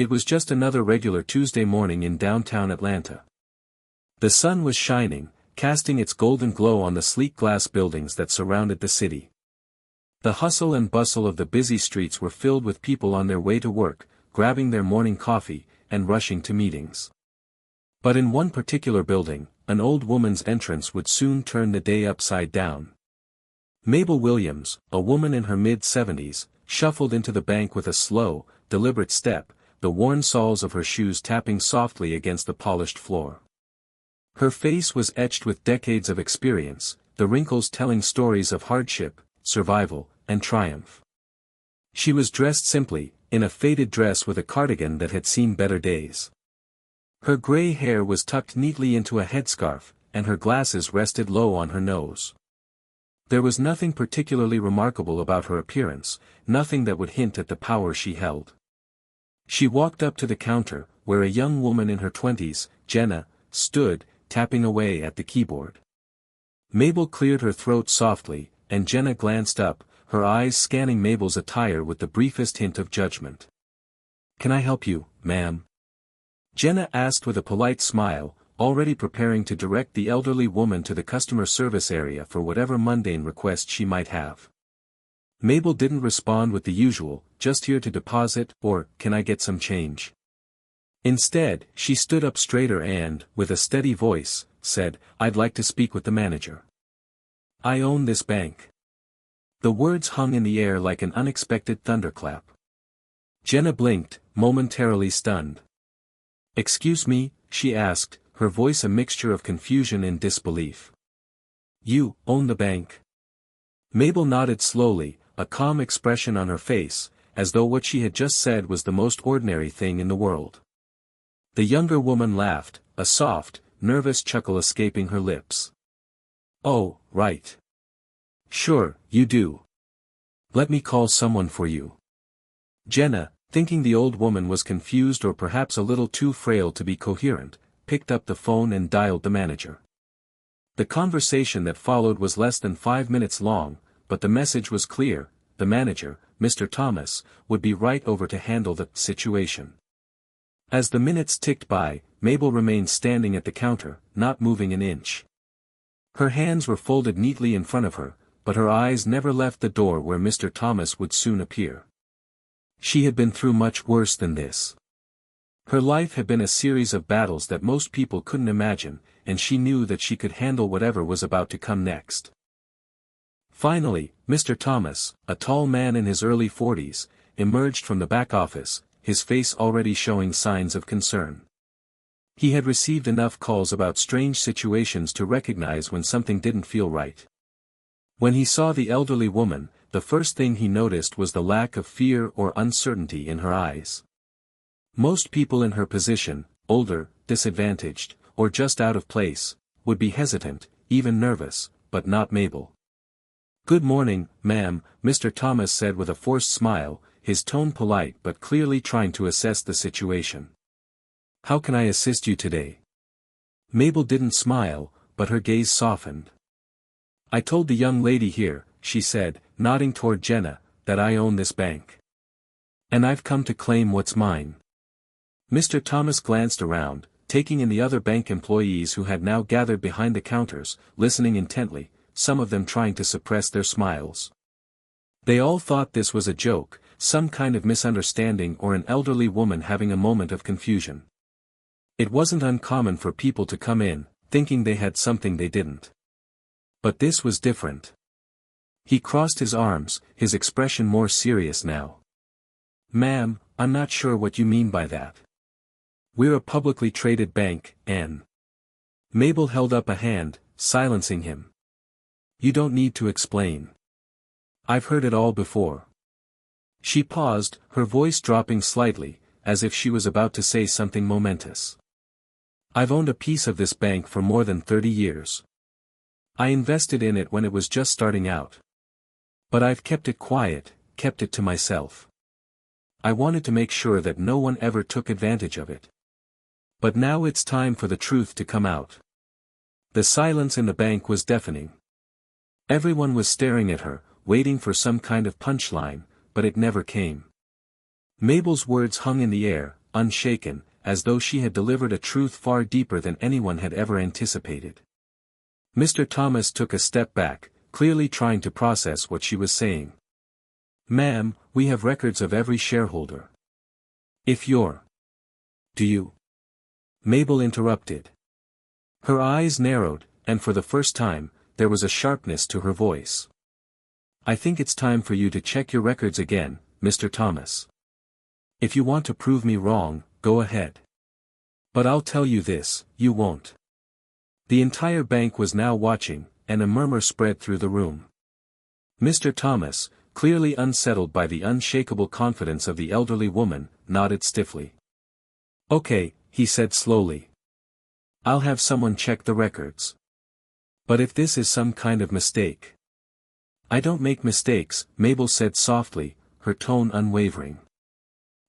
It was just another regular Tuesday morning in downtown Atlanta. The sun was shining, casting its golden glow on the sleek glass buildings that surrounded the city. The hustle and bustle of the busy streets were filled with people on their way to work, grabbing their morning coffee, and rushing to meetings. But in one particular building, an old woman's entrance would soon turn the day upside down. Mabel Williams, a woman in her mid-70s, shuffled into the bank with a slow, deliberate step, the worn soles of her shoes tapping softly against the polished floor. Her face was etched with decades of experience, the wrinkles telling stories of hardship, survival, and triumph. She was dressed simply, in a faded dress with a cardigan that had seen better days. Her gray hair was tucked neatly into a headscarf, and her glasses rested low on her nose. There was nothing particularly remarkable about her appearance, nothing that would hint at the power she held. She walked up to the counter, where a young woman in her 20s, Jenna, stood, tapping away at the keyboard. Mabel cleared her throat softly, and Jenna glanced up, her eyes scanning Mabel's attire with the briefest hint of judgment. "Can I help you, ma'am?" Jenna asked with a polite smile, already preparing to direct the elderly woman to the customer service area for whatever mundane request she might have. Mabel didn't respond with the usual, "Just here to deposit," or "Can I get some change?" Instead, she stood up straighter and, with a steady voice, said, "I'd like to speak with the manager. I own this bank." The words hung in the air like an unexpected thunderclap. Jenna blinked, momentarily stunned. "Excuse me?" she asked, her voice a mixture of confusion and disbelief. "You own the bank?" Mabel nodded slowly, a calm expression on her face, as though what she had just said was the most ordinary thing in the world. The younger woman laughed, a soft, nervous chuckle escaping her lips. "Oh, right. Sure, you do. Let me call someone for you." Jenna, thinking the old woman was confused or perhaps a little too frail to be coherent, picked up the phone and dialed the manager. The conversation that followed was less than 5 minutes long, but the message was clear: the manager, Mr. Thomas, would be right over to handle the situation. As the minutes ticked by, Mabel remained standing at the counter, not moving an inch. Her hands were folded neatly in front of her, but her eyes never left the door where Mr. Thomas would soon appear. She had been through much worse than this. Her life had been a series of battles that most people couldn't imagine, and she knew that she could handle whatever was about to come next. Finally, Mr. Thomas, a tall man in his early 40s, emerged from the back office, his face already showing signs of concern. He had received enough calls about strange situations to recognize when something didn't feel right. When he saw the elderly woman, the first thing he noticed was the lack of fear or uncertainty in her eyes. Most people in her position, older, disadvantaged, or just out of place, would be hesitant, even nervous, but not Mabel. "Good morning, ma'am," Mr. Thomas said with a forced smile, his tone polite but clearly trying to assess the situation. "How can I assist you today?" Mabel didn't smile, but her gaze softened. "I told the young lady here," she said, nodding toward Jenna, "that I own this bank. And I've come to claim what's mine." Mr. Thomas glanced around, taking in the other bank employees who had now gathered behind the counters, listening intently, some of them trying to suppress their smiles. They all thought this was a joke, some kind of misunderstanding or an elderly woman having a moment of confusion. It wasn't uncommon for people to come in, thinking they had something they didn't. But this was different. He crossed his arms, his expression more serious now. "Ma'am, I'm not sure what you mean by that. We're a publicly traded bank, and..." Mabel held up a hand, silencing him. "You don't need to explain. I've heard it all before." She paused, her voice dropping slightly, as if she was about to say something momentous. "I've owned a piece of this bank for more than 30 years. I invested in it when it was just starting out. But I've kept it quiet, kept it to myself. I wanted to make sure that no one ever took advantage of it. But now it's time for the truth to come out." The silence in the bank was deafening. Everyone was staring at her, waiting for some kind of punchline, but it never came. Mabel's words hung in the air, unshaken, as though she had delivered a truth far deeper than anyone had ever anticipated. Mr. Thomas took a step back, clearly trying to process what she was saying. "Ma'am, we have records of every shareholder. If you're—" "Do you?" Mabel interrupted. Her eyes narrowed, and for the first time, there was a sharpness to her voice. "I think it's time for you to check your records again, Mr. Thomas. If you want to prove me wrong, go ahead. But I'll tell you this, you won't." The entire bank was now watching, and a murmur spread through the room. Mr. Thomas, clearly unsettled by the unshakable confidence of the elderly woman, nodded stiffly. "Okay," he said slowly. "I'll have someone check the records. But if this is some kind of mistake—" "I don't make mistakes," Mabel said softly, her tone unwavering.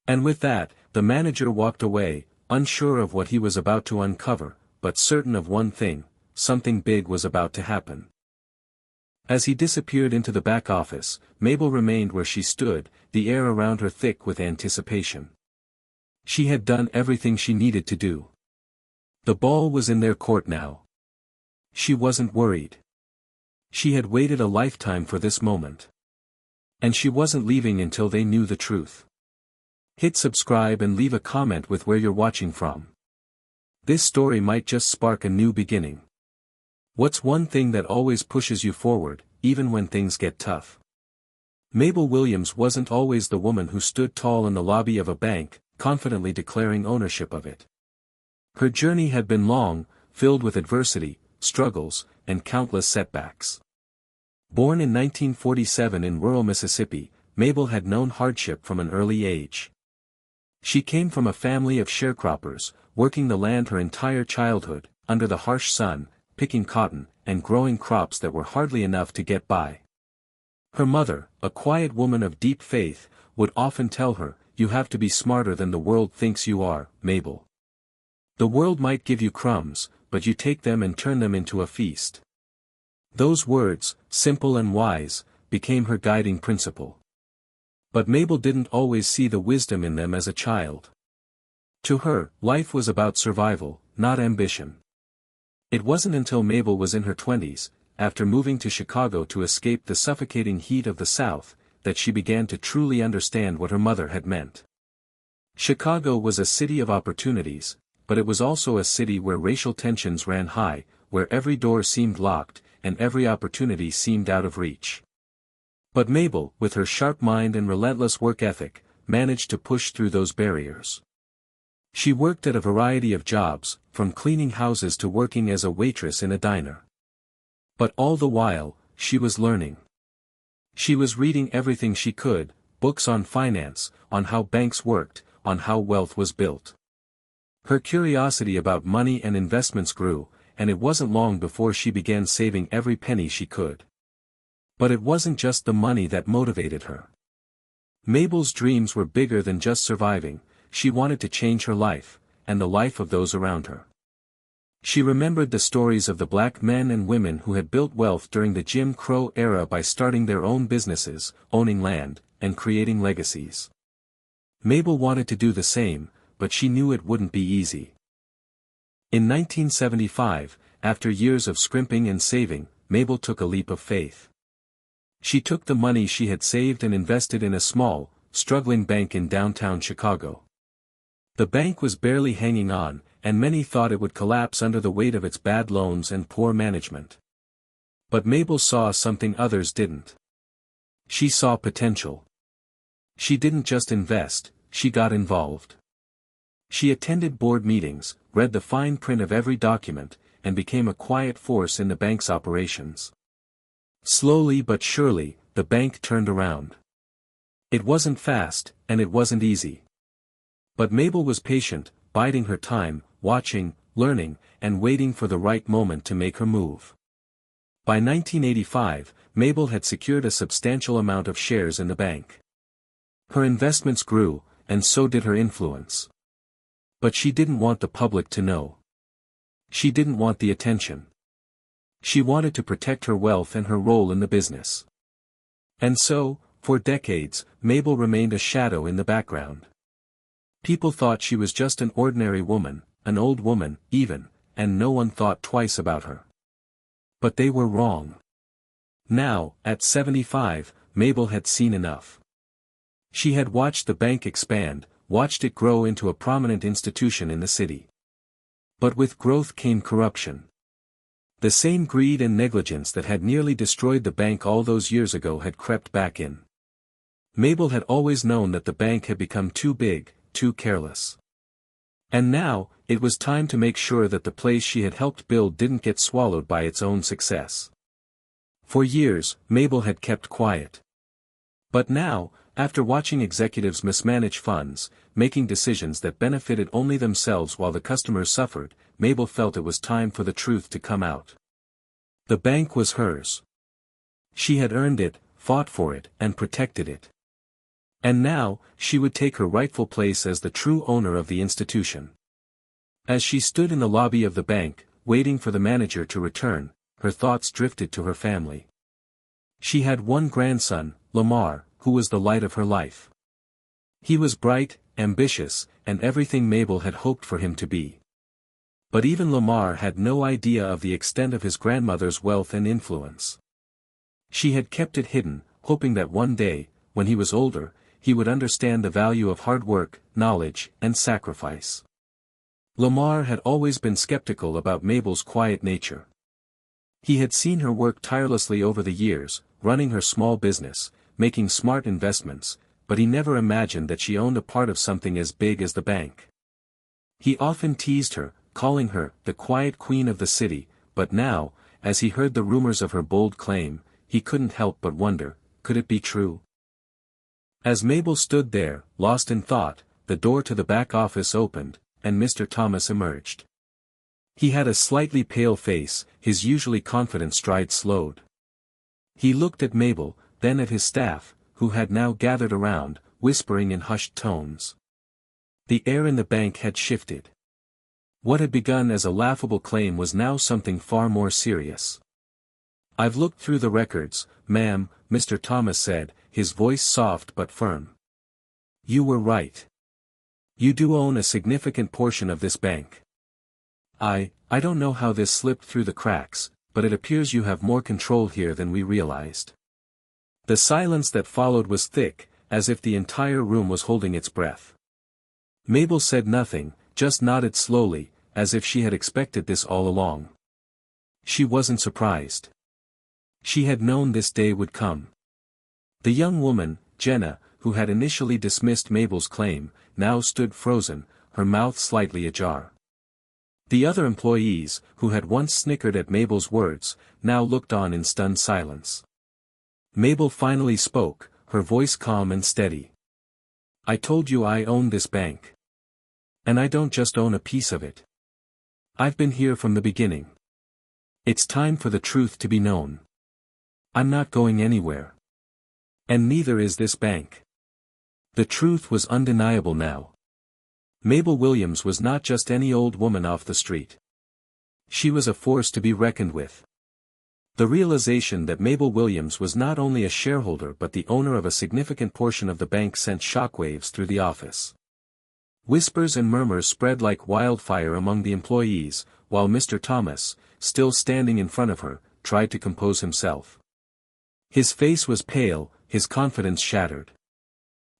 And with that, the manager walked away, unsure of what he was about to uncover, but certain of one thing: something big was about to happen. As he disappeared into the back office, Mabel remained where she stood, the air around her thick with anticipation. She had done everything she needed to do. The ball was in their court now. She wasn't worried. She had waited a lifetime for this moment. And she wasn't leaving until they knew the truth. Hit subscribe and leave a comment with where you're watching from. This story might just spark a new beginning. What's one thing that always pushes you forward, even when things get tough? Mabel Williams wasn't always the woman who stood tall in the lobby of a bank, confidently declaring ownership of it. Her journey had been long, filled with adversity, struggles, and countless setbacks. Born in 1947 in rural Mississippi, Mabel had known hardship from an early age. She came from a family of sharecroppers, working the land her entire childhood, under the harsh sun, picking cotton, and growing crops that were hardly enough to get by. Her mother, a quiet woman of deep faith, would often tell her, "You have to be smarter than the world thinks you are, Mabel. The world might give you crumbs, but you take them and turn them into a feast." Those words, simple and wise, became her guiding principle. But Mabel didn't always see the wisdom in them as a child. To her, life was about survival, not ambition. It wasn't until Mabel was in her 20s, after moving to Chicago to escape the suffocating heat of the South, that she began to truly understand what her mother had meant. Chicago was a city of opportunities, but it was also a city where racial tensions ran high, where every door seemed locked, and every opportunity seemed out of reach. But Mabel, with her sharp mind and relentless work ethic, managed to push through those barriers. She worked at a variety of jobs, from cleaning houses to working as a waitress in a diner. But all the while, she was learning. She was reading everything she could, books on finance, on how banks worked, on how wealth was built. Her curiosity about money and investments grew, and it wasn't long before she began saving every penny she could. But it wasn't just the money that motivated her. Mabel's dreams were bigger than just surviving. She wanted to change her life, and the life of those around her. She remembered the stories of the black men and women who had built wealth during the Jim Crow era by starting their own businesses, owning land, and creating legacies. Mabel wanted to do the same, but she knew it wouldn't be easy. In 1975, after years of scrimping and saving, Mabel took a leap of faith. She took the money she had saved and invested in a small, struggling bank in downtown Chicago. The bank was barely hanging on, and many thought it would collapse under the weight of its bad loans and poor management. But Mabel saw something others didn't. She saw potential. She didn't just invest, she got involved. She attended board meetings, read the fine print of every document, and became a quiet force in the bank's operations. Slowly but surely, the bank turned around. It wasn't fast, and it wasn't easy. But Mabel was patient, biding her time, watching, learning, and waiting for the right moment to make her move. By 1985, Mabel had secured a substantial amount of shares in the bank. Her investments grew, and so did her influence. But she didn't want the public to know. She didn't want the attention. She wanted to protect her wealth and her role in the business. And so, for decades, Mabel remained a shadow in the background. People thought she was just an ordinary woman, an old woman, even, and no one thought twice about her. But they were wrong. Now, at 75, Mabel had seen enough. She had watched the bank expand, watched it grow into a prominent institution in the city. But with growth came corruption. The same greed and negligence that had nearly destroyed the bank all those years ago had crept back in. Mabel had always known that the bank had become too big, too careless. And now, it was time to make sure that the place she had helped build didn't get swallowed by its own success. For years, Mabel had kept quiet. But now, after watching executives mismanage funds, making decisions that benefited only themselves while the customers suffered, Mabel felt it was time for the truth to come out. The bank was hers. She had earned it, fought for it, and protected it. And now, she would take her rightful place as the true owner of the institution. As she stood in the lobby of the bank, waiting for the manager to return, her thoughts drifted to her family. She had one grandson, Lamar, who was the light of her life. He was bright, ambitious, and everything Mabel had hoped for him to be. But even Lamar had no idea of the extent of his grandmother's wealth and influence. She had kept it hidden, hoping that one day, when he was older, he would understand the value of hard work, knowledge, and sacrifice. Lamar had always been skeptical about Mabel's quiet nature. He had seen her work tirelessly over the years, running her small business, making smart investments, but he never imagined that she owned a part of something as big as the bank. He often teased her, calling her the quiet queen of the city, but now, as he heard the rumors of her bold claim, he couldn't help but wonder, could it be true? As Mabel stood there, lost in thought, the door to the back office opened, and Mr. Thomas emerged. He had a slightly pale face, his usually confident stride slowed. He looked at Mabel, then at his staff, who had now gathered around, whispering in hushed tones. The air in the bank had shifted. What had begun as a laughable claim was now something far more serious. "I've looked through the records, ma'am," Mr. Thomas said, his voice soft but firm. "You were right. You do own a significant portion of this bank. I don't know how this slipped through the cracks, but it appears you have more control here than we realized." The silence that followed was thick, as if the entire room was holding its breath. Mabel said nothing, just nodded slowly, as if she had expected this all along. She wasn't surprised. She had known this day would come. The young woman, Jenna, who had initially dismissed Mabel's claim, now stood frozen, her mouth slightly ajar. The other employees, who had once snickered at Mabel's words, now looked on in stunned silence. Mabel finally spoke, her voice calm and steady. "I told you I own this bank. And I don't just own a piece of it. I've been here from the beginning. It's time for the truth to be known. I'm not going anywhere. And neither is this bank." The truth was undeniable now. Mabel Williams was not just any old woman off the street. She was a force to be reckoned with. The realization that Mabel Williams was not only a shareholder but the owner of a significant portion of the bank sent shockwaves through the office. Whispers and murmurs spread like wildfire among the employees, while Mr. Thomas, still standing in front of her, tried to compose himself. His face was pale, his confidence shattered.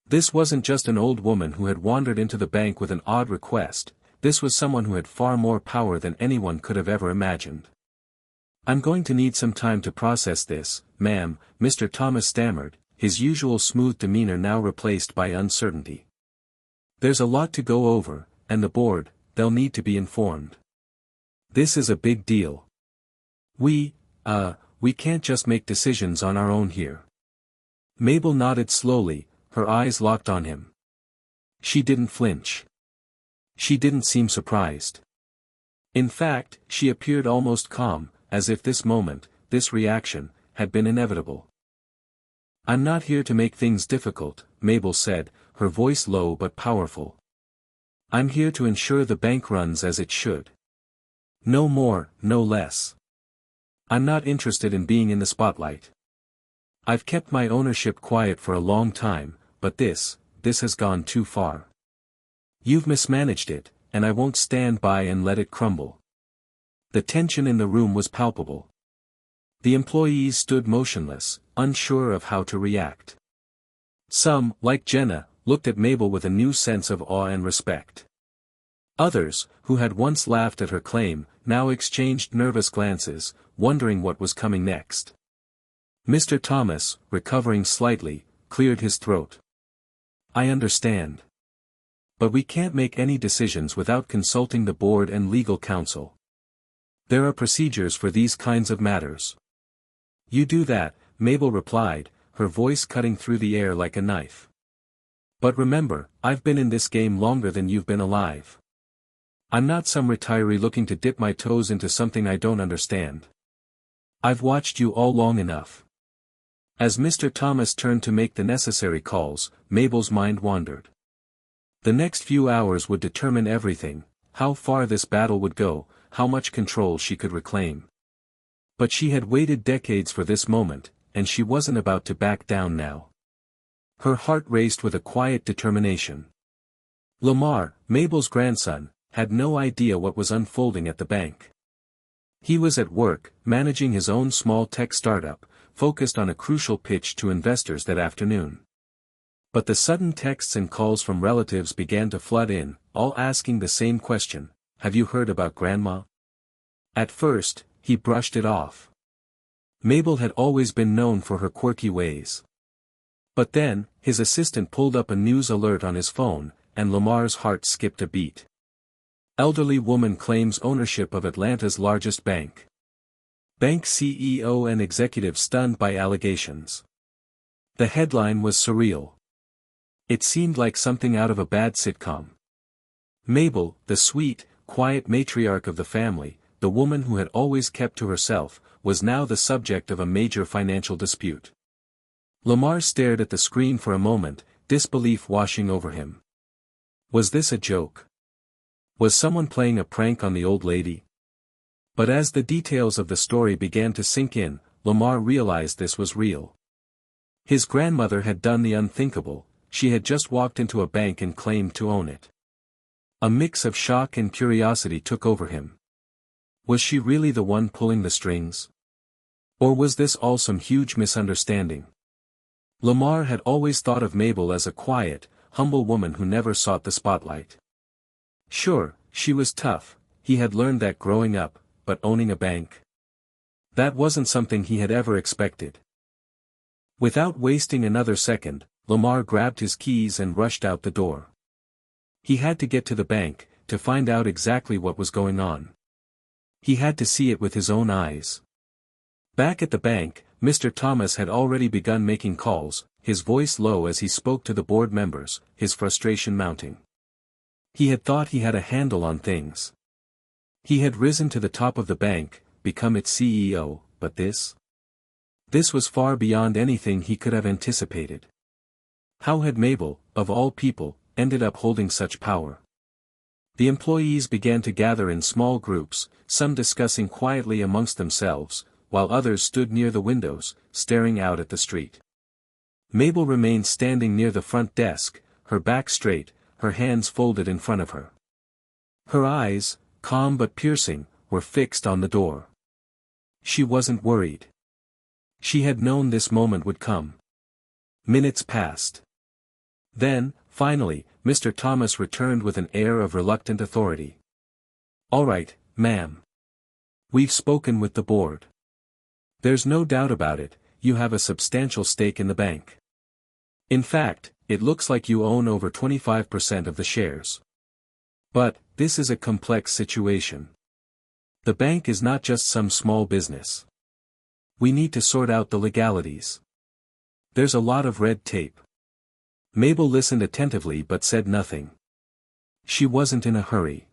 This wasn't just an old woman who had wandered into the bank with an odd request, this was someone who had far more power than anyone could have ever imagined. "I'm going to need some time to process this, ma'am," Mr. Thomas stammered, his usual smooth demeanor now replaced by uncertainty. "There's a lot to go over, and the board, they'll need to be informed. This is a big deal. We can't just make decisions on our own here." Mabel nodded slowly, her eyes locked on him. She didn't flinch. She didn't seem surprised. In fact, she appeared almost calm, as if this moment, this reaction, had been inevitable. "I'm not here to make things difficult," Mabel said, her voice low but powerful. "I'm here to ensure the bank runs as it should. No more, no less. I'm not interested in being in the spotlight. I've kept my ownership quiet for a long time, but this has gone too far. You've mismanaged it, and I won't stand by and let it crumble. The tension in the room was palpable. The employees stood motionless, unsure of how to react. Some, like Jenna, looked at Mabel with a new sense of awe and respect. Others, who had once laughed at her claim, now exchanged nervous glances, wondering what was coming next. Mr. Thomas, recovering slightly, cleared his throat. I understand. But we can't make any decisions without consulting the board and legal counsel. There are procedures for these kinds of matters. You do that, Mabel replied, her voice cutting through the air like a knife. But remember, I've been in this game longer than you've been alive. I'm not some retiree looking to dip my toes into something I don't understand. I've watched you all long enough. As Mr. Thomas turned to make the necessary calls, Mabel's mind wandered. The next few hours would determine everything, how far this battle would go, how much control she could reclaim. But she had waited decades for this moment, and she wasn't about to back down now. Her heart raced with a quiet determination. Lamar, Mabel's grandson, had no idea what was unfolding at the bank. He was at work, managing his own small tech startup, focused on a crucial pitch to investors that afternoon. But the sudden texts and calls from relatives began to flood in, all asking the same question, have you heard about Grandma? At first, he brushed it off. Mabel had always been known for her quirky ways. But then, his assistant pulled up a news alert on his phone, and Lamar's heart skipped a beat. Elderly woman claims ownership of Atlanta's largest bank. Bank CEO and executive stunned by allegations. The headline was surreal. It seemed like something out of a bad sitcom. Mabel, the sweet, quiet matriarch of the family, the woman who had always kept to herself, was now the subject of a major financial dispute. Lamar stared at the screen for a moment, disbelief washing over him. Was this a joke? Was someone playing a prank on the old lady? But as the details of the story began to sink in, Lamar realized this was real. His grandmother had done the unthinkable, she had just walked into a bank and claimed to own it. A mix of shock and curiosity took over him. Was she really the one pulling the strings? Or was this all some huge misunderstanding? Lamar had always thought of Mabel as a quiet, humble woman who never sought the spotlight. Sure, she was tough, he had learned that growing up, but owning a bank? That wasn't something he had ever expected. Without wasting another second, Lamar grabbed his keys and rushed out the door. He had to get to the bank, to find out exactly what was going on. He had to see it with his own eyes. Back at the bank, Mr. Thomas had already begun making calls, his voice low as he spoke to the board members, his frustration mounting. He had thought he had a handle on things. He had risen to the top of the bank, become its CEO, but this? This was far beyond anything he could have anticipated. How had Mabel, of all people, ended up holding such power? The employees began to gather in small groups, some discussing quietly amongst themselves, while others stood near the windows, staring out at the street. Mabel remained standing near the front desk, her back straight, her hands folded in front of her. Her eyes, calm but piercing, were fixed on the door. She wasn't worried. She had known this moment would come. Minutes passed. Then, finally, Mr. Thomas returned with an air of reluctant authority. All right, ma'am. We've spoken with the board. There's no doubt about it, you have a substantial stake in the bank. In fact, it looks like you own over 25% of the shares. But, this is a complex situation. The bank is not just some small business. We need to sort out the legalities. There's a lot of red tape. Mabel listened attentively but said nothing. She wasn't in a hurry.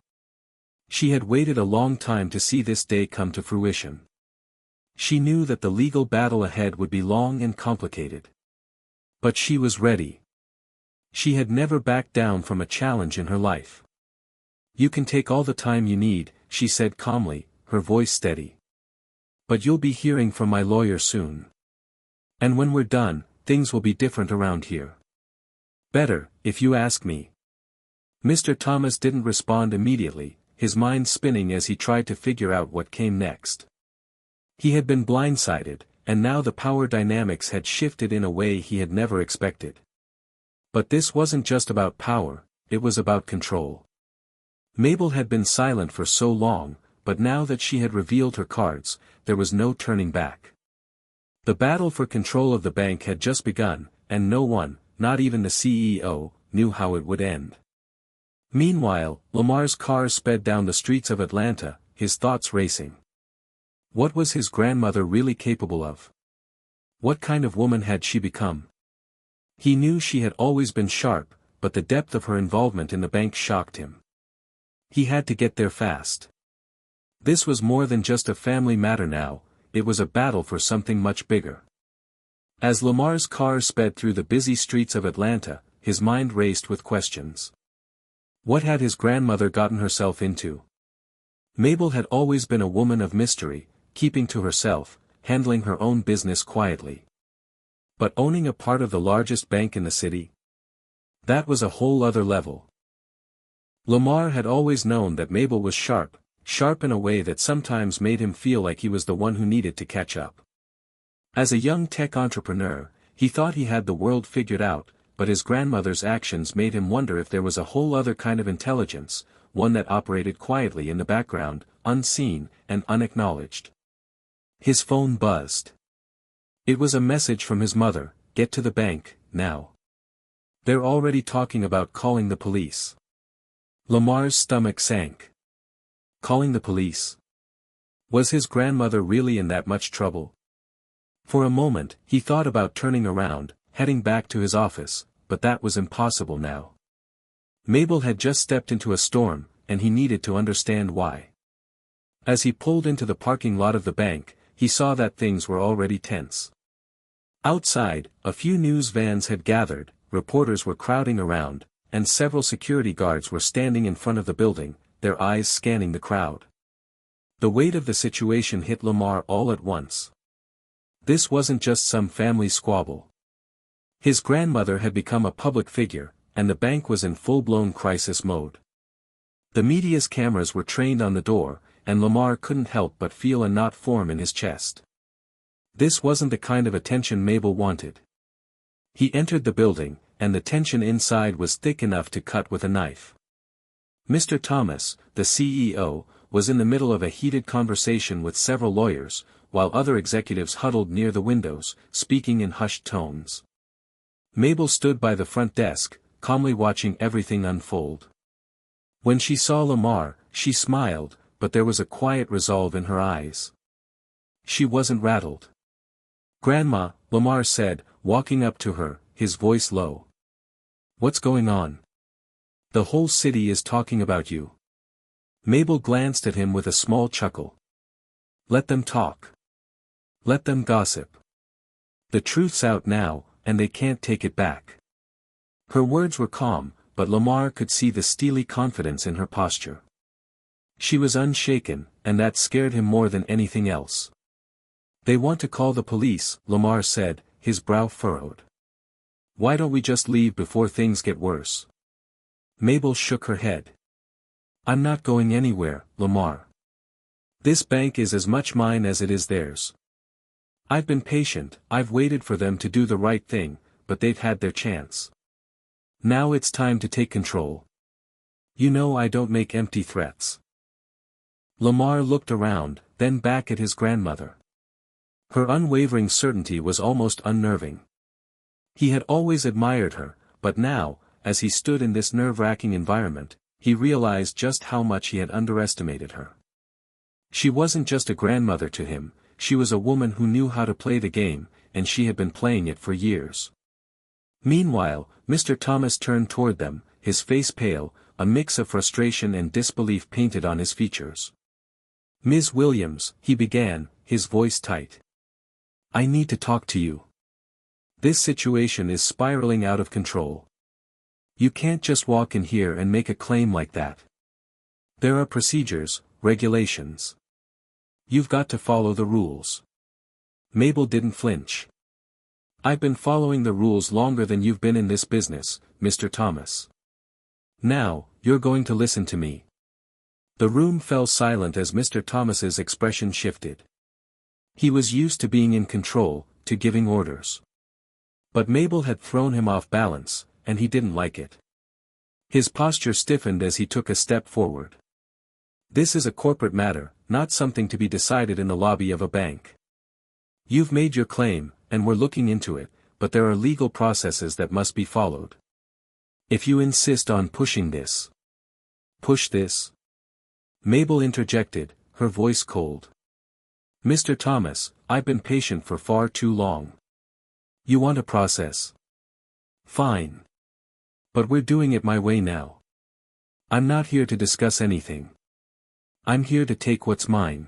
She had waited a long time to see this day come to fruition. She knew that the legal battle ahead would be long and complicated. But she was ready. She had never backed down from a challenge in her life. You can take all the time you need, she said calmly, her voice steady. But you'll be hearing from my lawyer soon. And when we're done, things will be different around here. Better, if you ask me. Mr. Thomas didn't respond immediately, his mind spinning as he tried to figure out what came next. He had been blindsided, and now the power dynamics had shifted in a way he had never expected. But this wasn't just about power, it was about control. Mabel had been silent for so long, but now that she had revealed her cards, there was no turning back. The battle for control of the bank had just begun, and no one, not even the CEO, knew how it would end. Meanwhile, Lamar's car sped down the streets of Atlanta, his thoughts racing. What was his grandmother really capable of? What kind of woman had she become? He knew she had always been sharp, but the depth of her involvement in the bank shocked him. He had to get there fast. This was more than just a family matter now, it was a battle for something much bigger. As Lamar's car sped through the busy streets of Atlanta, his mind raced with questions. What had his grandmother gotten herself into? Mabel had always been a woman of mystery, keeping to herself, handling her own business quietly. But owning a part of the largest bank in the city? That was a whole other level. Lamar had always known that Mabel was sharp in a way that sometimes made him feel like he was the one who needed to catch up. As a young tech entrepreneur, he thought he had the world figured out, but his grandmother's actions made him wonder if there was a whole other kind of intelligence, one that operated quietly in the background, unseen and unacknowledged. His phone buzzed. It was a message from his mother, "Get to the bank, now. They're already talking about calling the police." Lamar's stomach sank. Calling the police? Was his grandmother really in that much trouble? For a moment, he thought about turning around, heading back to his office, but that was impossible now. Mabel had just stepped into a storm, and he needed to understand why. As he pulled into the parking lot of the bank, he saw that things were already tense. Outside, a few news vans had gathered, reporters were crowding around, and several security guards were standing in front of the building, their eyes scanning the crowd. The weight of the situation hit Lamar all at once. This wasn't just some family squabble. His grandmother had become a public figure, and the bank was in full-blown crisis mode. The media's cameras were trained on the door, and Lamar couldn't help but feel a knot form in his chest. This wasn't the kind of attention Mabel wanted. He entered the building, and the tension inside was thick enough to cut with a knife. Mr. Thomas, the CEO, was in the middle of a heated conversation with several lawyers, while other executives huddled near the windows, speaking in hushed tones. Mabel stood by the front desk, calmly watching everything unfold. When she saw Lamar, she smiled, but there was a quiet resolve in her eyes. She wasn't rattled. "Grandma," Lamar said, walking up to her, his voice low. "What's going on? The whole city is talking about you." Mabel glanced at him with a small chuckle. "Let them talk. Let them gossip. The truth's out now, and they can't take it back." Her words were calm, but Lamar could see the steely confidence in her posture. She was unshaken, and that scared him more than anything else. "They want to call the police," Lamar said, his brow furrowed. "Why don't we just leave before things get worse?" Mabel shook her head. "I'm not going anywhere, Lamar. This bank is as much mine as it is theirs. I've been patient, I've waited for them to do the right thing, but they've had their chance. Now it's time to take control. You know I don't make empty threats." Lamar looked around, then back at his grandmother. Her unwavering certainty was almost unnerving. He had always admired her, but now, as he stood in this nerve-wracking environment, he realized just how much he had underestimated her. She wasn't just a grandmother to him, she was a woman who knew how to play the game, and she had been playing it for years. Meanwhile, Mr. Thomas turned toward them, his face pale, a mix of frustration and disbelief painted on his features. "Ms. Williams," he began, his voice tight. "I need to talk to you. This situation is spiraling out of control. You can't just walk in here and make a claim like that. There are procedures, regulations. You've got to follow the rules." Mabel didn't flinch. "I've been following the rules longer than you've been in this business, Mr. Thomas. Now, you're going to listen to me." The room fell silent as Mr. Thomas's expression shifted. He was used to being in control, to giving orders. But Mabel had thrown him off balance, and he didn't like it. His posture stiffened as he took a step forward. "This is a corporate matter, not something to be decided in the lobby of a bank. You've made your claim, and we're looking into it, but there are legal processes that must be followed. If you insist on pushing this..." "Push this?" Mabel interjected, her voice cold. "Mr. Thomas, I've been patient for far too long. You want a process? Fine. But we're doing it my way now. I'm not here to discuss anything. I'm here to take what's mine."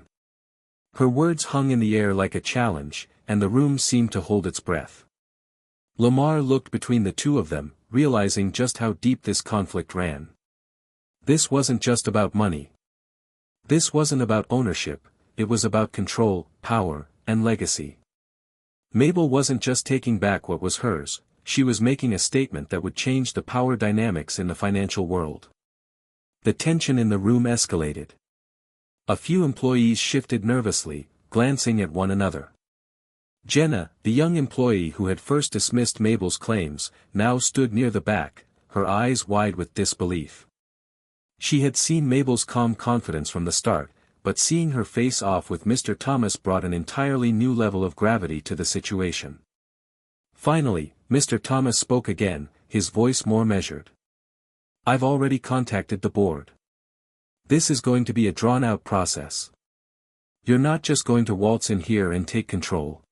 Her words hung in the air like a challenge, and the room seemed to hold its breath. Lamar looked between the two of them, realizing just how deep this conflict ran. This wasn't just about money. This wasn't about ownership, it was about control, power, and legacy. Mabel wasn't just taking back what was hers, she was making a statement that would change the power dynamics in the financial world. The tension in the room escalated. A few employees shifted nervously, glancing at one another. Jenna, the young employee who had first dismissed Mabel's claims, now stood near the back, her eyes wide with disbelief. She had seen Mabel's calm confidence from the start, but seeing her face off with Mr. Thomas brought an entirely new level of gravity to the situation. Finally, Mr. Thomas spoke again, his voice more measured. "I've already contacted the board. This is going to be a drawn-out process. You're not just going to waltz in here and take control.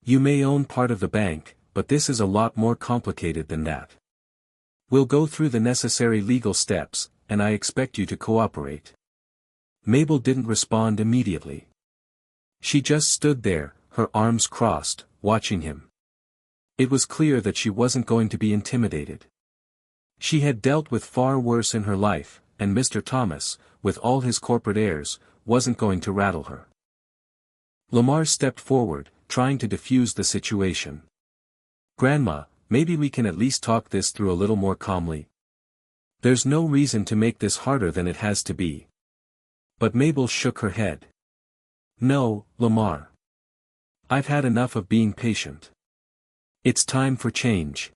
You may own part of the bank, but this is a lot more complicated than that. We'll go through the necessary legal steps, and I expect you to cooperate." Mabel didn't respond immediately. She just stood there, her arms crossed, watching him. It was clear that she wasn't going to be intimidated. She had dealt with far worse in her life, and Mr. Thomas, with all his corporate airs, wasn't going to rattle her. Lamar stepped forward, trying to defuse the situation. "Grandma, maybe we can at least talk this through a little more calmly. There's no reason to make this harder than it has to be." But Mabel shook her head. "No, Lamar. I've had enough of being patient. It's time for change."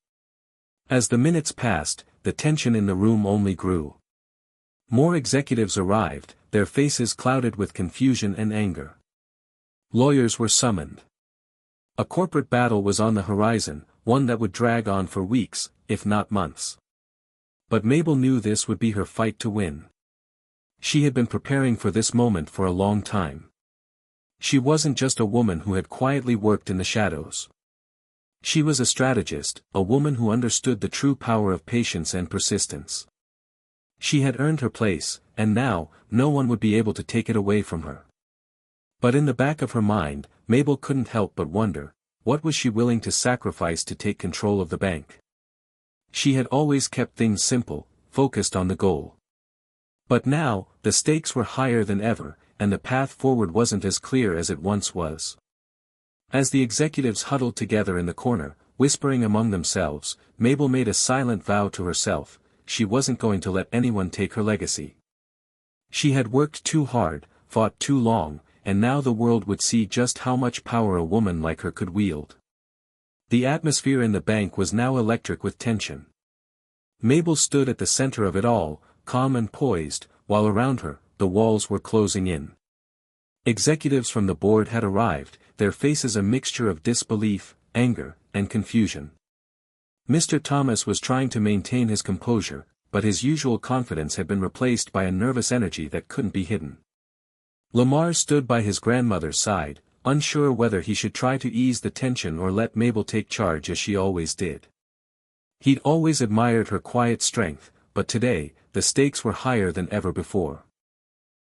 As the minutes passed, the tension in the room only grew. More executives arrived, their faces clouded with confusion and anger. Lawyers were summoned. A corporate battle was on the horizon, one that would drag on for weeks, if not months. But Mabel knew this would be her fight to win. She had been preparing for this moment for a long time. She wasn't just a woman who had quietly worked in the shadows. She was a strategist, a woman who understood the true power of patience and persistence. She had earned her place, and now, no one would be able to take it away from her. But in the back of her mind, Mabel couldn't help but wonder, what was she willing to sacrifice to take control of the bank? She had always kept things simple, focused on the goal. But now, the stakes were higher than ever, and the path forward wasn't as clear as it once was. As the executives huddled together in the corner, whispering among themselves, Mabel made a silent vow to herself, she wasn't going to let anyone take her legacy. She had worked too hard, fought too long, and now the world would see just how much power a woman like her could wield. The atmosphere in the bank was now electric with tension. Mabel stood at the center of it all, calm and poised, while around her, the walls were closing in. Executives from the board had arrived, their faces a mixture of disbelief, anger, and confusion. Mr. Thomas was trying to maintain his composure, but his usual confidence had been replaced by a nervous energy that couldn't be hidden. Lamar stood by his grandmother's side, unsure whether he should try to ease the tension or let Mabel take charge as she always did. He'd always admired her quiet strength, but today, the stakes were higher than ever before.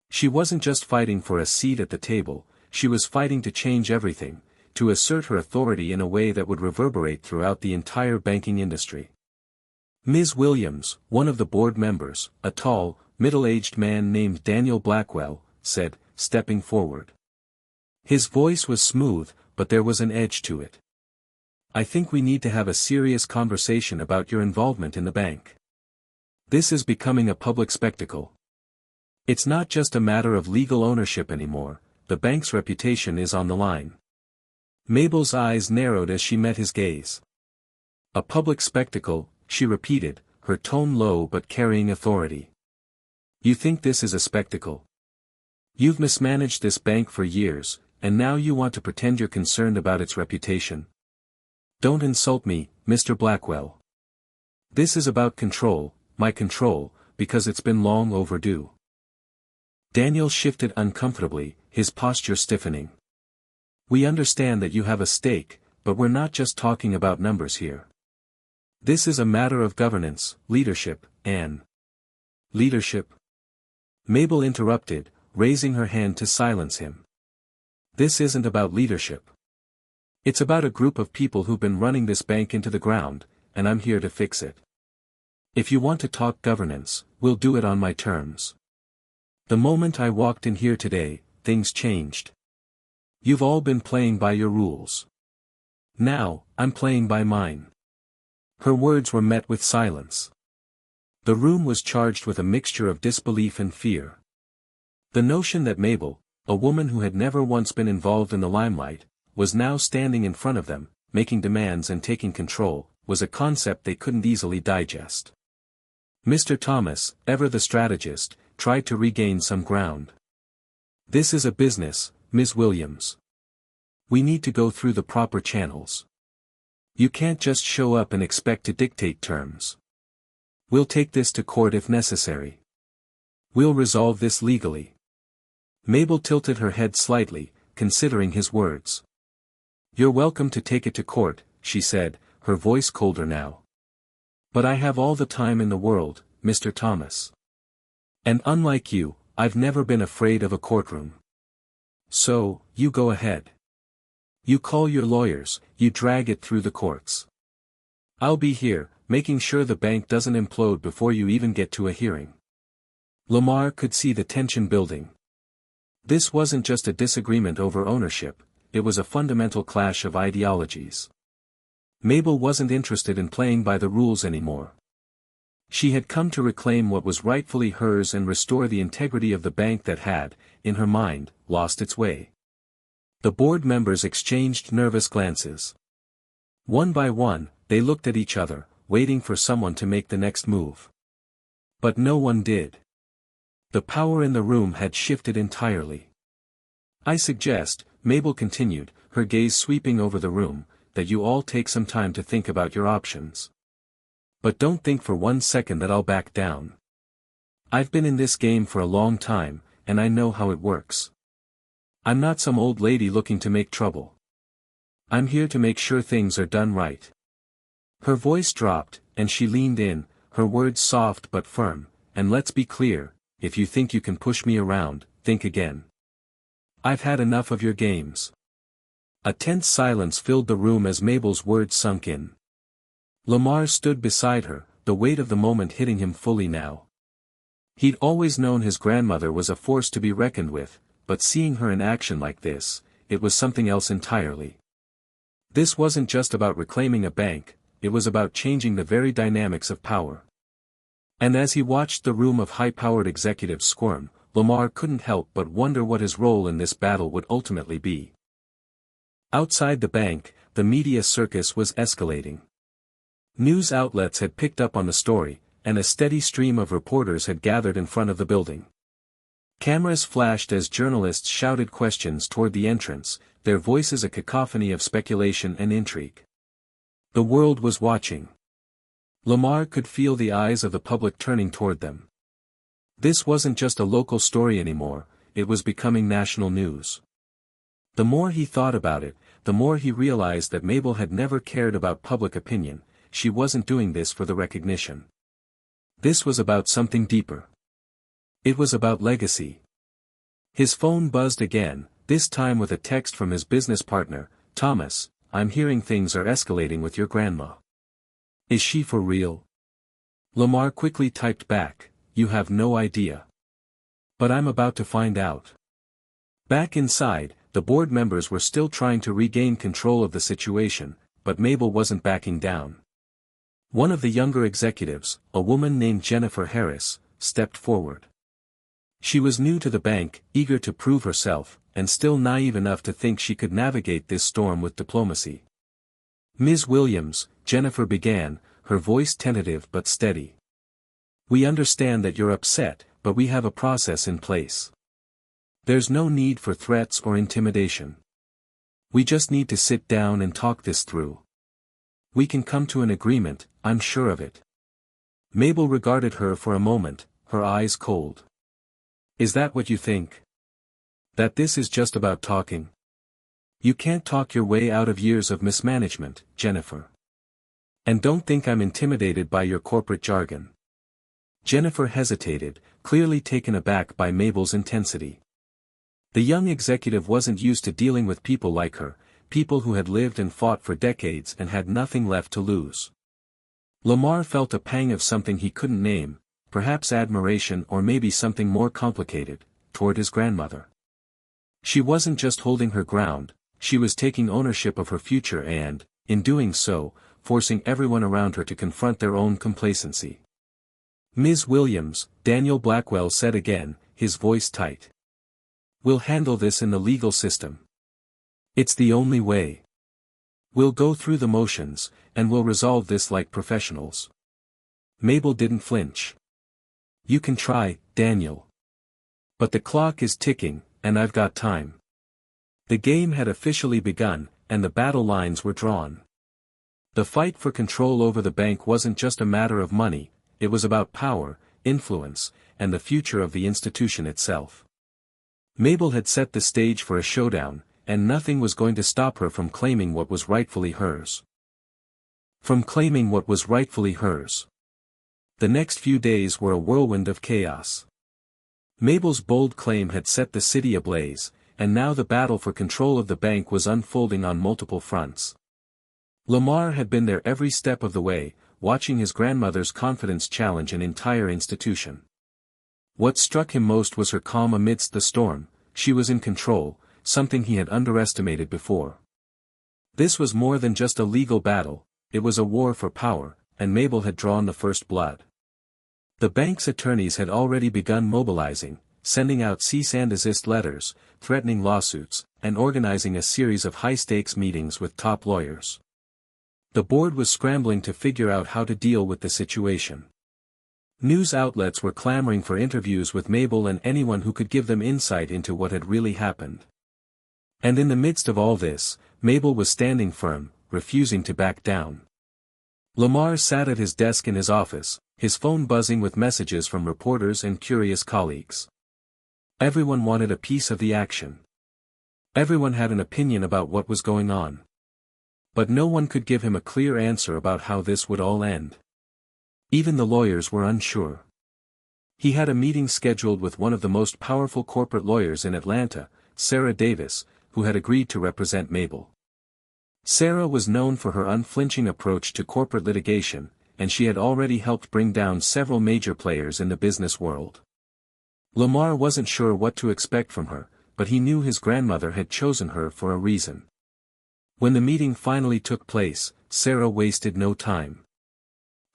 She wasn't just fighting for a seat at the table, she was fighting to change everything, to assert her authority in a way that would reverberate throughout the entire banking industry. Ms. Williams, one of the board members, a tall, middle-aged man named Daniel Blackwell, said, stepping forward. His voice was smooth, but there was an edge to it. "I think we need to have a serious conversation about your involvement in the bank. This is becoming a public spectacle. It's not just a matter of legal ownership anymore, the bank's reputation is on the line. Mabel's eyes narrowed as she met his gaze. A public spectacle, she repeated, her tone low but carrying authority. You think this is a spectacle? You've mismanaged this bank for years, and now you want to pretend you're concerned about its reputation? Don't insult me, Mr. Blackwell. This is about control, my control, because it's been long overdue. Daniel shifted uncomfortably, his posture stiffening. We understand that you have a stake, but we're not just talking about numbers here. This is a matter of governance, leadership, and... Leadership? Mabel interrupted, raising her hand to silence him. This isn't about leadership. It's about a group of people who've been running this bank into the ground, and I'm here to fix it. If you want to talk governance, we'll do it on my terms. The moment I walked in here today, things changed. You've all been playing by your rules. Now, I'm playing by mine. Her words were met with silence. The room was charged with a mixture of disbelief and fear. The notion that Mabel, a woman who had never once been involved in the limelight, was now standing in front of them, making demands and taking control, was a concept they couldn't easily digest. Mr. Thomas, ever the strategist, tried to regain some ground. This is a business, Ms. Williams. We need to go through the proper channels. You can't just show up and expect to dictate terms. We'll take this to court if necessary. We'll resolve this legally. Mabel tilted her head slightly, considering his words. You're welcome to take it to court, she said, her voice colder now. But I have all the time in the world, Mr. Thomas. And unlike you, I've never been afraid of a courtroom. So, you go ahead. You call your lawyers, you drag it through the courts. I'll be here, making sure the bank doesn't implode before you even get to a hearing. Lamar could see the tension building. This wasn't just a disagreement over ownership, it was a fundamental clash of ideologies. Mabel wasn't interested in playing by the rules anymore. She had come to reclaim what was rightfully hers and restore the integrity of the bank that had, in her mind, lost its way. The board members exchanged nervous glances. One by one, they looked at each other, waiting for someone to make the next move. But no one did. The power in the room had shifted entirely. I suggest, Mabel continued, her gaze sweeping over the room, that you all take some time to think about your options. But don't think for 1 second that I'll back down. I've been in this game for a long time, and I know how it works. I'm not some old lady looking to make trouble. I'm here to make sure things are done right. Her voice dropped, and she leaned in, her words soft but firm, and let's be clear, if you think you can push me around, think again. I've had enough of your games. A tense silence filled the room as Mabel's words sunk in. Lamar stood beside her, the weight of the moment hitting him fully now. He'd always known his grandmother was a force to be reckoned with, but seeing her in action like this, it was something else entirely. This wasn't just about reclaiming a bank, it was about changing the very dynamics of power. And as he watched the room of high-powered executives squirm, Lamar couldn't help but wonder what his role in this battle would ultimately be. Outside the bank, the media circus was escalating. News outlets had picked up on the story, and a steady stream of reporters had gathered in front of the building. Cameras flashed as journalists shouted questions toward the entrance, their voices a cacophony of speculation and intrigue. The world was watching. Lamar could feel the eyes of the public turning toward them. This wasn't just a local story anymore, it was becoming national news. The more he thought about it, the more he realized that Mabel had never cared about public opinion. She wasn't doing this for the recognition. This was about something deeper. It was about legacy. His phone buzzed again, this time with a text from his business partner, Thomas, I'm hearing things are escalating with your grandma. Is she for real? Lamar quickly typed back, you have no idea. But I'm about to find out. Back inside, the board members were still trying to regain control of the situation, but Mabel wasn't backing down. One of the younger executives, a woman named Jennifer Harris, stepped forward. She was new to the bank, eager to prove herself, and still naive enough to think she could navigate this storm with diplomacy. "Ms. Williams," Jennifer began, her voice tentative but steady. "We understand that you're upset, but we have a process in place. There's no need for threats or intimidation. We just need to sit down and talk this through. We can come to an agreement, I'm sure of it." Mabel regarded her for a moment, her eyes cold. "Is that what you think? That this is just about talking? You can't talk your way out of years of mismanagement, Jennifer. And don't think I'm intimidated by your corporate jargon." Jennifer hesitated, clearly taken aback by Mabel's intensity. The young executive wasn't used to dealing with people like her, people who had lived and fought for decades and had nothing left to lose. Lamar felt a pang of something he couldn't name, perhaps admiration or maybe something more complicated, toward his grandmother. She wasn't just holding her ground, she was taking ownership of her future and, in doing so, forcing everyone around her to confront their own complacency. "Ms. Williams," Daniel Blackwell said again, his voice tight. "We'll handle this in the legal system. It's the only way. We'll go through the motions, and we'll resolve this like professionals." Mabel didn't flinch. "You can try, Daniel. But the clock is ticking, and I've got time." The game had officially begun, and the battle lines were drawn. The fight for control over the bank wasn't just a matter of money, it was about power, influence, and the future of the institution itself. Mabel had set the stage for a showdown, and nothing was going to stop her from claiming what was rightfully hers. The next few days were a whirlwind of chaos. Mabel's bold claim had set the city ablaze, and now the battle for control of the bank was unfolding on multiple fronts. Lamar had been there every step of the way, watching his grandmother's confidence challenge an entire institution. What struck him most was her calm amidst the storm. She was in control, something he had underestimated before. This was more than just a legal battle, it was a war for power, and Mabel had drawn the first blood. The bank's attorneys had already begun mobilizing, sending out cease and desist letters, threatening lawsuits, and organizing a series of high-stakes meetings with top lawyers. The board was scrambling to figure out how to deal with the situation. News outlets were clamoring for interviews with Mabel and anyone who could give them insight into what had really happened. And in the midst of all this, Mabel was standing firm, refusing to back down. Lamar sat at his desk in his office, his phone buzzing with messages from reporters and curious colleagues. Everyone wanted a piece of the action. Everyone had an opinion about what was going on. But no one could give him a clear answer about how this would all end. Even the lawyers were unsure. He had a meeting scheduled with one of the most powerful corporate lawyers in Atlanta, Sarah Davis, who had agreed to represent Mabel. Sarah was known for her unflinching approach to corporate litigation, and she had already helped bring down several major players in the business world. Lamar wasn't sure what to expect from her, but he knew his grandmother had chosen her for a reason. When the meeting finally took place, Sarah wasted no time.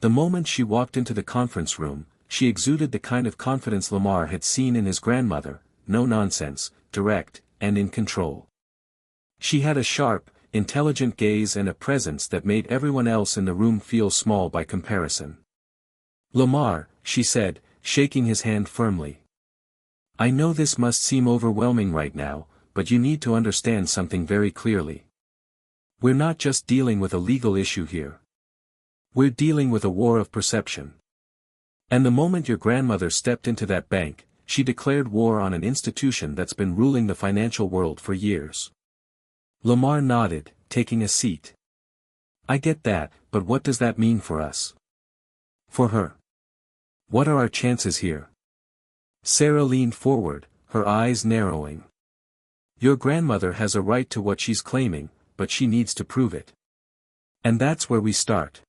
The moment she walked into the conference room, she exuded the kind of confidence Lamar had seen in his grandmother, no nonsense, direct, and in control. She had a sharp, intelligent gaze and a presence that made everyone else in the room feel small by comparison. "Lamar," she said, shaking his hand firmly. "I know this must seem overwhelming right now, but you need to understand something very clearly. We're not just dealing with a legal issue here. We're dealing with a war of perception. And the moment your grandmother stepped into that bank, she declared war on an institution that's been ruling the financial world for years." Lamar nodded, taking a seat. "I get that, but what does that mean for us? For her? What are our chances here?" Sarah leaned forward, her eyes narrowing. "Your grandmother has a right to what she's claiming, but she needs to prove it. And that's where we start.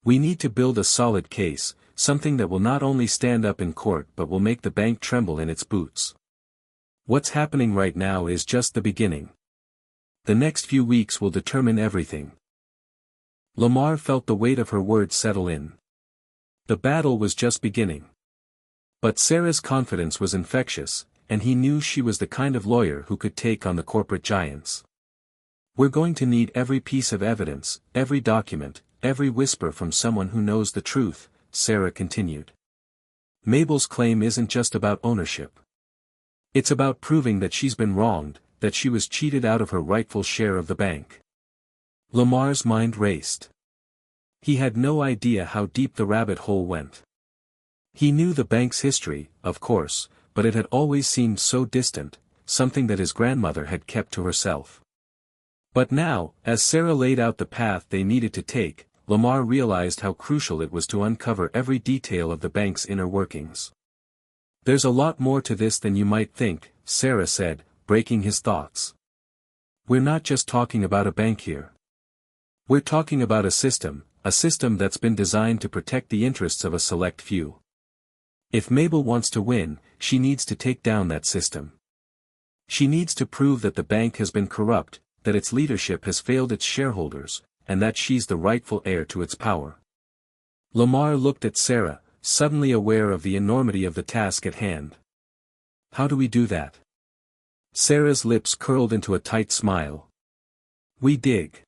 We need to build a solid case, something that will not only stand up in court but will make the bank tremble in its boots. What's happening right now is just the beginning. The next few weeks will determine everything." Lamar felt the weight of her words settle in. The battle was just beginning. But Sarah's confidence was infectious, and he knew she was the kind of lawyer who could take on the corporate giants. "We're going to need every piece of evidence, every document, every whisper from someone who knows the truth," Sarah continued. "Mabel's claim isn't just about ownership. It's about proving that she's been wronged, that she was cheated out of her rightful share of the bank." Lamar's mind raced. He had no idea how deep the rabbit hole went. He knew the bank's history, of course, but it had always seemed so distant, something that his grandmother had kept to herself. But now, as Sarah laid out the path they needed to take, Lamar realized how crucial it was to uncover every detail of the bank's inner workings. "There's a lot more to this than you might think," Sarah said, breaking his thoughts. "We're not just talking about a bank here. We're talking about a system that's been designed to protect the interests of a select few. If Mabel wants to win, she needs to take down that system. She needs to prove that the bank has been corrupt, that its leadership has failed its shareholders, and that she's the rightful heir to its power." Lamar looked at Sarah, suddenly aware of the enormity of the task at hand. "How do we do that?" Sarah's lips curled into a tight smile. "We dig.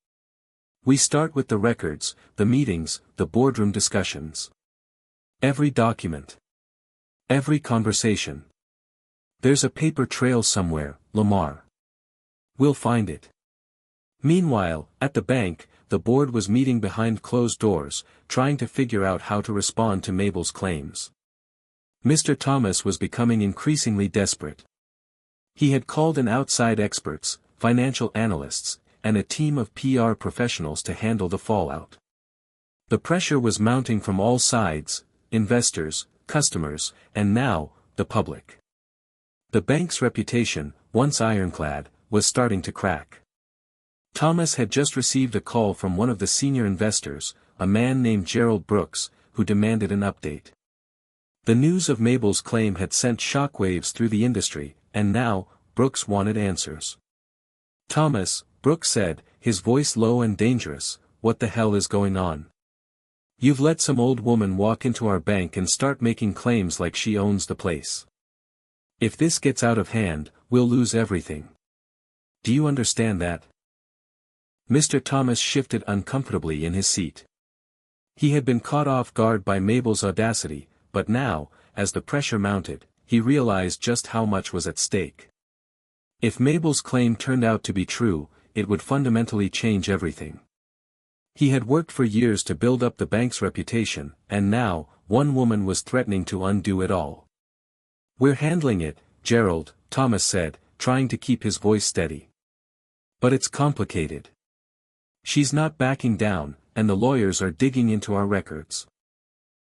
We start with the records, the meetings, the boardroom discussions. Every document. Every conversation. There's a paper trail somewhere, Lamar. We'll find it." Meanwhile, at the bank, the board was meeting behind closed doors, trying to figure out how to respond to Mabel's claims. Mr. Thomas was becoming increasingly desperate. He had called in outside experts, financial analysts, and a team of PR professionals to handle the fallout. The pressure was mounting from all sides: investors, customers, and now, the public. The bank's reputation, once ironclad, was starting to crack. Thomas had just received a call from one of the senior investors, a man named Gerald Brooks, who demanded an update. The news of Mabel's claim had sent shockwaves through the industry, and now, Brooks wanted answers. "Thomas," Brooks said, his voice low and dangerous, "what the hell is going on? You've let some old woman walk into our bank and start making claims like she owns the place. If this gets out of hand, we'll lose everything. Do you understand that?" Mr. Thomas shifted uncomfortably in his seat. He had been caught off guard by Mabel's audacity, but now, as the pressure mounted, he realized just how much was at stake. If Mabel's claim turned out to be true, it would fundamentally change everything. He had worked for years to build up the bank's reputation, and now, one woman was threatening to undo it all. "We're handling it, Gerald," Thomas said, trying to keep his voice steady. "But it's complicated. She's not backing down, and the lawyers are digging into our records.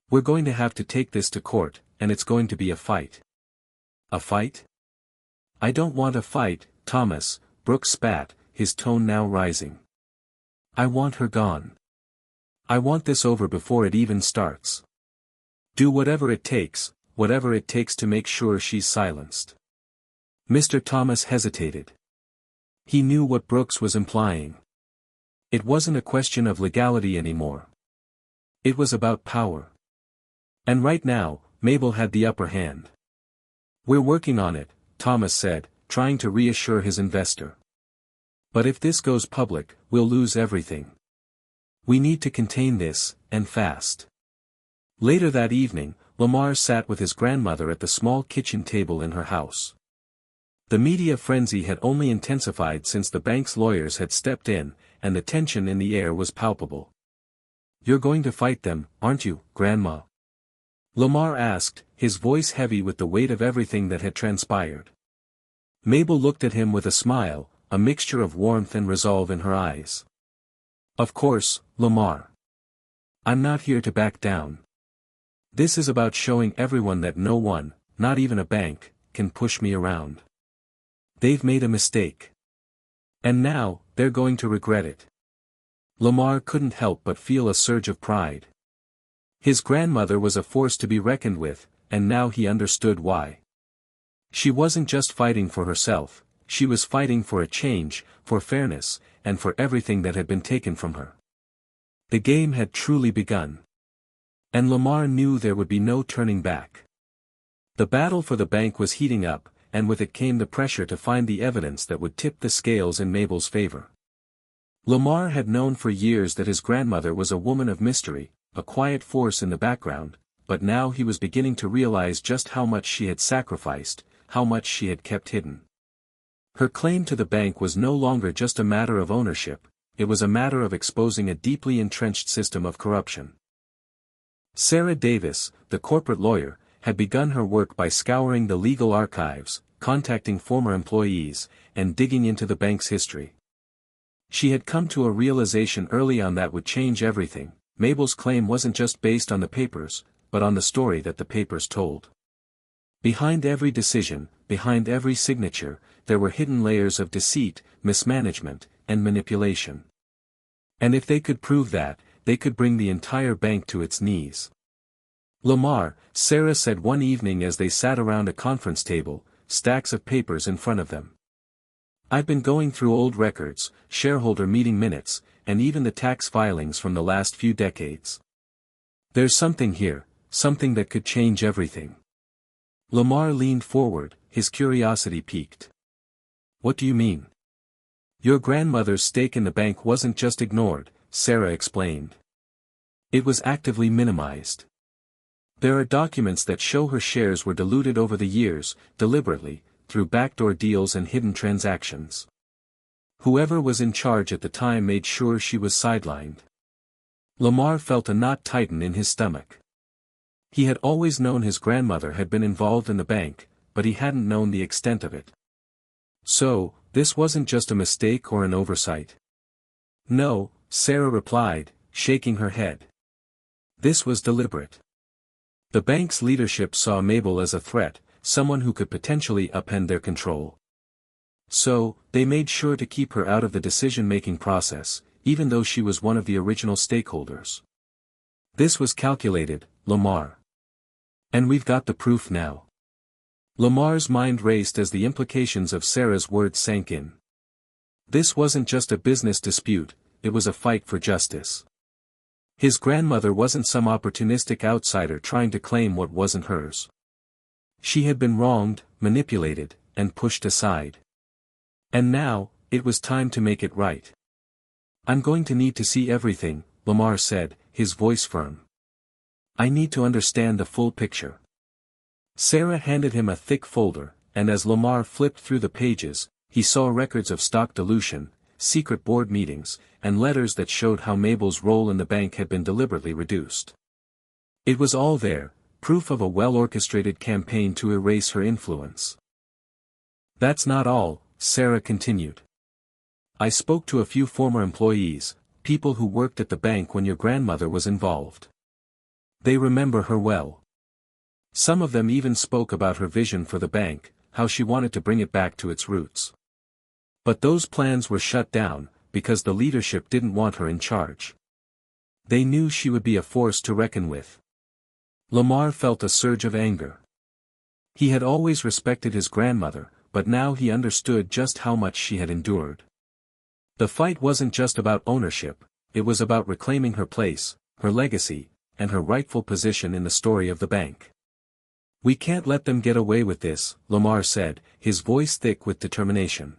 We're going to have to take this to court, and it's going to be a fight." "A fight?" "I don't want a fight, Thomas," Brooks spat, his tone now rising. "I want her gone. I want this over before it even starts. Do whatever it takes to make sure she's silenced." Mr. Thomas hesitated. He knew what Brooks was implying. It wasn't a question of legality anymore. It was about power. And right now, Mabel had the upper hand. "We're working on it," Thomas said, trying to reassure his investor. "But if this goes public, we'll lose everything. We need to contain this, and fast." Later that evening, Lamar sat with his grandmother at the small kitchen table in her house. The media frenzy had only intensified since the bank's lawyers had stepped in, and the tension in the air was palpable. "You're going to fight them, aren't you, Grandma?" Lamar asked, his voice heavy with the weight of everything that had transpired. Mabel looked at him with a smile, a mixture of warmth and resolve in her eyes. "Of course, Lamar. I'm not here to back down. This is about showing everyone that no one, not even a bank, can push me around. They've made a mistake. And now, they're going to regret it." Lamar couldn't help but feel a surge of pride. His grandmother was a force to be reckoned with, and now he understood why. She wasn't just fighting for herself, she was fighting for a change, for fairness, and for everything that had been taken from her. The game had truly begun. And Lamar knew there would be no turning back. The battle for the bank was heating up, and with it came the pressure to find the evidence that would tip the scales in Mabel's favor. Lamar had known for years that his grandmother was a woman of mystery, a quiet force in the background, but now he was beginning to realize just how much she had sacrificed, how much she had kept hidden. Her claim to the bank was no longer just a matter of ownership, it was a matter of exposing a deeply entrenched system of corruption. Sarah Davis, the corporate lawyer, had begun her work by scouring the legal archives, contacting former employees, and digging into the bank's history. She had come to a realization early on that would change everything. Mabel's claim wasn't just based on the papers, but on the story that the papers told. Behind every decision, behind every signature, there were hidden layers of deceit, mismanagement, and manipulation. And if they could prove that, they could bring the entire bank to its knees. Lamar, Sarah said one evening as they sat around a conference table, stacks of papers in front of them. I've been going through old records, shareholder meeting minutes, and even the tax filings from the last few decades. There's something here, something that could change everything. Lamar leaned forward, his curiosity piqued. What do you mean? Your grandmother's stake in the bank wasn't just ignored, Sarah explained. It was actively minimized. There are documents that show her shares were diluted over the years, deliberately, through backdoor deals and hidden transactions. Whoever was in charge at the time made sure she was sidelined. Lamar felt a knot tighten in his stomach. He had always known his grandmother had been involved in the bank, but he hadn't known the extent of it. So, this wasn't just a mistake or an oversight. No, Sarah replied, shaking her head. This was deliberate. The bank's leadership saw Mabel as a threat, someone who could potentially upend their control. So, they made sure to keep her out of the decision-making process, even though she was one of the original stakeholders. This was calculated, Lamar. And we've got the proof now. Lamar's mind raced as the implications of Sarah's words sank in. This wasn't just a business dispute, it was a fight for justice. His grandmother wasn't some opportunistic outsider trying to claim what wasn't hers. She had been wronged, manipulated, and pushed aside. And now, it was time to make it right. I'm going to need to see everything, Lamar said, his voice firm. I need to understand the full picture. Sarah handed him a thick folder, and as Lamar flipped through the pages, he saw records of stock dilution, secret board meetings, and letters that showed how Mabel's role in the bank had been deliberately reduced. It was all there, proof of a well-orchestrated campaign to erase her influence. That's not all, Sarah continued. I spoke to a few former employees, people who worked at the bank when your grandmother was involved. They remember her well. Some of them even spoke about her vision for the bank, how she wanted to bring it back to its roots. But those plans were shut down, because the leadership didn't want her in charge. They knew she would be a force to reckon with. Lamar felt a surge of anger. He had always respected his grandmother, but now he understood just how much she had endured. The fight wasn't just about ownership, it was about reclaiming her place, her legacy, and her rightful position in the story of the bank. We can't let them get away with this, Lamar said, his voice thick with determination.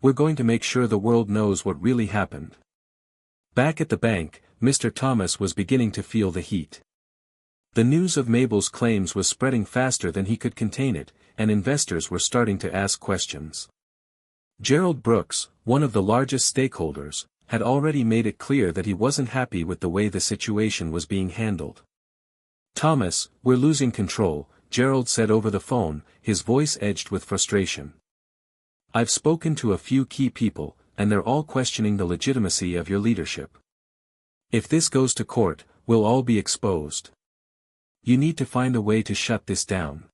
We're going to make sure the world knows what really happened. Back at the bank, Mr. Thomas was beginning to feel the heat. The news of Mabel's claims was spreading faster than he could contain it, and investors were starting to ask questions. Gerald Brooks, one of the largest stakeholders, had already made it clear that he wasn't happy with the way the situation was being handled. Thomas, we're losing control, Gerald said over the phone, his voice edged with frustration. I've spoken to a few key people, and they're all questioning the legitimacy of your leadership. If this goes to court, we'll all be exposed. You need to find a way to shut this down.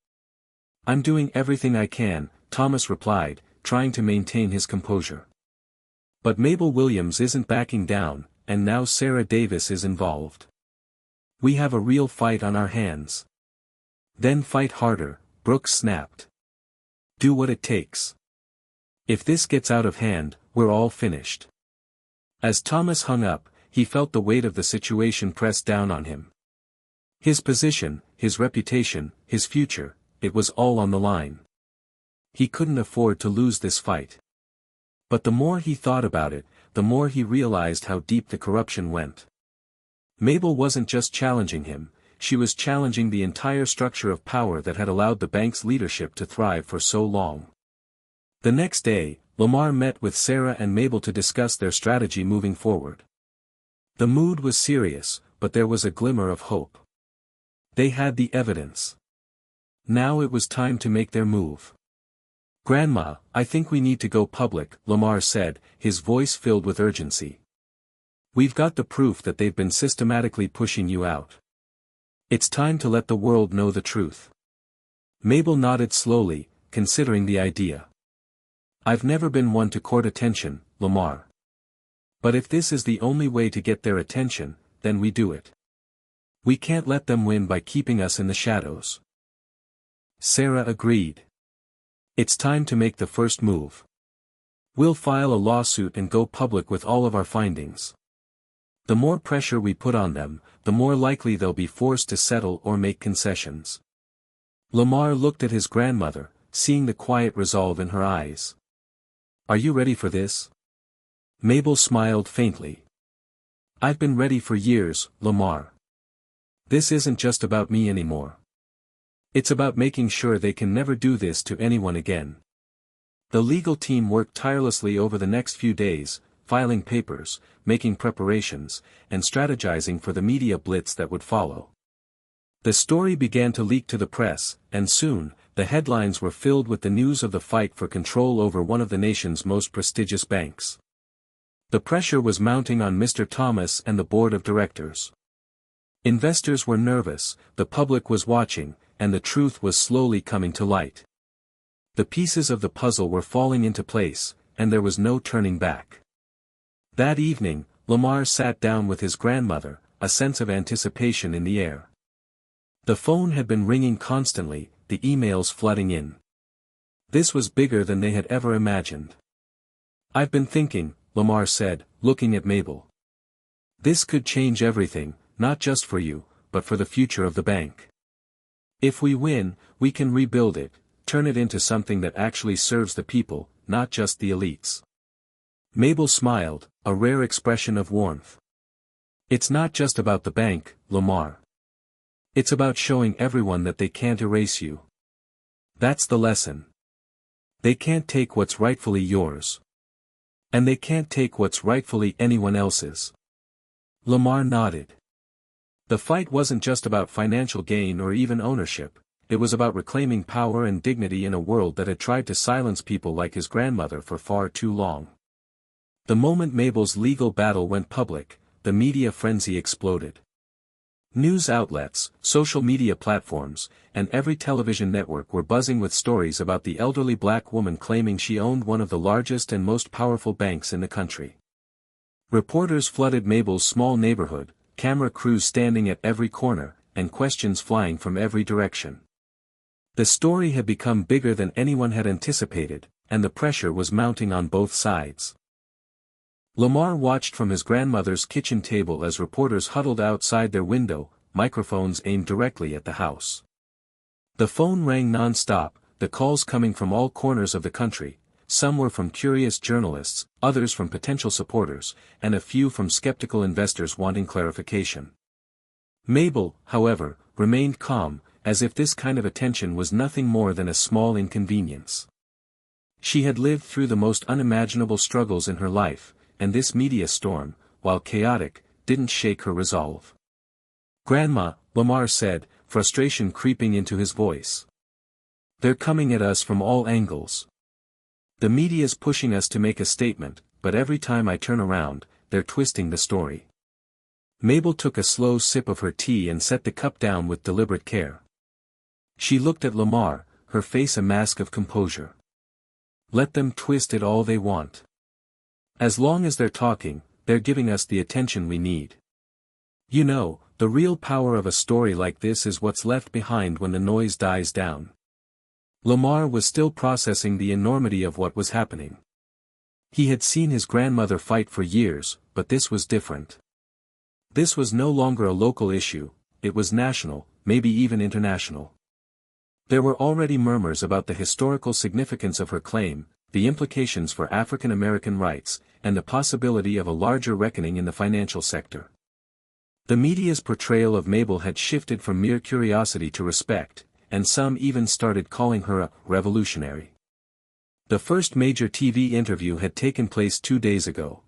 I'm doing everything I can, Thomas replied, trying to maintain his composure. But Mabel Williams isn't backing down, and now Sarah Davis is involved. We have a real fight on our hands. Then fight harder, Brooks snapped. Do what it takes. If this gets out of hand, we're all finished. As Thomas hung up, he felt the weight of the situation press down on him. His position, his reputation, his future, it was all on the line. He couldn't afford to lose this fight. But the more he thought about it, the more he realized how deep the corruption went. Mabel wasn't just challenging him, she was challenging the entire structure of power that had allowed the bank's leadership to thrive for so long. The next day, Lamar met with Sarah and Mabel to discuss their strategy moving forward. The mood was serious, but there was a glimmer of hope. They had the evidence. Now it was time to make their move. "Grandma, I think we need to go public," Lamar said, his voice filled with urgency. "We've got the proof that they've been systematically pushing you out. It's time to let the world know the truth." Mabel nodded slowly, considering the idea. "I've never been one to court attention, Lamar. But if this is the only way to get their attention, then we do it. We can't let them win by keeping us in the shadows." Sarah agreed. "It's time to make the first move. We'll file a lawsuit and go public with all of our findings. The more pressure we put on them, the more likely they'll be forced to settle or make concessions." Lamar looked at his grandmother, seeing the quiet resolve in her eyes. "Are you ready for this?" Mabel smiled faintly. "I've been ready for years, Lamar. This isn't just about me anymore. It's about making sure they can never do this to anyone again." The legal team worked tirelessly over the next few days, filing papers, making preparations, and strategizing for the media blitz that would follow. The story began to leak to the press, and soon, the headlines were filled with the news of the fight for control over one of the nation's most prestigious banks. The pressure was mounting on Mr. Thomas and the board of directors. Investors were nervous, the public was watching, and the truth was slowly coming to light. The pieces of the puzzle were falling into place, and there was no turning back. That evening, Lamar sat down with his grandmother, a sense of anticipation in the air. The phone had been ringing constantly, the emails flooding in. This was bigger than they had ever imagined. "I've been thinking," Lamar said, looking at Mabel. "This could change everything, not just for you, but for the future of the bank. If we win, we can rebuild it, turn it into something that actually serves the people, not just the elites." Mabel smiled, a rare expression of warmth. "It's not just about the bank, Lamar. It's about showing everyone that they can't erase you. That's the lesson. They can't take what's rightfully yours. And they can't take what's rightfully anyone else's." Lamar nodded. The fight wasn't just about financial gain or even ownership, it was about reclaiming power and dignity in a world that had tried to silence people like his grandmother for far too long. The moment Mabel's legal battle went public, the media frenzy exploded. News outlets, social media platforms, and every television network were buzzing with stories about the elderly black woman claiming she owned one of the largest and most powerful banks in the country. Reporters flooded Mabel's small neighborhood, camera crews standing at every corner, and questions flying from every direction. The story had become bigger than anyone had anticipated, and the pressure was mounting on both sides. Lamar watched from his grandmother's kitchen table as reporters huddled outside their window, microphones aimed directly at the house. The phone rang non-stop, the calls coming from all corners of the country. Some were from curious journalists, others from potential supporters, and a few from skeptical investors wanting clarification. Mabel, however, remained calm, as if this kind of attention was nothing more than a small inconvenience. She had lived through the most unimaginable struggles in her life, and this media storm, while chaotic, didn't shake her resolve. "Grandma," Lamar said, frustration creeping into his voice. "They're coming at us from all angles. The media's pushing us to make a statement, but every time I turn around, they're twisting the story." Mabel took a slow sip of her tea and set the cup down with deliberate care. She looked at Lamar, her face a mask of composure. "Let them twist it all they want. As long as they're talking, they're giving us the attention we need. You know, the real power of a story like this is what's left behind when the noise dies down." Lamar was still processing the enormity of what was happening. He had seen his grandmother fight for years, but this was different. This was no longer a local issue, it was national, maybe even international. There were already murmurs about the historical significance of her claim, the implications for African American rights, and the possibility of a larger reckoning in the financial sector. The media's portrayal of Mabel had shifted from mere curiosity to respect, and some even started calling her a revolutionary. The first major TV interview had taken place 2 days ago.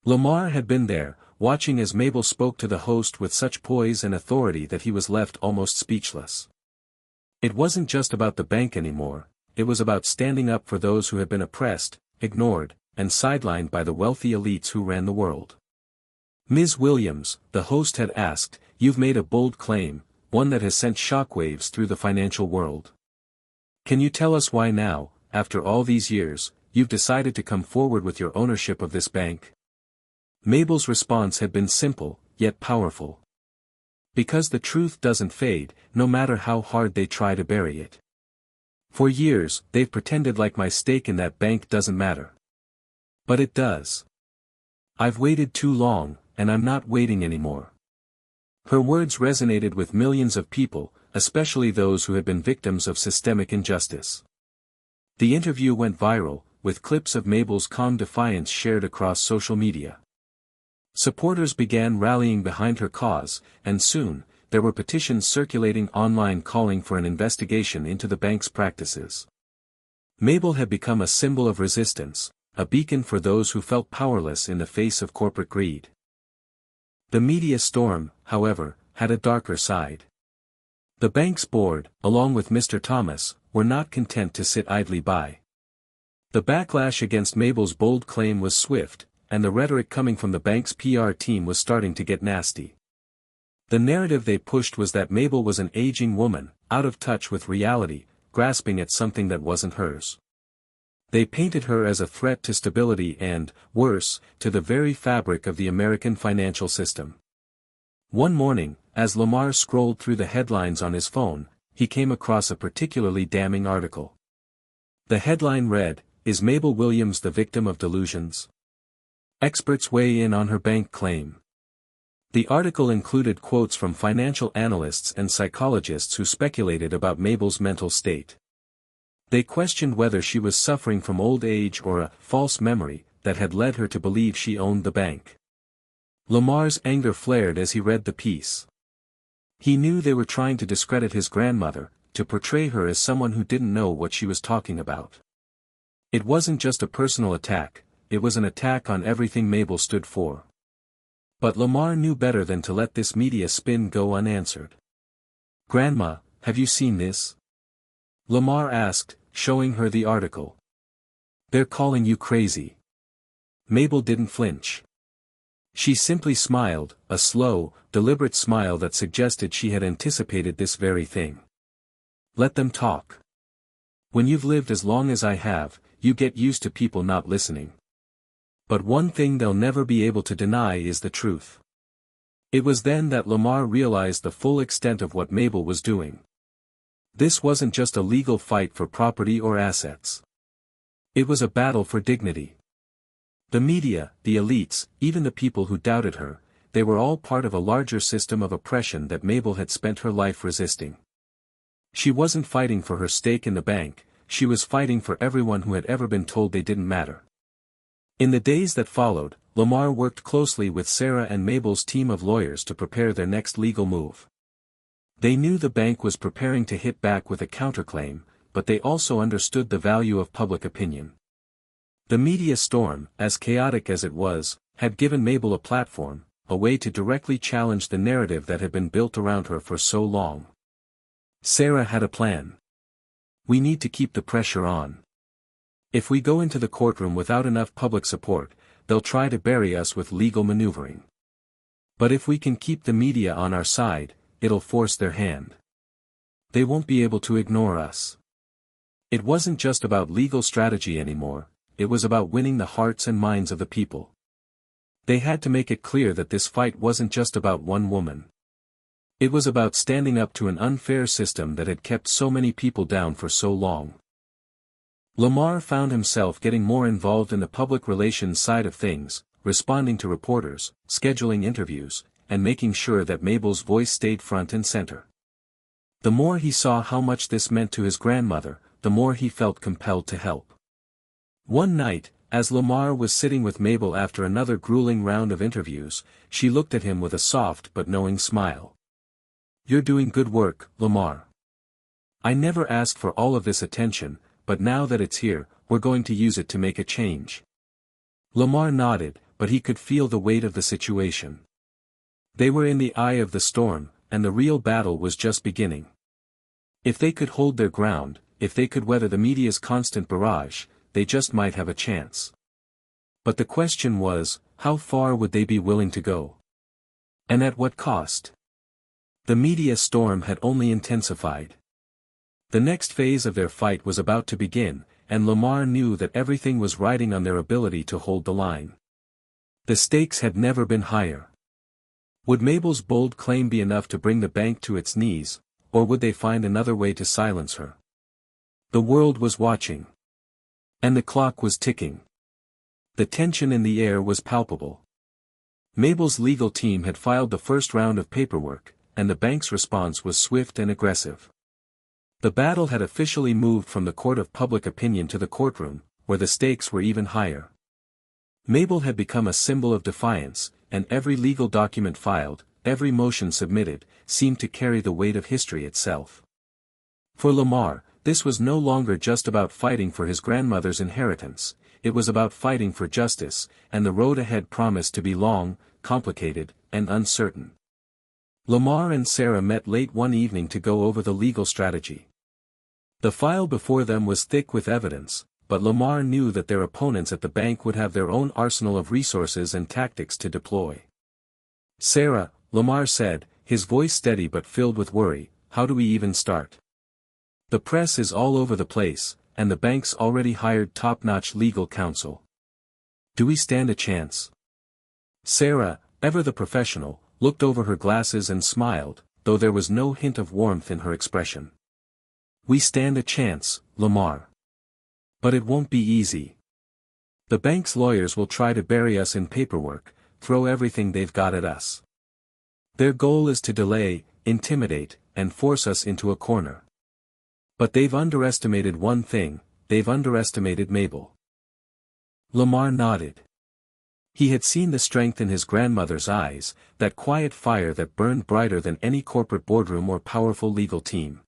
Lamar had been there, watching as Mabel spoke to the host with such poise and authority that he was left almost speechless. It wasn't just about the bank anymore, it was about standing up for those who had been oppressed, ignored, and sidelined by the wealthy elites who ran the world. "Ms. Williams," the host had asked, "you've made a bold claim, one that has sent shockwaves through the financial world. Can you tell us why now, after all these years, you've decided to come forward with your ownership of this bank?" Mabel's response had been simple, yet powerful. Because the truth doesn't fade, no matter how hard they try to bury it. For years, they've pretended like my stake in that bank doesn't matter. But it does. I've waited too long, and I'm not waiting anymore. Her words resonated with millions of people, especially those who had been victims of systemic injustice. The interview went viral, with clips of Mabel's calm defiance shared across social media. Supporters began rallying behind her cause, and soon, there were petitions circulating online calling for an investigation into the bank's practices. Mabel had become a symbol of resistance, a beacon for those who felt powerless in the face of corporate greed. The media storm, however, had a darker side. The bank's board, along with Mr. Thomas, were not content to sit idly by. The backlash against Mabel's bold claim was swift, and the rhetoric coming from the bank's PR team was starting to get nasty. The narrative they pushed was that Mabel was an aging woman, out of touch with reality, grasping at something that wasn't hers. They painted her as a threat to stability and, worse, to the very fabric of the American financial system. One morning, as Lamar scrolled through the headlines on his phone, he came across a particularly damning article. The headline read, "Is Mabel Williams the victim of delusions? Experts weigh in on her bank claim." The article included quotes from financial analysts and psychologists who speculated about Mabel's mental state. They questioned whether she was suffering from old age or a false memory that had led her to believe she owned the bank. Lamar's anger flared as he read the piece. He knew they were trying to discredit his grandmother, to portray her as someone who didn't know what she was talking about. It wasn't just a personal attack, it was an attack on everything Mabel stood for. But Lamar knew better than to let this media spin go unanswered. "Grandma, have you seen this?" Lamar asked, showing her the article. "They're calling you crazy." Mabel didn't flinch. She simply smiled, a slow, deliberate smile that suggested she had anticipated this very thing. "Let them talk. When you've lived as long as I have, you get used to people not listening. But one thing they'll never be able to deny is the truth." It was then that Lamar realized the full extent of what Mabel was doing. This wasn't just a legal fight for property or assets. It was a battle for dignity. The media, the elites, even the people who doubted her, they were all part of a larger system of oppression that Mabel had spent her life resisting. She wasn't fighting for her stake in the bank, she was fighting for everyone who had ever been told they didn't matter. In the days that followed, Lamar worked closely with Sarah and Mabel's team of lawyers to prepare their next legal move. They knew the bank was preparing to hit back with a counterclaim, but they also understood the value of public opinion. The media storm, as chaotic as it was, had given Mabel a platform, a way to directly challenge the narrative that had been built around her for so long. Sarah had a plan. "We need to keep the pressure on. If we go into the courtroom without enough public support, they'll try to bury us with legal maneuvering. But if we can keep the media on our side, it'll force their hand. They won't be able to ignore us." It wasn't just about legal strategy anymore, it was about winning the hearts and minds of the people. They had to make it clear that this fight wasn't just about one woman. It was about standing up to an unfair system that had kept so many people down for so long. Lamar found himself getting more involved in the public relations side of things, responding to reporters, scheduling interviews, and making sure that Mabel's voice stayed front and center. The more he saw how much this meant to his grandmother, the more he felt compelled to help. One night, as Lamar was sitting with Mabel after another grueling round of interviews, she looked at him with a soft but knowing smile. "You're doing good work, Lamar. I never asked for all of this attention, but now that it's here, we're going to use it to make a change." Lamar nodded, but he could feel the weight of the situation. They were in the eye of the storm, and the real battle was just beginning. If they could hold their ground, if they could weather the media's constant barrage, they just might have a chance. But the question was, how far would they be willing to go? And at what cost? The media storm had only intensified. The next phase of their fight was about to begin, and Lamar knew that everything was riding on their ability to hold the line. The stakes had never been higher. Would Mabel's bold claim be enough to bring the bank to its knees, or would they find another way to silence her? The world was watching. And the clock was ticking. The tension in the air was palpable. Mabel's legal team had filed the first round of paperwork, and the bank's response was swift and aggressive. The battle had officially moved from the court of public opinion to the courtroom, where the stakes were even higher. Mabel had become a symbol of defiance, and every legal document filed, every motion submitted, seemed to carry the weight of history itself. For Lamar, this was no longer just about fighting for his grandmother's inheritance, it was about fighting for justice, and the road ahead promised to be long, complicated, and uncertain. Lamar and Sarah met late one evening to go over the legal strategy. The file before them was thick with evidence, but Lamar knew that their opponents at the bank would have their own arsenal of resources and tactics to deploy. "Sarah," Lamar said, his voice steady but filled with worry, "how do we even start? The press is all over the place, and the bank's already hired top-notch legal counsel. Do we stand a chance?" Sarah, ever the professional, looked over her glasses and smiled, though there was no hint of warmth in her expression. "We stand a chance, Lamar. But it won't be easy. The bank's lawyers will try to bury us in paperwork, throw everything they've got at us. Their goal is to delay, intimidate, and force us into a corner. But they've underestimated one thing, they've underestimated Mabel." Lamar nodded. He had seen the strength in his grandmother's eyes, that quiet fire that burned brighter than any corporate boardroom or powerful legal team.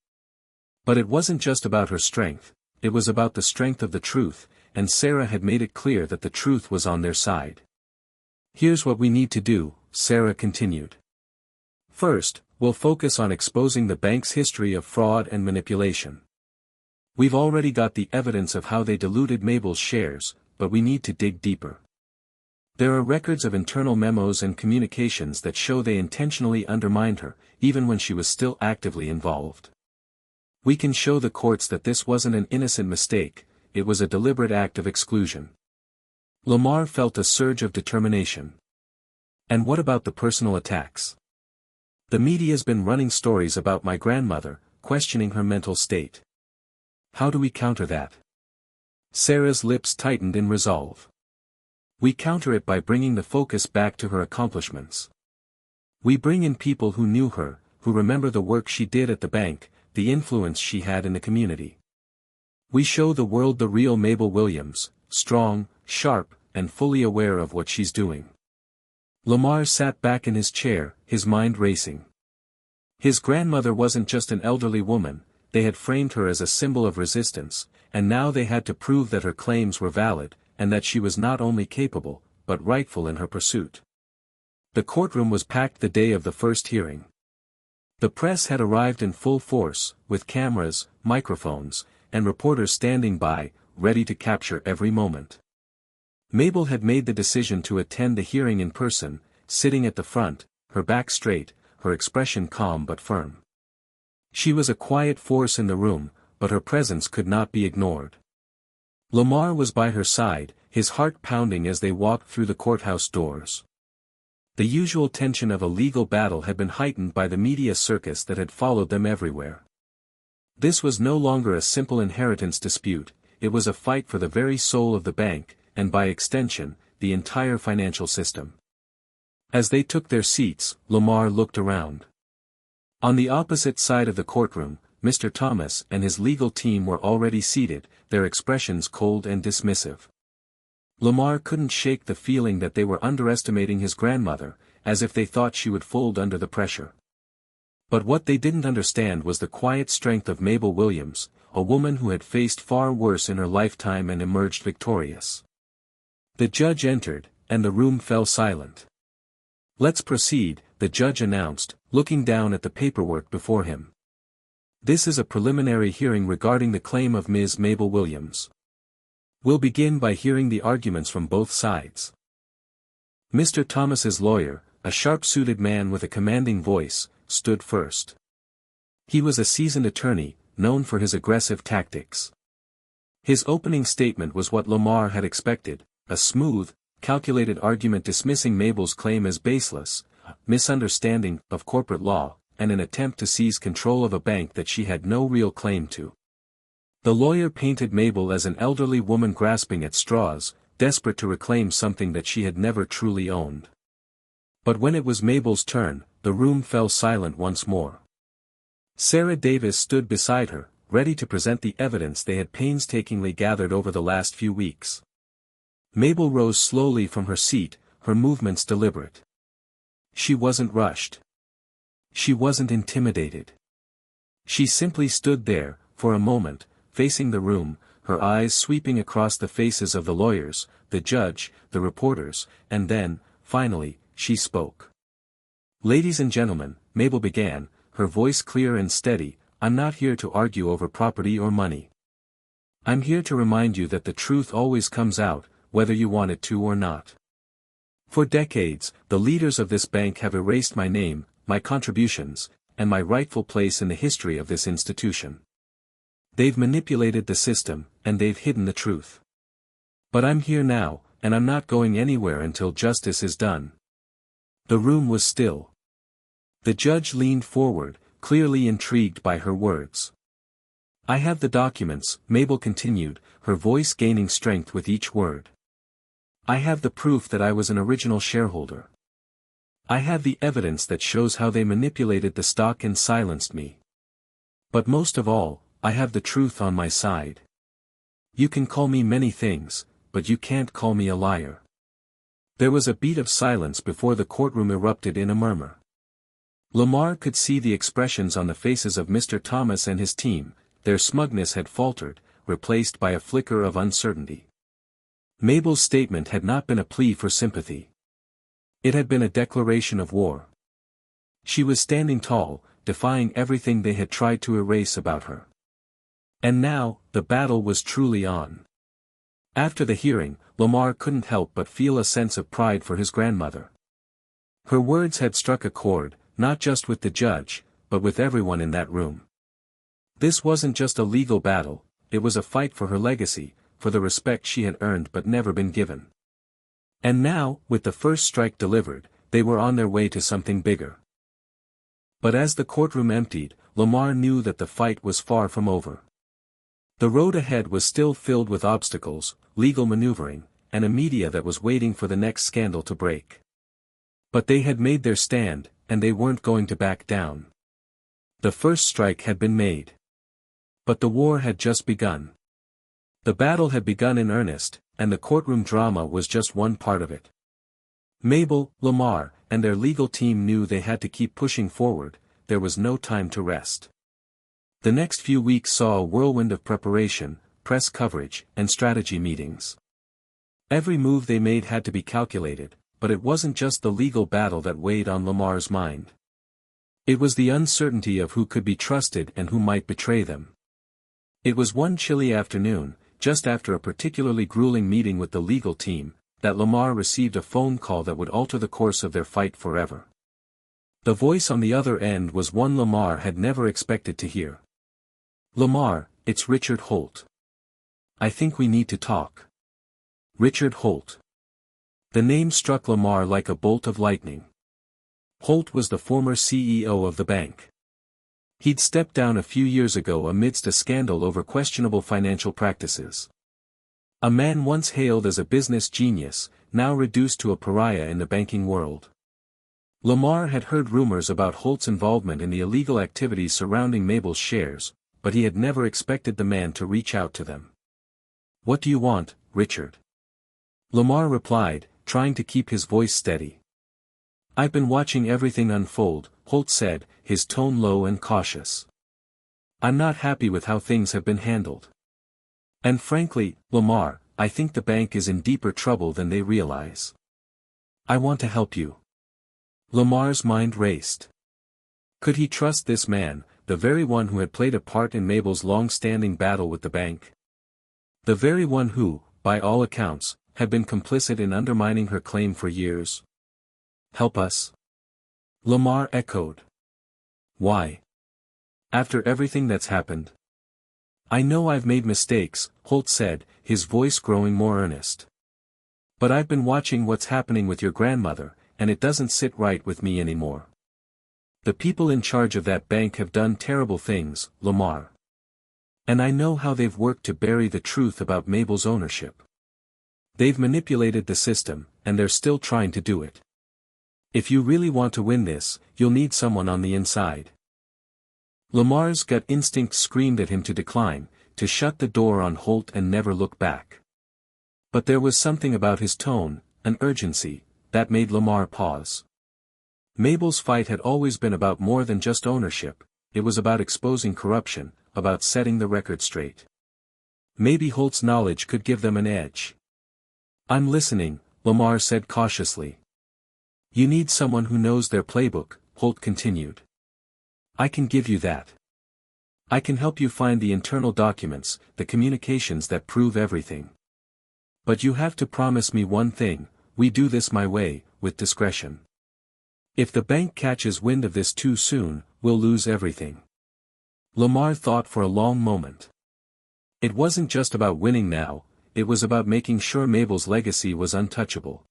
But it wasn't just about her strength, it was about the strength of the truth, and Sarah had made it clear that the truth was on their side. "Here's what we need to do," Sarah continued. "First, we'll focus on exposing the bank's history of fraud and manipulation. We've already got the evidence of how they diluted Mabel's shares, but we need to dig deeper. There are records of internal memos and communications that show they intentionally undermined her, even when she was still actively involved. We can show the courts that this wasn't an innocent mistake, it was a deliberate act of exclusion." Lamar felt a surge of determination. "And what about the personal attacks? The media's been running stories about my grandmother, questioning her mental state. How do we counter that?" Sarah's lips tightened in resolve. "We counter it by bringing the focus back to her accomplishments. We bring in people who knew her, who remember the work she did at the bank, the influence she had in the community. We show the world the real Mabel Williams, strong, sharp, and fully aware of what she's doing." Lamar sat back in his chair, his mind racing. His grandmother wasn't just an elderly woman, they had framed her as a symbol of resistance, and now they had to prove that her claims were valid, and that she was not only capable, but rightful in her pursuit. The courtroom was packed the day of the first hearing. The press had arrived in full force, with cameras, microphones, and reporters standing by, ready to capture every moment. Mabel had made the decision to attend the hearing in person, sitting at the front, her back straight, her expression calm but firm. She was a quiet force in the room, but her presence could not be ignored. Lamar was by her side, his heart pounding as they walked through the courthouse doors. The usual tension of a legal battle had been heightened by the media circus that had followed them everywhere. This was no longer a simple inheritance dispute, it was a fight for the very soul of the bank, and by extension, the entire financial system. As they took their seats, Lamar looked around. On the opposite side of the courtroom, Mr. Thomas and his legal team were already seated, their expressions cold and dismissive. Lamar couldn't shake the feeling that they were underestimating his grandmother, as if they thought she would fold under the pressure. But what they didn't understand was the quiet strength of Mabel Williams, a woman who had faced far worse in her lifetime and emerged victorious. The judge entered, and the room fell silent. "Let's proceed," the judge announced, looking down at the paperwork before him. "This is a preliminary hearing regarding the claim of Ms. Mabel Williams. We'll begin by hearing the arguments from both sides." Mr. Thomas's lawyer, a sharp-suited man with a commanding voice, stood first. He was a seasoned attorney, known for his aggressive tactics. His opening statement was what Lamar had expected, a smooth, calculated argument dismissing Mabel's claim as baseless, a misunderstanding of corporate law, and an attempt to seize control of a bank that she had no real claim to. The lawyer painted Mabel as an elderly woman grasping at straws, desperate to reclaim something that she had never truly owned. But when it was Mabel's turn, the room fell silent once more. Sarah Davis stood beside her, ready to present the evidence they had painstakingly gathered over the last few weeks. Mabel rose slowly from her seat, her movements deliberate. She wasn't rushed. She wasn't intimidated. She simply stood there, for a moment, facing the room, her eyes sweeping across the faces of the lawyers, the judge, the reporters, and then, finally, she spoke. "Ladies and gentlemen," Mabel began, her voice clear and steady, "I'm not here to argue over property or money. I'm here to remind you that the truth always comes out, whether you want it to or not. For decades, the leaders of this bank have erased my name, my contributions, and my rightful place in the history of this institution. They've manipulated the system, and they've hidden the truth. But I'm here now, and I'm not going anywhere until justice is done." The room was still. The judge leaned forward, clearly intrigued by her words. "I have the documents," Mabel continued, her voice gaining strength with each word. "I have the proof that I was an original shareholder. I have the evidence that shows how they manipulated the stock and silenced me. But most of all, I have the truth on my side. You can call me many things, but you can't call me a liar." There was a beat of silence before the courtroom erupted in a murmur. Lamar could see the expressions on the faces of Mr. Thomas and his team, their smugness had faltered, replaced by a flicker of uncertainty. Mabel's statement had not been a plea for sympathy. It had been a declaration of war. She was standing tall, defying everything they had tried to erase about her. And now, the battle was truly on. After the hearing, Lamar couldn't help but feel a sense of pride for his grandmother. Her words had struck a chord, not just with the judge, but with everyone in that room. This wasn't just a legal battle, it was a fight for her legacy, for the respect she had earned but never been given. And now, with the first strike delivered, they were on their way to something bigger. But as the courtroom emptied, Lamar knew that the fight was far from over. The road ahead was still filled with obstacles, legal maneuvering, and a media that was waiting for the next scandal to break. But they had made their stand, and they weren't going to back down. The first strike had been made. But the war had just begun. The battle had begun in earnest, and the courtroom drama was just one part of it. Mabel, Lamar, and their legal team knew they had to keep pushing forward, there was no time to rest. The next few weeks saw a whirlwind of preparation, press coverage, and strategy meetings. Every move they made had to be calculated, but it wasn't just the legal battle that weighed on Lamar's mind. It was the uncertainty of who could be trusted and who might betray them. It was one chilly afternoon, just after a particularly grueling meeting with the legal team, that Lamar received a phone call that would alter the course of their fight forever. The voice on the other end was one Lamar had never expected to hear. "Lamar, it's Richard Holt. I think we need to talk." Richard Holt. The name struck Lamar like a bolt of lightning. Holt was the former CEO of the bank. He'd stepped down a few years ago amidst a scandal over questionable financial practices. A man once hailed as a business genius, now reduced to a pariah in the banking world. Lamar had heard rumors about Holt's involvement in the illegal activities surrounding Mabel's shares, but he had never expected the man to reach out to them. "What do you want, Richard?" Lamar replied, trying to keep his voice steady. "I've been watching everything unfold," Holt said, his tone low and cautious. "I'm not happy with how things have been handled. And frankly, Lamar, I think the bank is in deeper trouble than they realize. I want to help you." Lamar's mind raced. Could he trust this man, the very one who had played a part in Mabel's long-standing battle with the bank? The very one who, by all accounts, had been complicit in undermining her claim for years? "Help us?" Lamar echoed. "Why? After everything that's happened?" "I know I've made mistakes," Holt said, his voice growing more earnest. "But I've been watching what's happening with your grandmother, and it doesn't sit right with me anymore. The people in charge of that bank have done terrible things, Lamar. And I know how they've worked to bury the truth about Mabel's ownership. They've manipulated the system, and they're still trying to do it. If you really want to win this, you'll need someone on the inside." Lamar's gut instinct screamed at him to decline, to shut the door on Holt and never look back. But there was something about his tone, an urgency, that made Lamar pause. Mabel's fight had always been about more than just ownership, it was about exposing corruption, about setting the record straight. Maybe Holt's knowledge could give them an edge. "I'm listening," Lamar said cautiously. "You need someone who knows their playbook," Holt continued. "I can give you that. I can help you find the internal documents, the communications that prove everything. But you have to promise me one thing: we do this my way, with discretion. If the bank catches wind of this too soon, we'll lose everything." Lamar thought for a long moment. It wasn't just about winning now, it was about making sure Mabel's legacy was untouchable.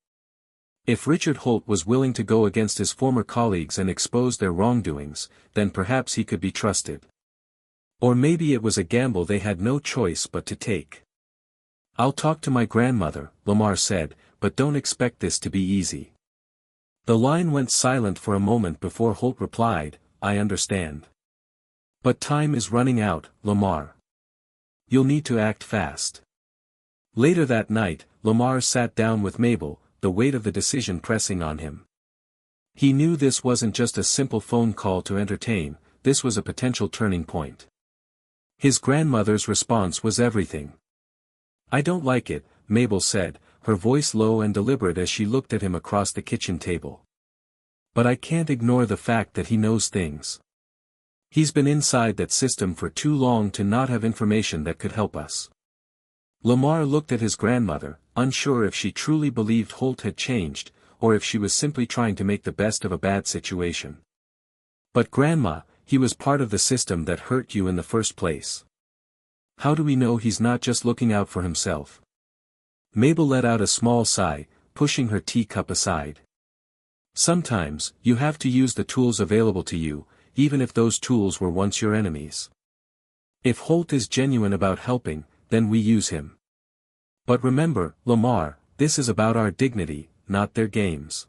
If Richard Holt was willing to go against his former colleagues and expose their wrongdoings, then perhaps he could be trusted. Or maybe it was a gamble they had no choice but to take. "I'll talk to my grandmother," Lamar said, "but don't expect this to be easy." The line went silent for a moment before Holt replied, "I understand. But time is running out, Lamar. You'll need to act fast." Later that night, Lamar sat down with Mabel, the weight of the decision pressing on him. He knew this wasn't just a simple phone call to entertain, this was a potential turning point. His grandmother's response was everything. "I don't like it," Mabel said, her voice low and deliberate as she looked at him across the kitchen table. "But I can't ignore the fact that he knows things. He's been inside that system for too long to not have information that could help us." Lamar looked at his grandmother, unsure if she truly believed Holt had changed, or if she was simply trying to make the best of a bad situation. "But Grandma, he was part of the system that hurt you in the first place. How do we know he's not just looking out for himself?" Mabel let out a small sigh, pushing her teacup aside. "Sometimes, you have to use the tools available to you, even if those tools were once your enemies. If Holt is genuine about helping, then we use him. But remember, Lamar, this is about our dignity, not their games."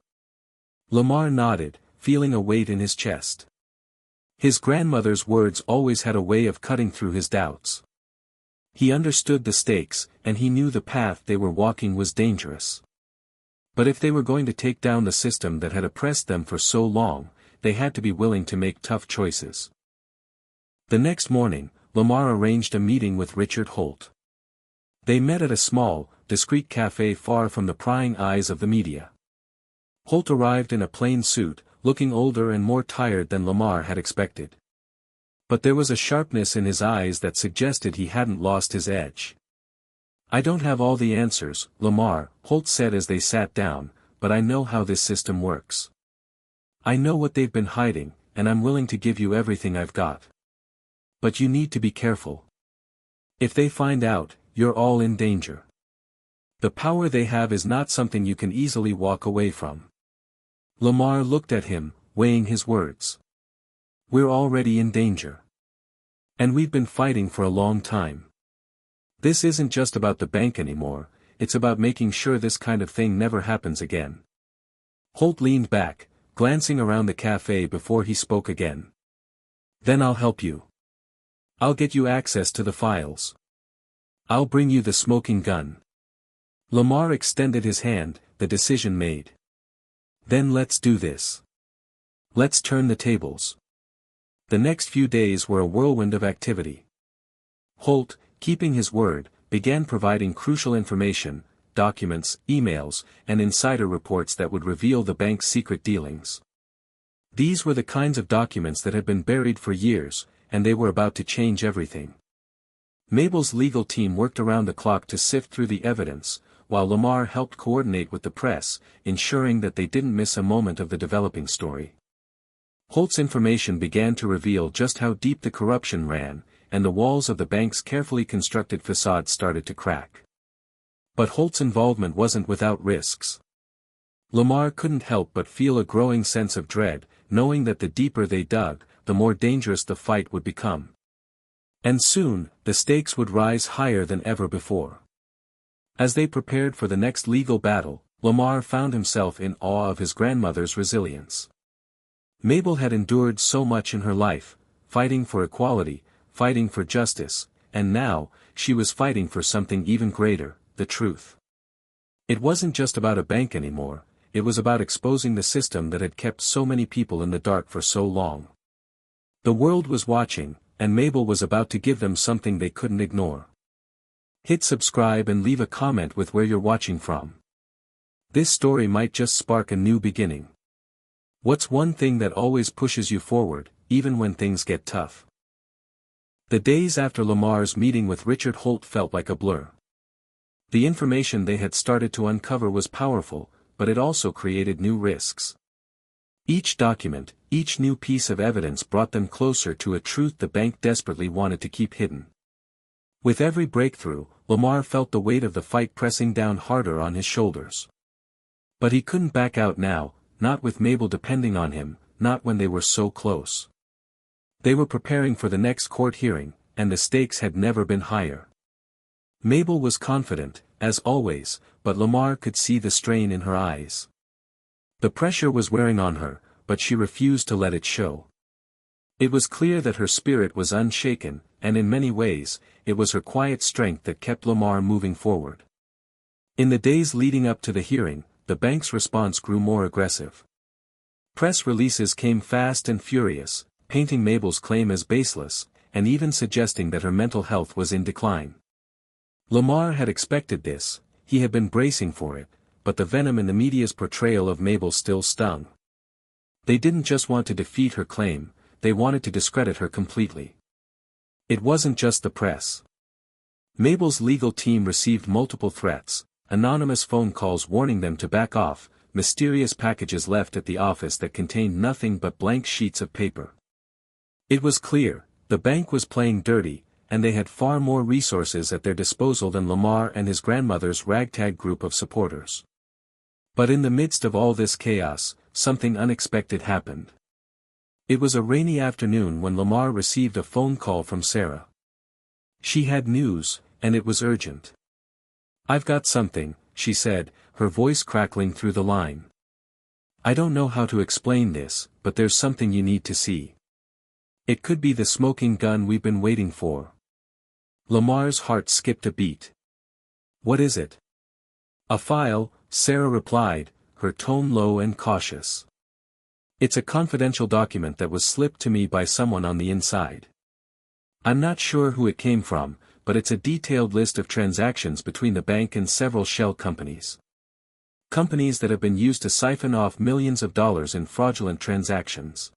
Lamar nodded, feeling a weight in his chest. His grandmother's words always had a way of cutting through his doubts. He understood the stakes, and he knew the path they were walking was dangerous. But if they were going to take down the system that had oppressed them for so long, they had to be willing to make tough choices. The next morning, Lamar arranged a meeting with Richard Holt. They met at a small, discreet cafe far from the prying eyes of the media. Holt arrived in a plain suit, looking older and more tired than Lamar had expected. But there was a sharpness in his eyes that suggested he hadn't lost his edge. "I don't have all the answers, Lamar," Holt said as they sat down, "but I know how this system works. I know what they've been hiding, and I'm willing to give you everything I've got. But you need to be careful. If they find out, you're all in danger. The power they have is not something you can easily walk away from." Lamar looked at him, weighing his words. "We're already in danger. And we've been fighting for a long time. This isn't just about the bank anymore, it's about making sure this kind of thing never happens again." Holt leaned back, glancing around the cafe before he spoke again. Then I'll help you. I'll get you access to the files. I'll bring you the smoking gun. Lamar extended his hand, the decision made. Then let's do this. Let's turn the tables. The next few days were a whirlwind of activity. Holt, keeping his word, began providing crucial information, documents, emails, and insider reports that would reveal the bank's secret dealings. These were the kinds of documents that had been buried for years, and they were about to change everything. Mabel's legal team worked around the clock to sift through the evidence, while Lamar helped coordinate with the press, ensuring that they didn't miss a moment of the developing story. Holt's information began to reveal just how deep the corruption ran, and the walls of the bank's carefully constructed facade started to crack. But Holt's involvement wasn't without risks. Lamar couldn't help but feel a growing sense of dread, knowing that the deeper they dug, the more dangerous the fight would become. And soon, the stakes would rise higher than ever before. As they prepared for the next legal battle, Lamar found himself in awe of his grandmother's resilience. Mabel had endured so much in her life, fighting for equality, fighting for justice, and now, she was fighting for something even greater, the truth. It wasn't just about a bank anymore, it was about exposing the system that had kept so many people in the dark for so long. The world was watching, and Mabel was about to give them something they couldn't ignore. Hit subscribe and leave a comment with where you're watching from. This story might just spark a new beginning. What's one thing that always pushes you forward, even when things get tough? The days after Lamar's meeting with Richard Holt felt like a blur. The information they had started to uncover was powerful, but it also created new risks. Each document, each new piece of evidence brought them closer to a truth the bank desperately wanted to keep hidden. With every breakthrough, Lamar felt the weight of the fight pressing down harder on his shoulders. But he couldn't back out now, not with Mabel depending on him, not when they were so close. They were preparing for the next court hearing, and the stakes had never been higher. Mabel was confident, as always, but Lamar could see the strain in her eyes. The pressure was wearing on her, but she refused to let it show. It was clear that her spirit was unshaken, and in many ways, it was her quiet strength that kept Lamar moving forward. In the days leading up to the hearing, the bank's response grew more aggressive. Press releases came fast and furious, painting Mabel's claim as baseless, and even suggesting that her mental health was in decline. Lamar had expected this, he had been bracing for it, but the venom in the media's portrayal of Mabel still stung. They didn't just want to defeat her claim, they wanted to discredit her completely. It wasn't just the press. Mabel's legal team received multiple threats, anonymous phone calls warning them to back off, mysterious packages left at the office that contained nothing but blank sheets of paper. It was clear, the bank was playing dirty, and they had far more resources at their disposal than Lamar and his grandmother's ragtag group of supporters. But in the midst of all this chaos, something unexpected happened. It was a rainy afternoon when Lamar received a phone call from Sarah. She had news, and it was urgent. "I've got something," she said, her voice crackling through the line. "I don't know how to explain this, but there's something you need to see. It could be the smoking gun we've been waiting for." Lamar's heart skipped a beat. "What is it?" "A file," Sarah replied, her tone low and cautious. "It's a confidential document that was slipped to me by someone on the inside. I'm not sure who it came from, but it's a detailed list of transactions between the bank and several shell companies. Companies that have been used to siphon off millions of dollars in fraudulent transactions.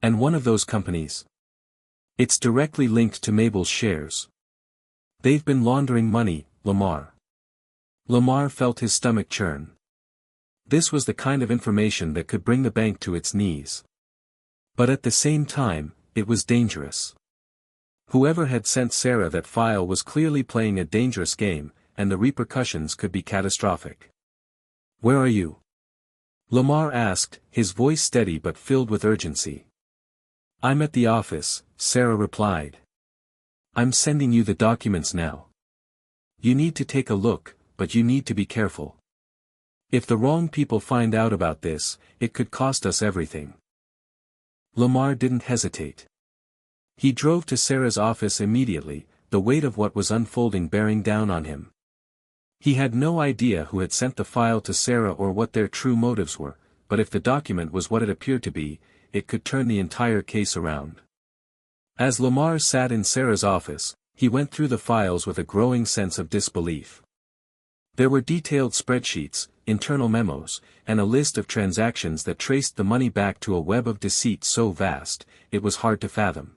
And one of those companies? It's directly linked to Mabel's shares. They've been laundering money, Lamar." Lamar felt his stomach churn. This was the kind of information that could bring the bank to its knees. But at the same time, it was dangerous. Whoever had sent Sarah that file was clearly playing a dangerous game, and the repercussions could be catastrophic. "Where are you?" Lamar asked, his voice steady but filled with urgency. "I'm at the office," Sarah replied. "I'm sending you the documents now. You need to take a look, but you need to be careful. If the wrong people find out about this, it could cost us everything. Lamar didn't hesitate. He drove to Sarah's office immediately, the weight of what was unfolding bearing down on him. He had no idea who had sent the file to Sarah or what their true motives were, but if the document was what it appeared to be, it could turn the entire case around. As Lamar sat in Sarah's office, he went through the files with a growing sense of disbelief. There were detailed spreadsheets, internal memos, and a list of transactions that traced the money back to a web of deceit so vast, it was hard to fathom.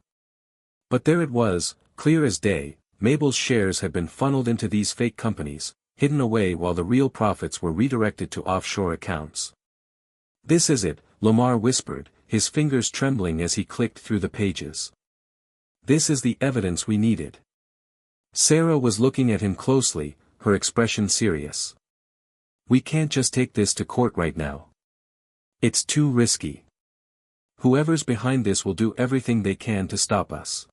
But there it was, clear as day, Mabel's shares had been funneled into these fake companies, hidden away while the real profits were redirected to offshore accounts. "This is it," Lamar whispered, his fingers trembling as he clicked through the pages. "This is the evidence we needed." Sarah was looking at him closely, her expression serious. "We can't just take this to court right now. It's too risky. Whoever's behind this will do everything they can to stop us.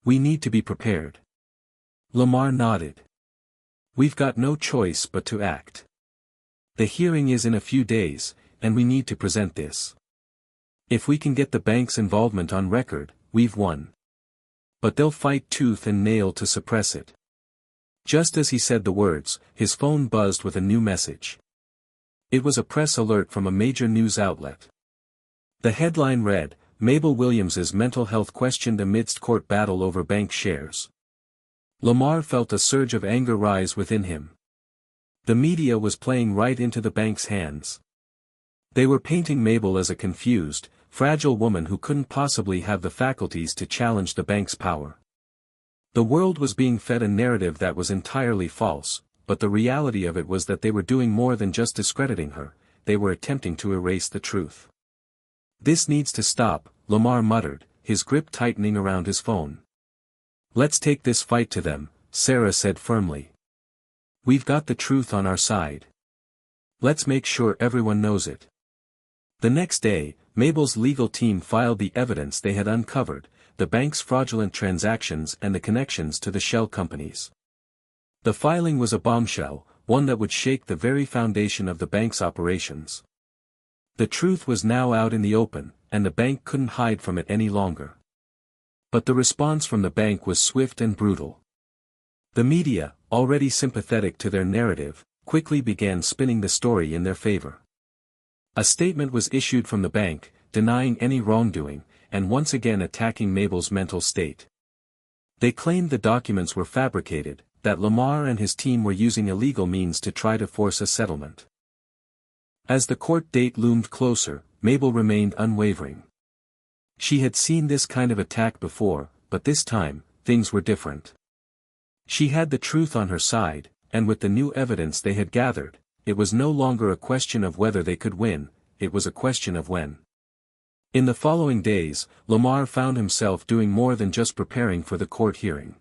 We need to be prepared." Lamar nodded. "We've got no choice but to act. The hearing is in a few days, and we need to present this. If we can get the bank's involvement on record, we've won. But they'll fight tooth and nail to suppress it." Just as he said the words, his phone buzzed with a new message. It was a press alert from a major news outlet. The headline read, "Mabel Williams's mental health questioned amidst court battle over bank shares." Lamar felt a surge of anger rise within him. The media was playing right into the bank's hands. They were painting Mabel as a confused, fragile woman who couldn't possibly have the faculties to challenge the bank's power. The world was being fed a narrative that was entirely false, but the reality of it was that they were doing more than just discrediting her, they were attempting to erase the truth. "This needs to stop," Lamar muttered, his grip tightening around his phone. "Let's take this fight to them," Sarah said firmly. "We've got the truth on our side. Let's make sure everyone knows it." The next day, Mabel's legal team filed the evidence they had uncovered, the bank's fraudulent transactions and the connections to the shell companies. The filing was a bombshell, one that would shake the very foundation of the bank's operations. The truth was now out in the open, and the bank couldn't hide from it any longer. But the response from the bank was swift and brutal. The media, already sympathetic to their narrative, quickly began spinning the story in their favor. A statement was issued from the bank, denying any wrongdoing, and once again attacking Mabel's mental state. They claimed the documents were fabricated, that Lamar and his team were using illegal means to try to force a settlement. As the court date loomed closer, Mabel remained unwavering. She had seen this kind of attack before, but this time, things were different. She had the truth on her side, and with the new evidence they had gathered, it was no longer a question of whether they could win, it was a question of when. In the following days, Lamar found himself doing more than just preparing for the court hearing.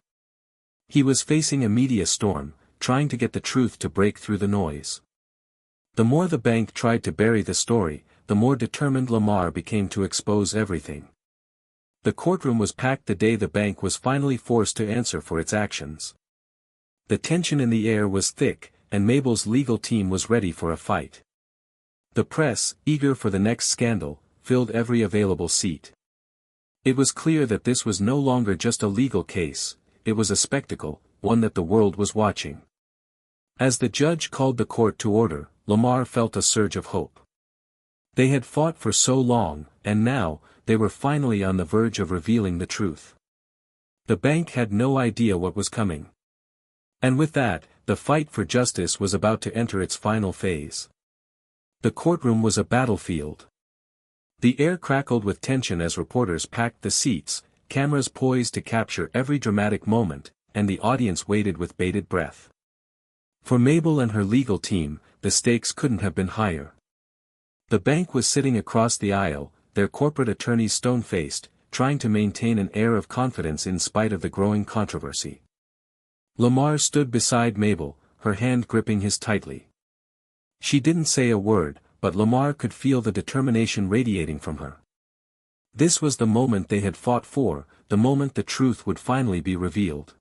He was facing a media storm, trying to get the truth to break through the noise. The more the bank tried to bury the story, the more determined Lamar became to expose everything. The courtroom was packed the day the bank was finally forced to answer for its actions. The tension in the air was thick, and Mabel's legal team was ready for a fight. The press, eager for the next scandal, filled every available seat. It was clear that this was no longer just a legal case, it was a spectacle, one that the world was watching. As the judge called the court to order, Lamar felt a surge of hope. They had fought for so long, and now, they were finally on the verge of revealing the truth. The bank had no idea what was coming. And with that, the fight for justice was about to enter its final phase. The courtroom was a battlefield. The air crackled with tension as reporters packed the seats, cameras poised to capture every dramatic moment, and the audience waited with bated breath. For Mabel and her legal team, the stakes couldn't have been higher. The bank was sitting across the aisle, their corporate attorneys stone-faced, trying to maintain an air of confidence in spite of the growing controversy. Lamar stood beside Mabel, her hand gripping his tightly. She didn't say a word, but Lamar could feel the determination radiating from her. This was the moment they had fought for, the moment the truth would finally be revealed.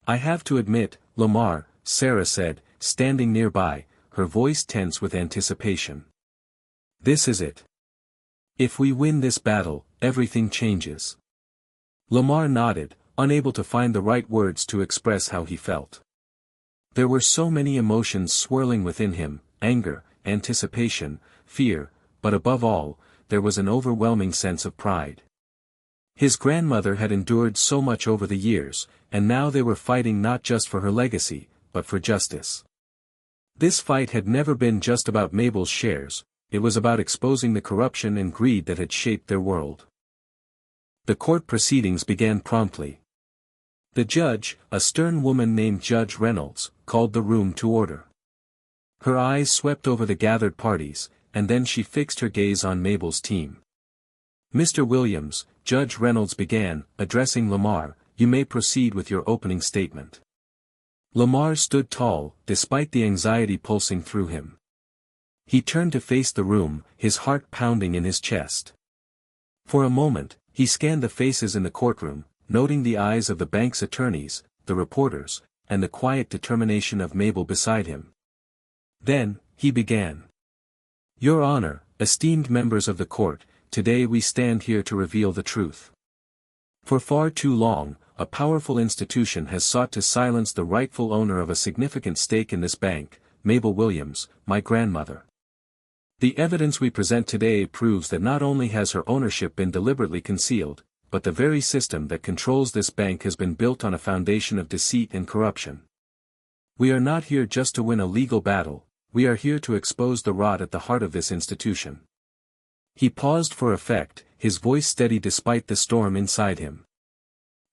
"I have to admit, Lamar," Sarah said, standing nearby, her voice tense with anticipation. "This is it. If we win this battle, everything changes." Lamar nodded, unable to find the right words to express how he felt. There were so many emotions swirling within him: anger, anticipation, fear, but above all, there was an overwhelming sense of pride. His grandmother had endured so much over the years, and now they were fighting not just for her legacy, but for justice. This fight had never been just about Mabel's shares, it was about exposing the corruption and greed that had shaped their world. The court proceedings began promptly. The judge, a stern woman named Judge Reynolds, called the room to order. Her eyes swept over the gathered parties, and then she fixed her gaze on Mabel's team. "Mr. Williams," Judge Reynolds began, addressing Lamar, "you may proceed with your opening statement." Lamar stood tall, despite the anxiety pulsing through him. He turned to face the room, his heart pounding in his chest. For a moment, he scanned the faces in the courtroom, noting the eyes of the bank's attorneys, the reporters, and the quiet determination of Mabel beside him. Then, he began. "Your Honor, esteemed members of the court, today we stand here to reveal the truth. For far too long, a powerful institution has sought to silence the rightful owner of a significant stake in this bank, Mabel Williams, my grandmother. The evidence we present today proves that not only has her ownership been deliberately concealed, but the very system that controls this bank has been built on a foundation of deceit and corruption. We are not here just to win a legal battle, we are here to expose the rot at the heart of this institution." He paused for effect, his voice steady despite the storm inside him.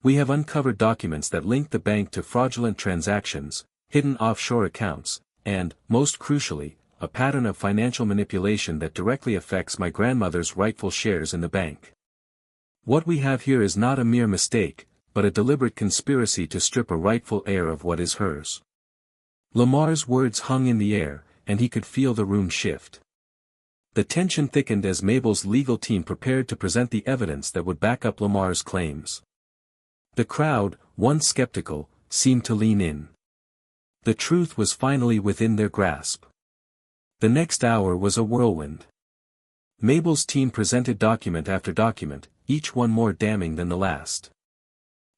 "We have uncovered documents that link the bank to fraudulent transactions, hidden offshore accounts, and, most crucially, a pattern of financial manipulation that directly affects my grandmother's rightful shares in the bank. What we have here is not a mere mistake, but a deliberate conspiracy to strip a rightful heir of what is hers." Lamar's words hung in the air, and he could feel the room shift. The tension thickened as Mabel's legal team prepared to present the evidence that would back up Lamar's claims. The crowd, once skeptical, seemed to lean in. The truth was finally within their grasp. The next hour was a whirlwind. Mabel's team presented document after document, each one more damning than the last.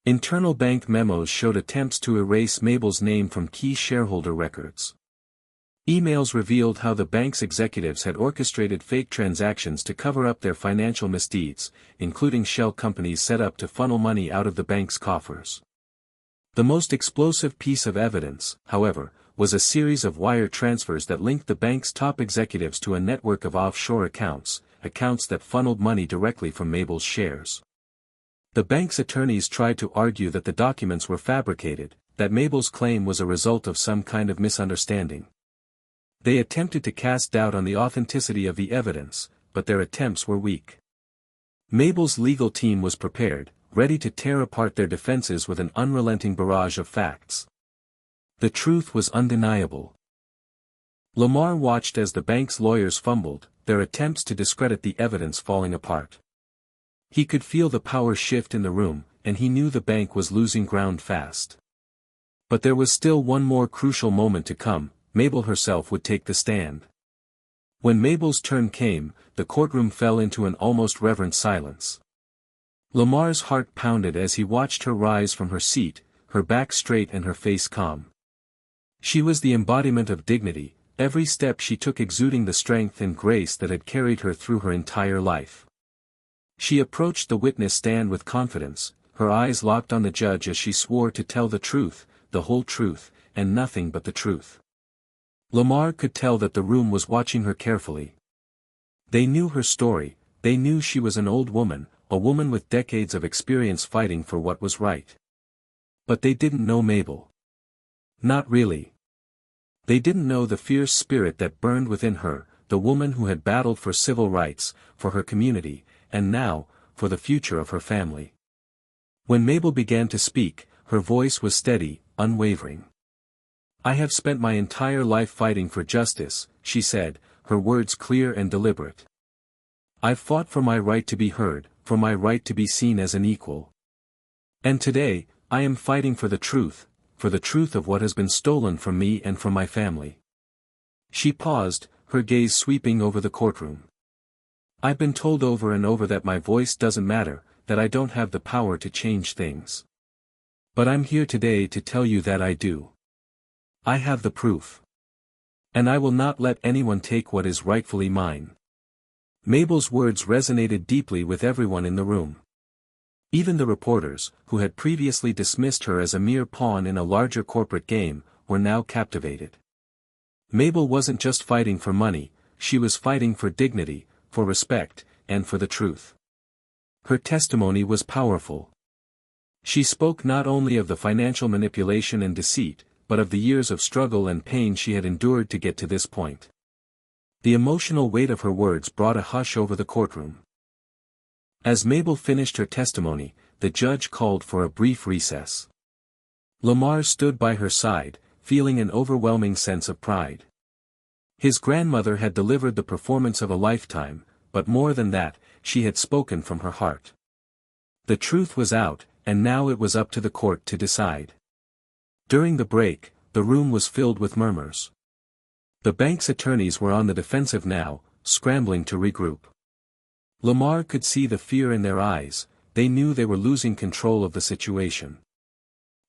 Internal bank memos showed attempts to erase Mabel's name from key shareholder records. Emails revealed how the bank's executives had orchestrated fake transactions to cover up their financial misdeeds, including shell companies set up to funnel money out of the bank's coffers. The most explosive piece of evidence, however, was a series of wire transfers that linked the bank's top executives to a network of offshore accounts that funneled money directly from Mabel's shares. The bank's attorneys tried to argue that the documents were fabricated, that Mabel's claim was a result of some kind of misunderstanding. They attempted to cast doubt on the authenticity of the evidence, but their attempts were weak. Mabel's legal team was prepared, ready to tear apart their defenses with an unrelenting barrage of facts. The truth was undeniable. Lamar watched as the bank's lawyers fumbled, their attempts to discredit the evidence falling apart. He could feel the power shift in the room, and he knew the bank was losing ground fast. But there was still one more crucial moment to come. Mabel herself would take the stand. When Mabel's turn came, the courtroom fell into an almost reverent silence. Lamar's heart pounded as he watched her rise from her seat, her back straight and her face calm. She was the embodiment of dignity, every step she took exuding the strength and grace that had carried her through her entire life. She approached the witness stand with confidence, her eyes locked on the judge as she swore to tell the truth, the whole truth, and nothing but the truth. Lamar could tell that the room was watching her carefully. They knew her story, they knew she was an old woman, a woman with decades of experience fighting for what was right. But they didn't know Mabel. Not really. They didn't know the fierce spirit that burned within her, the woman who had battled for civil rights, for her community, and now, for the future of her family. When Mabel began to speak, her voice was steady, unwavering. "I have spent my entire life fighting for justice," she said, her words clear and deliberate. "I've fought for my right to be heard, for my right to be seen as an equal. And today, I am fighting for the truth of what has been stolen from me and from my family." She paused, her gaze sweeping over the courtroom. "I've been told over and over that my voice doesn't matter, that I don't have the power to change things. But I'm here today to tell you that I do. I have the proof. And I will not let anyone take what is rightfully mine." Mabel's words resonated deeply with everyone in the room. Even the reporters, who had previously dismissed her as a mere pawn in a larger corporate game, were now captivated. Mabel wasn't just fighting for money, she was fighting for dignity, for respect, and for the truth. Her testimony was powerful. She spoke not only of the financial manipulation and deceit, but of the years of struggle and pain she had endured to get to this point. The emotional weight of her words brought a hush over the courtroom. As Mabel finished her testimony, the judge called for a brief recess. Lamar stood by her side, feeling an overwhelming sense of pride. His grandmother had delivered the performance of a lifetime, but more than that, she had spoken from her heart. The truth was out, and now it was up to the court to decide. During the break, the room was filled with murmurs. The bank's attorneys were on the defensive now, scrambling to regroup. Lamar could see the fear in their eyes, they knew they were losing control of the situation.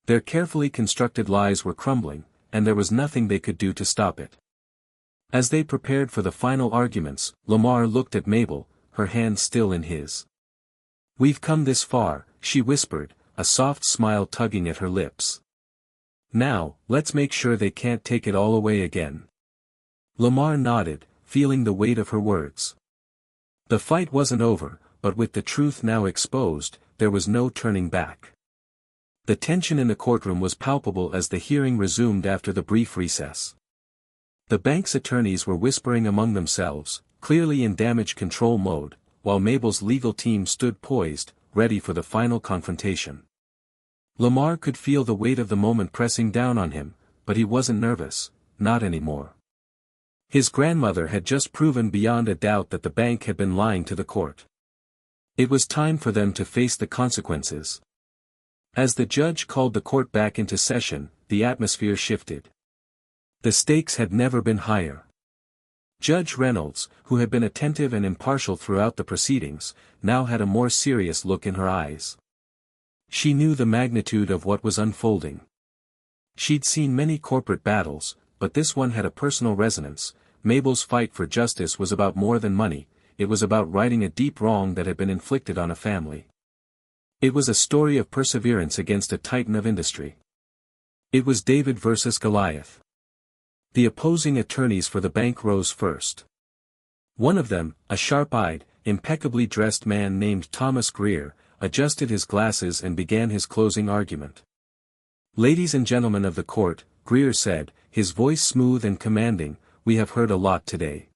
Their carefully constructed lies were crumbling, and there was nothing they could do to stop it. As they prepared for the final arguments, Lamar looked at Mabel, her hand still in his. "We've come this far," she whispered, a soft smile tugging at her lips. "Now, let's make sure they can't take it all away again." Lamar nodded, feeling the weight of her words. The fight wasn't over, but with the truth now exposed, there was no turning back. The tension in the courtroom was palpable as the hearing resumed after the brief recess. The bank's attorneys were whispering among themselves, clearly in damage control mode, while Mabel's legal team stood poised, ready for the final confrontation. Lamar could feel the weight of the moment pressing down on him, but he wasn't nervous, not anymore. His grandmother had just proven beyond a doubt that the bank had been lying to the court. It was time for them to face the consequences. As the judge called the court back into session, the atmosphere shifted. The stakes had never been higher. Judge Reynolds, who had been attentive and impartial throughout the proceedings, now had a more serious look in her eyes. She knew the magnitude of what was unfolding. She'd seen many corporate battles, but this one had a personal resonance. Mabel's fight for justice was about more than money, it was about righting a deep wrong that had been inflicted on a family. It was a story of perseverance against a titan of industry. It was David versus Goliath. The opposing attorneys for the bank rose first. One of them, a sharp-eyed, impeccably dressed man named Thomas Greer, adjusted his glasses and began his closing argument. "Ladies and gentlemen of the court," Greer said, his voice smooth and commanding, "we have heard a lot today.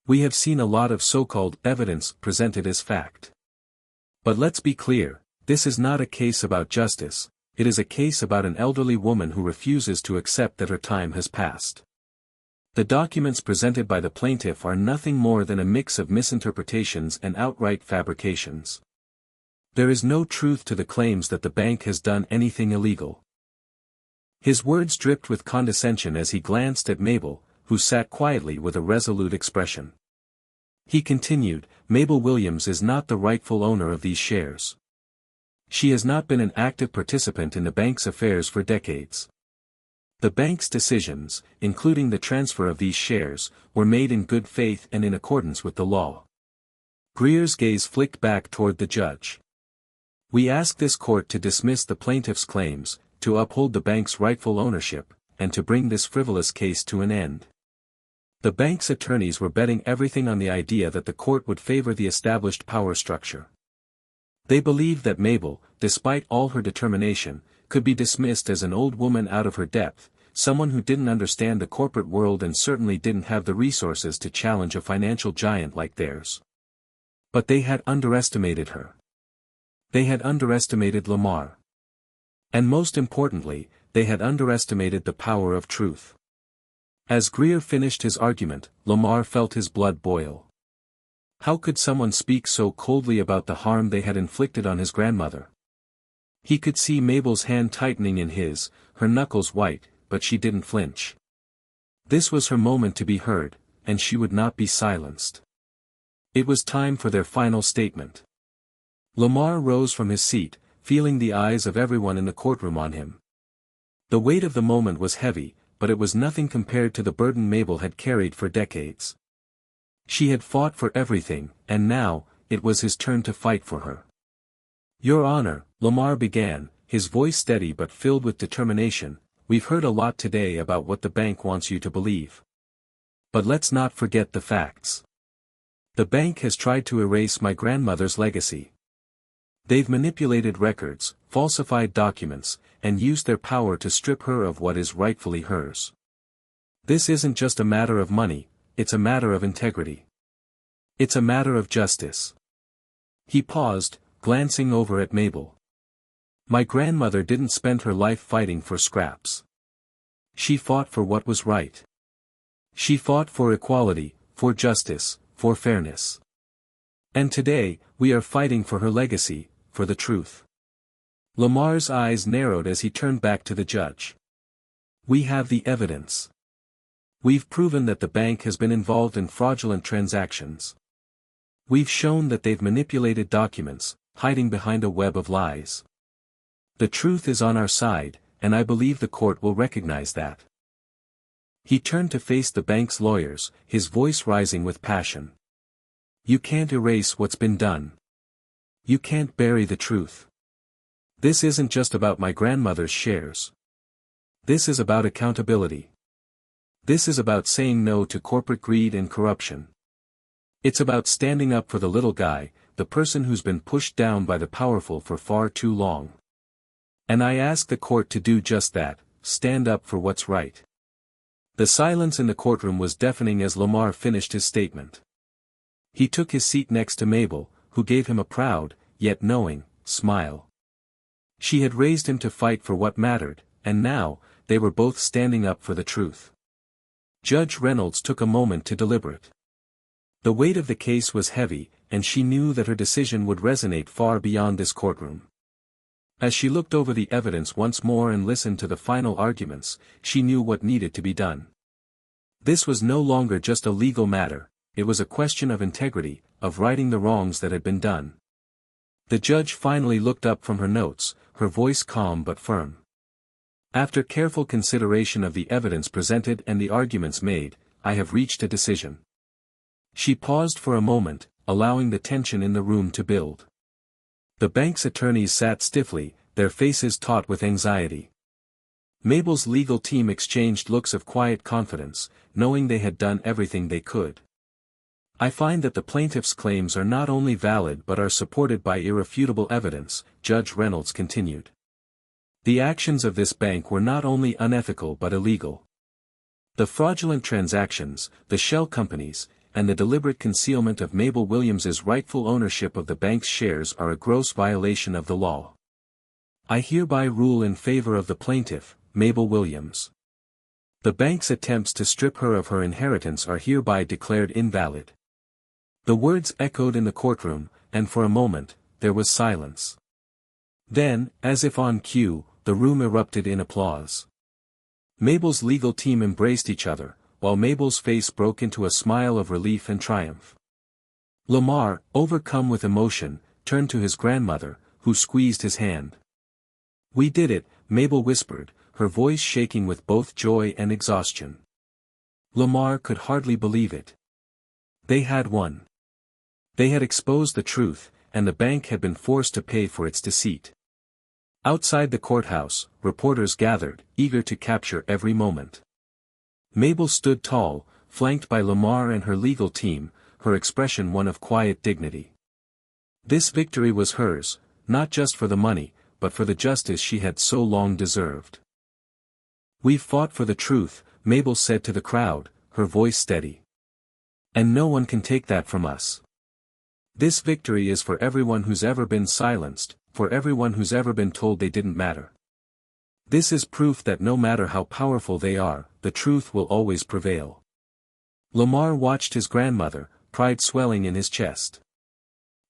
We have seen a lot of so-called evidence presented as fact. But let's be clear, this is not a case about justice, it is a case about an elderly woman who refuses to accept that her time has passed. The documents presented by the plaintiff are nothing more than a mix of misinterpretations and outright fabrications. There is no truth to the claims that the bank has done anything illegal." His words dripped with condescension as he glanced at Mabel, who sat quietly with a resolute expression. He continued, "Mabel Williams is not the rightful owner of these shares. She has not been an active participant in the bank's affairs for decades. The bank's decisions, including the transfer of these shares, were made in good faith and in accordance with the law." Greer's gaze flicked back toward the judge. "We ask this court to dismiss the plaintiff's claims, to uphold the bank's rightful ownership, and to bring this frivolous case to an end." The bank's attorneys were betting everything on the idea that the court would favor the established power structure. They believed that Mabel, despite all her determination, could be dismissed as an old woman out of her depth, someone who didn't understand the corporate world and certainly didn't have the resources to challenge a financial giant like theirs. But they had underestimated her. They had underestimated Lamar. And most importantly, they had underestimated the power of truth. As Greer finished his argument, Lamar felt his blood boil. How could someone speak so coldly about the harm they had inflicted on his grandmother? He could see Mabel's hand tightening in his, her knuckles white, but she didn't flinch. This was her moment to be heard, and she would not be silenced. It was time for their final statement. Lamar rose from his seat, feeling the eyes of everyone in the courtroom on him. The weight of the moment was heavy, but it was nothing compared to the burden Mabel had carried for decades. She had fought for everything, and now, it was his turn to fight for her. "Your Honor," Lamar began, his voice steady but filled with determination, "we've heard a lot today about what the bank wants you to believe. But let's not forget the facts. The bank has tried to erase my grandmother's legacy. They've manipulated records, falsified documents, and used their power to strip her of what is rightfully hers. This isn't just a matter of money, it's a matter of integrity. It's a matter of justice." He paused, glancing over at Mabel. "My grandmother didn't spend her life fighting for scraps. She fought for what was right. She fought for equality, for justice, for fairness. And today, we are fighting for her legacy, for the truth." Lamar's eyes narrowed as he turned back to the judge. "We have the evidence. We've proven that the bank has been involved in fraudulent transactions. We've shown that they've manipulated documents, hiding behind a web of lies. The truth is on our side, and I believe the court will recognize that." He turned to face the bank's lawyers, his voice rising with passion. "You can't erase what's been done. You can't bury the truth. This isn't just about my grandmother's shares. This is about accountability. This is about saying no to corporate greed and corruption. It's about standing up for the little guy, the person who's been pushed down by the powerful for far too long. And I ask the court to do just that, stand up for what's right." The silence in the courtroom was deafening as Lamar finished his statement. He took his seat next to Mabel, who gave him a proud, yet knowing, smile. She had raised him to fight for what mattered, and now, they were both standing up for the truth. Judge Reynolds took a moment to deliberate. The weight of the case was heavy, and she knew that her decision would resonate far beyond this courtroom. As she looked over the evidence once more and listened to the final arguments, she knew what needed to be done. This was no longer just a legal matter, it was a question of integrity, of righting the wrongs that had been done. The judge finally looked up from her notes, her voice calm but firm. "After careful consideration of the evidence presented and the arguments made, I have reached a decision." She paused for a moment, allowing the tension in the room to build. The bank's attorneys sat stiffly, their faces taut with anxiety. Mabel's legal team exchanged looks of quiet confidence, knowing they had done everything they could. "I find that the plaintiff's claims are not only valid but are supported by irrefutable evidence," Judge Reynolds continued. "The actions of this bank were not only unethical but illegal. The fraudulent transactions, the shell companies, and the deliberate concealment of Mabel Williams's rightful ownership of the bank's shares are a gross violation of the law. I hereby rule in favor of the plaintiff, Mabel Williams. The bank's attempts to strip her of her inheritance are hereby declared invalid." The words echoed in the courtroom, and for a moment, there was silence. Then, as if on cue, the room erupted in applause. Mabel's legal team embraced each other, while Mabel's face broke into a smile of relief and triumph. Lamar, overcome with emotion, turned to his grandmother, who squeezed his hand. "We did it," Mabel whispered, her voice shaking with both joy and exhaustion. Lamar could hardly believe it. They had won. They had exposed the truth, and the bank had been forced to pay for its deceit. Outside the courthouse, reporters gathered, eager to capture every moment. Mabel stood tall, flanked by Lamar and her legal team, her expression one of quiet dignity. This victory was hers, not just for the money, but for the justice she had so long deserved. "We've fought for the truth," Mabel said to the crowd, her voice steady. "And no one can take that from us. This victory is for everyone who's ever been silenced, for everyone who's ever been told they didn't matter. This is proof that no matter how powerful they are, the truth will always prevail." Lamar watched his grandmother, pride swelling in his chest.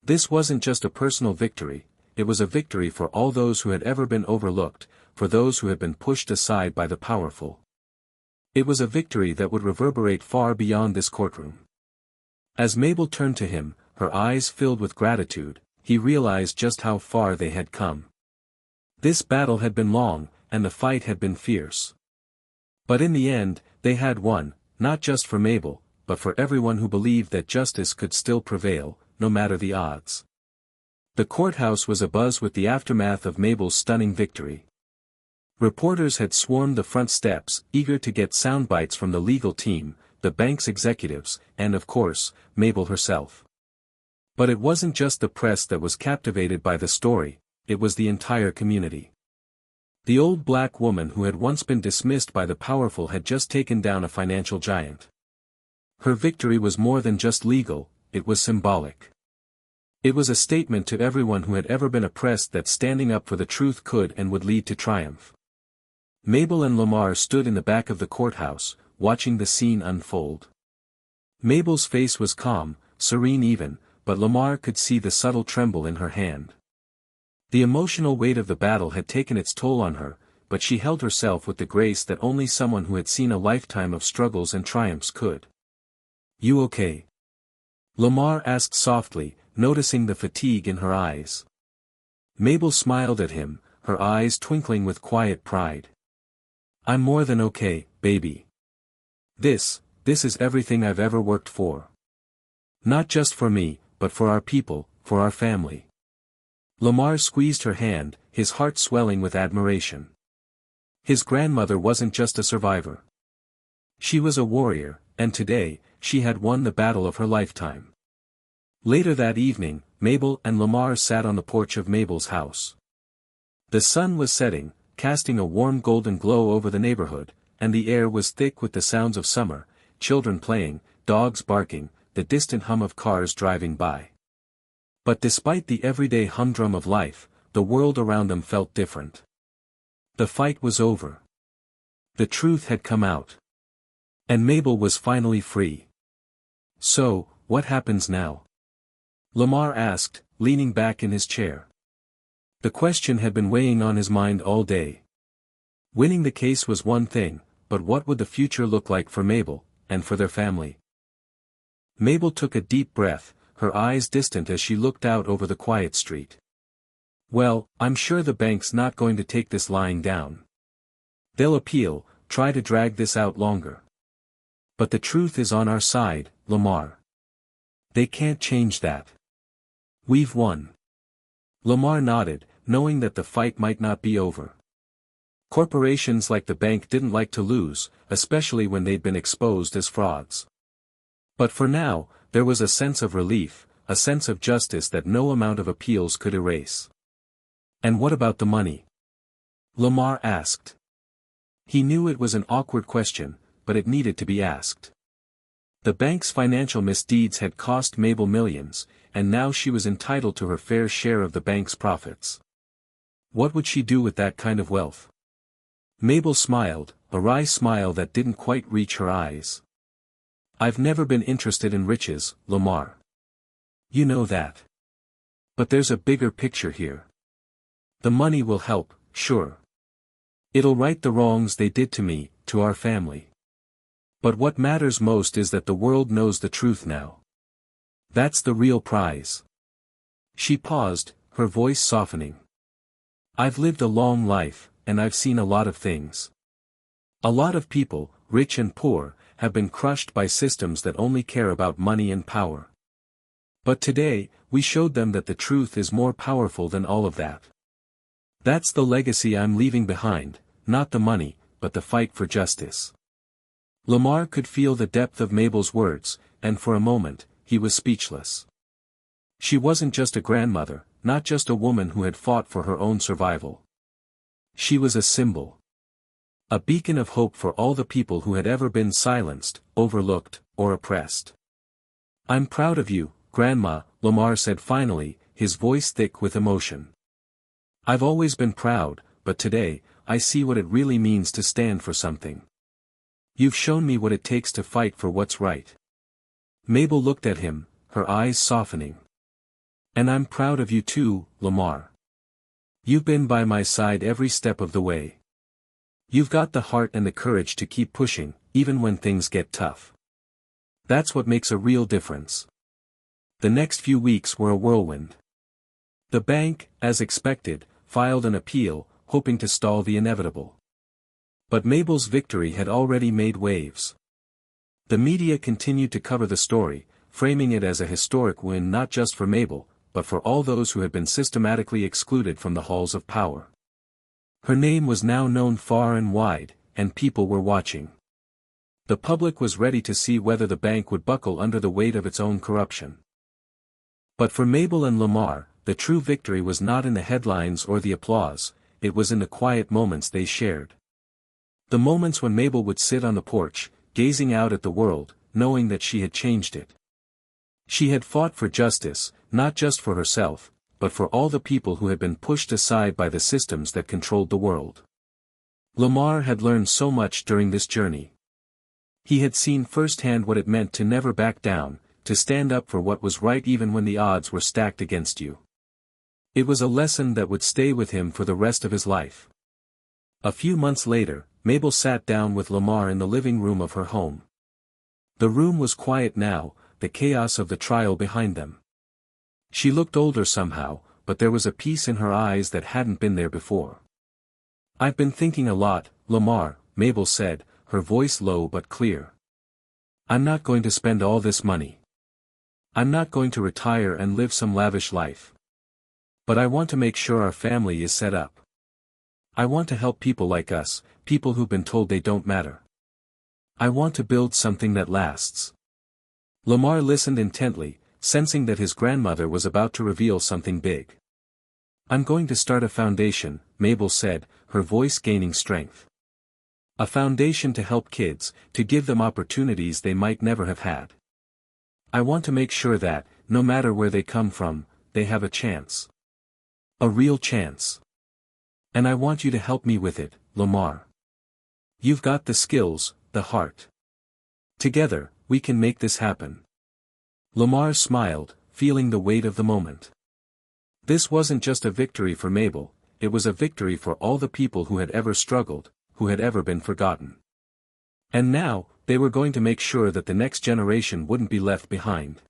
This wasn't just a personal victory, it was a victory for all those who had ever been overlooked, for those who had been pushed aside by the powerful. It was a victory that would reverberate far beyond this courtroom. As Mabel turned to him, her eyes filled with gratitude, he realized just how far they had come. This battle had been long, and the fight had been fierce. But in the end, they had won, not just for Mabel, but for everyone who believed that justice could still prevail, no matter the odds. The courthouse was abuzz with the aftermath of Mabel's stunning victory. Reporters had swarmed the front steps, eager to get soundbites from the legal team, the bank's executives, and of course, Mabel herself. But it wasn't just the press that was captivated by the story, it was the entire community. The old black woman who had once been dismissed by the powerful had just taken down a financial giant. Her victory was more than just legal, it was symbolic. It was a statement to everyone who had ever been oppressed that standing up for the truth could and would lead to triumph. Mabel and Lamar stood in the back of the courthouse, watching the scene unfold. Mabel's face was calm, serene even, but Lamar could see the subtle tremble in her hand. The emotional weight of the battle had taken its toll on her, but she held herself with the grace that only someone who had seen a lifetime of struggles and triumphs could. "You okay?" Lamar asked softly, noticing the fatigue in her eyes. Mabel smiled at him, her eyes twinkling with quiet pride. "I'm more than okay, baby. This is everything I've ever worked for. Not just for me, but for our people, for our family." Lamar squeezed her hand, his heart swelling with admiration. His grandmother wasn't just a survivor. She was a warrior, and today, she had won the battle of her lifetime. Later that evening, Mabel and Lamar sat on the porch of Mabel's house. The sun was setting, casting a warm golden glow over the neighborhood, and the air was thick with the sounds of summer, children playing, dogs barking, the distant hum of cars driving by. But despite the everyday humdrum of life, the world around them felt different. The fight was over. The truth had come out. And Mabel was finally free. "So, what happens now?" Lamar asked, leaning back in his chair. The question had been weighing on his mind all day. Winning the case was one thing, but what would the future look like for Mabel, and for their family? Mabel took a deep breath, her eyes distant as she looked out over the quiet street. "Well, I'm sure the bank's not going to take this lying down. They'll appeal, try to drag this out longer. But the truth is on our side, Lamar. They can't change that. We've won." Lamar nodded, knowing that the fight might not be over. Corporations like the bank didn't like to lose, especially when they'd been exposed as frauds. But for now, there was a sense of relief, a sense of justice that no amount of appeals could erase. "And what about the money?" Lamar asked. He knew it was an awkward question, but it needed to be asked. The bank's financial misdeeds had cost Mabel millions, and now she was entitled to her fair share of the bank's profits. What would she do with that kind of wealth? Mabel smiled, a wry smile that didn't quite reach her eyes. "I've never been interested in riches, Lamar. You know that. But there's a bigger picture here. The money will help, sure. It'll right the wrongs they did to me, to our family. But what matters most is that the world knows the truth now. That's the real prize." She paused, her voice softening. "I've lived a long life, and I've seen a lot of things. A lot of people, rich and poor, have been crushed by systems that only care about money and power. But today, we showed them that the truth is more powerful than all of that. That's the legacy I'm leaving behind, not the money, but the fight for justice." Lamar could feel the depth of Mabel's words, and for a moment, he was speechless. She wasn't just a grandmother, not just a woman who had fought for her own survival. She was a symbol. A beacon of hope for all the people who had ever been silenced, overlooked, or oppressed. "I'm proud of you, Grandma," Lamar said finally, his voice thick with emotion. "I've always been proud, but today, I see what it really means to stand for something. You've shown me what it takes to fight for what's right." Mabel looked at him, her eyes softening. "And I'm proud of you too, Lamar. You've been by my side every step of the way. You've got the heart and the courage to keep pushing, even when things get tough. That's what makes a real difference. The next few weeks were a whirlwind. The bank, as expected, filed an appeal, hoping to stall the inevitable. But Mabel's victory had already made waves. The media continued to cover the story, framing it as a historic win not just for Mabel, but for all those who had been systematically excluded from the halls of power. Her name was now known far and wide, and people were watching. The public was ready to see whether the bank would buckle under the weight of its own corruption. But for Mabel and Lamar, the true victory was not in the headlines or the applause, it was in the quiet moments they shared. The moments when Mabel would sit on the porch, gazing out at the world, knowing that she had changed it. She had fought for justice, not just for herself, but for all the people who had been pushed aside by the systems that controlled the world. Lamar had learned so much during this journey. He had seen firsthand what it meant to never back down, to stand up for what was right even when the odds were stacked against you. It was a lesson that would stay with him for the rest of his life. A few months later, Mabel sat down with Lamar in the living room of her home. The room was quiet now, the chaos of the trial behind them. She looked older somehow, but there was a peace in her eyes that hadn't been there before. "I've been thinking a lot, Lamar," Mabel said, her voice low but clear. "I'm not going to spend all this money. I'm not going to retire and live some lavish life. But I want to make sure our family is set up. I want to help people like us, people who've been told they don't matter. I want to build something that lasts." Lamar listened intently, sensing that his grandmother was about to reveal something big. "I'm going to start a foundation," Mabel said, her voice gaining strength. "A foundation to help kids, to give them opportunities they might never have had. I want to make sure that, no matter where they come from, they have a chance. A real chance. And I want you to help me with it, Lamar. You've got the skills, the heart. Together, we can make this happen." Lamar smiled, feeling the weight of the moment. This wasn't just a victory for Mabel, it was a victory for all the people who had ever struggled, who had ever been forgotten. And now, they were going to make sure that the next generation wouldn't be left behind.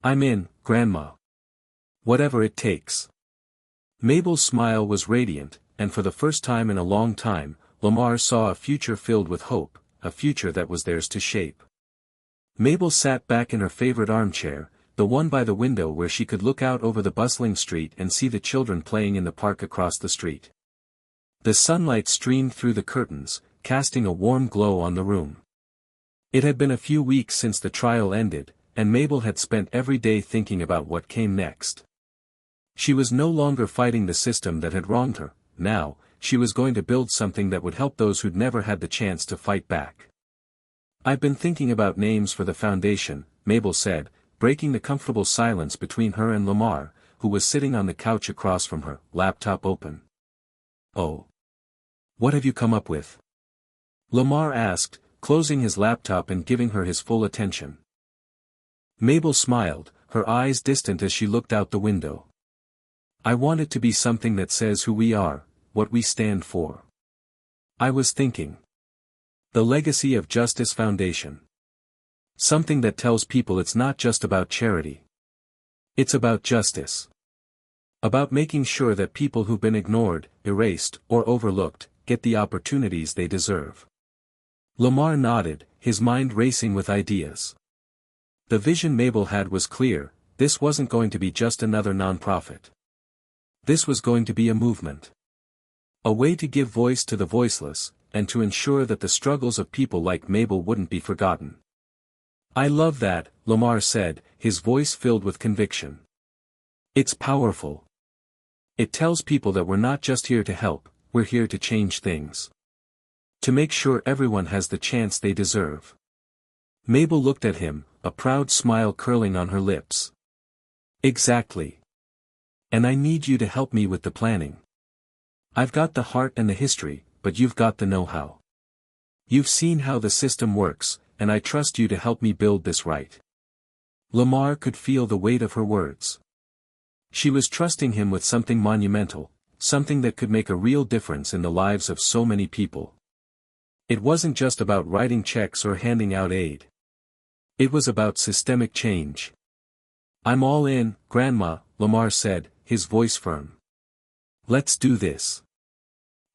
"I'm in, Grandma. Whatever it takes." Mabel's smile was radiant, and for the first time in a long time, Lamar saw a future filled with hope, a future that was theirs to shape. Mabel sat back in her favorite armchair, the one by the window where she could look out over the bustling street and see the children playing in the park across the street. The sunlight streamed through the curtains, casting a warm glow on the room. It had been a few weeks since the trial ended, and Mabel had spent every day thinking about what came next. She was no longer fighting the system that had wronged her, now, she was going to build something that would help those who'd never had the chance to fight back. "I've been thinking about names for the foundation," Mabel said, breaking the comfortable silence between her and Lamar, who was sitting on the couch across from her, laptop open. "Oh. What have you come up with?" Lamar asked, closing his laptop and giving her his full attention. Mabel smiled, her eyes distant as she looked out the window. "I want it to be something that says who we are, what we stand for. I was thinking. The Legacy of Justice Foundation. Something that tells people it's not just about charity. It's about justice. About making sure that people who've been ignored, erased, or overlooked, get the opportunities they deserve." Lamar nodded, his mind racing with ideas. The vision Mabel had was clear, this wasn't going to be just another nonprofit. This was going to be a movement. A way to give voice to the voiceless, and to ensure that the struggles of people like Mabel wouldn't be forgotten. "I love that," Lamar said, his voice filled with conviction. "It's powerful. It tells people that we're not just here to help, we're here to change things. To make sure everyone has the chance they deserve." Mabel looked at him, a proud smile curling on her lips. "Exactly. And I need you to help me with the planning. I've got the heart and the history, but you've got the know-how. You've seen how the system works, and I trust you to help me build this right." Lamar could feel the weight of her words. She was trusting him with something monumental, something that could make a real difference in the lives of so many people. It wasn't just about writing checks or handing out aid. It was about systemic change. "I'm all in, Grandma," Lamar said, his voice firm. "Let's do this."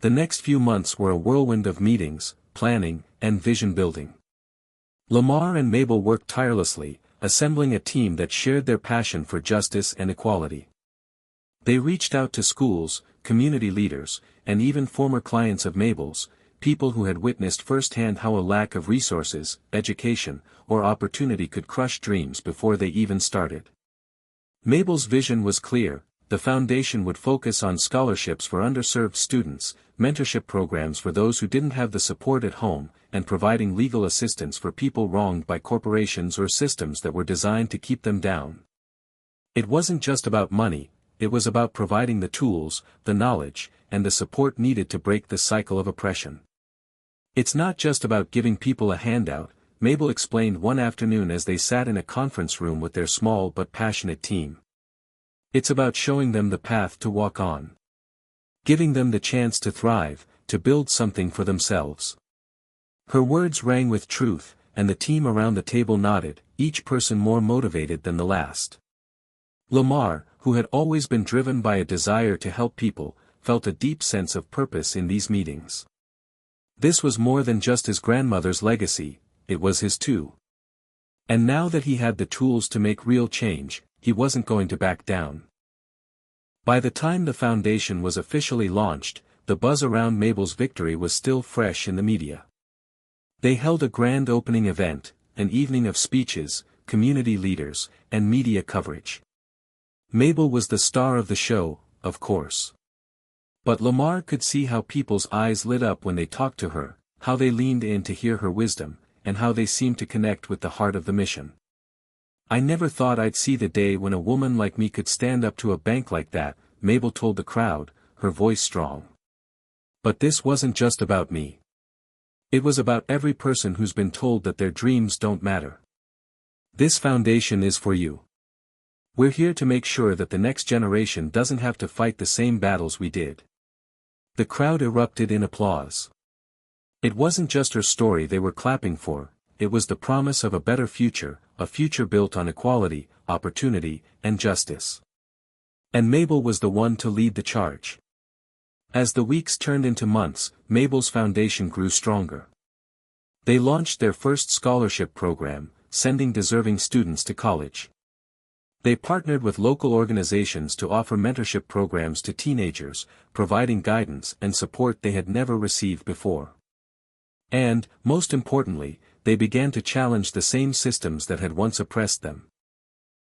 The next few months were a whirlwind of meetings, planning, and vision building. Lamar and Mabel worked tirelessly, assembling a team that shared their passion for justice and equality. They reached out to schools, community leaders, and even former clients of Mabel's, people who had witnessed firsthand how a lack of resources, education, or opportunity could crush dreams before they even started. Mabel's vision was clear: the foundation would focus on scholarships for underserved students, mentorship programs for those who didn't have the support at home, and providing legal assistance for people wronged by corporations or systems that were designed to keep them down. It wasn't just about money, it was about providing the tools, the knowledge, and the support needed to break the cycle of oppression. "It's not just about giving people a handout," Mabel explained one afternoon as they sat in a conference room with their small but passionate team. "It's about showing them the path to walk on. Giving them the chance to thrive, to build something for themselves." Her words rang with truth, and the team around the table nodded, each person more motivated than the last. Lamar, who had always been driven by a desire to help people, felt a deep sense of purpose in these meetings. This was more than just his grandmother's legacy, it was his too. And now that he had the tools to make real change, he wasn't going to back down. By the time the foundation was officially launched, the buzz around Mabel's victory was still fresh in the media. They held a grand opening event, an evening of speeches, community leaders, and media coverage. Mabel was the star of the show, of course. But Lamar could see how people's eyes lit up when they talked to her, how they leaned in to hear her wisdom, and how they seemed to connect with the heart of the mission. "I never thought I'd see the day when a woman like me could stand up to a bank like that," Mabel told the crowd, her voice strong. "But this wasn't just about me. It was about every person who's been told that their dreams don't matter. This foundation is for you. We're here to make sure that the next generation doesn't have to fight the same battles we did." The crowd erupted in applause. It wasn't just her story they were clapping for, it was the promise of a better future, a future built on equality, opportunity, and justice. And Mabel was the one to lead the charge. As the weeks turned into months, Mabel's foundation grew stronger. They launched their first scholarship program, sending deserving students to college. They partnered with local organizations to offer mentorship programs to teenagers, providing guidance and support they had never received before. And, most importantly, they began to challenge the same systems that had once oppressed them.